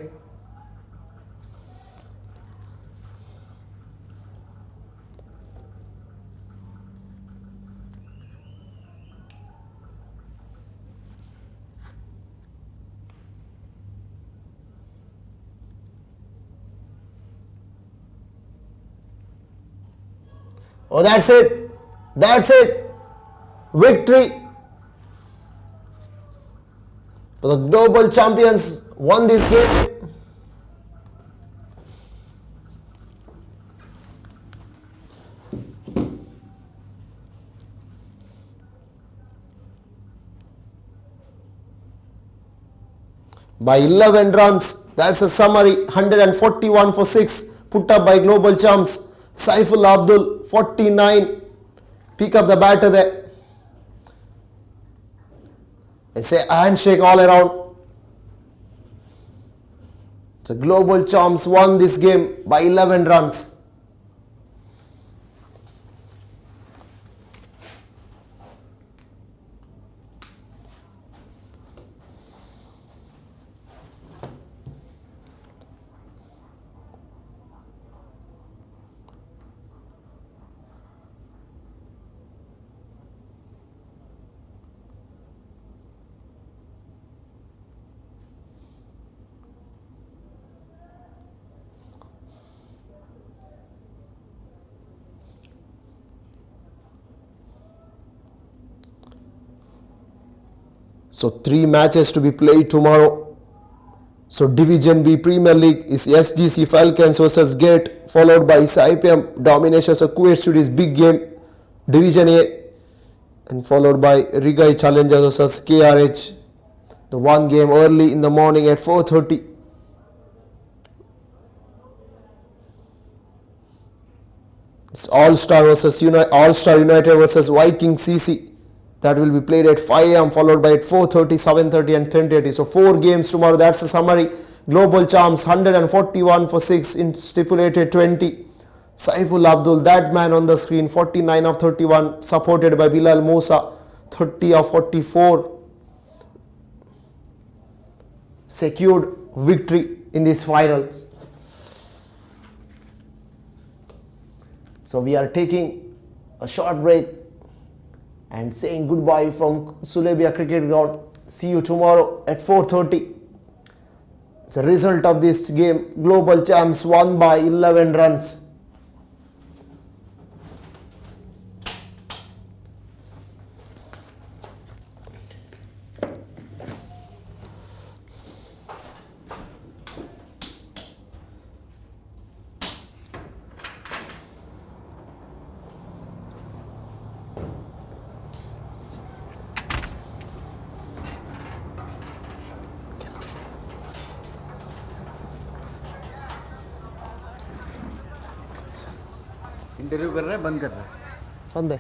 Oh, that's it. That's it. Victory. The global champions won this game. By 11 runs. That's a summary. 141 for 6. Put up by global champs. Saiful Abdul, 49. Pick up the batter there. I say a handshake all around. The global champs won this game by 11 runs. So 3 matches to be played tomorrow. So Division B Premier League is SGC Falcons versus Gate, followed by IPM Domination. So Kuwait Studios big game. Division A, and followed by Rigai Challengers versus KRH. The one game early in the morning at 4:30. It's All-Star United versus Viking CC. That will be played at 5 am, followed by at 4:30, 7:30 and 10:30. So 4 games tomorrow. That's the summary. Global champs 141 for 6 in stipulated 20. Saiful Abdul, that man on the screen, 49 of 31, supported by Bilal Musa, 30 of 44. Secured victory in these finals. So we are taking a short break and saying goodbye from Sulaibiya cricket ground. See you tomorrow at 4:30. It's a result of this game. Global champs won by 11 runs. Interview कर रहे हैं, बंद कर रहे हैं. Sunday.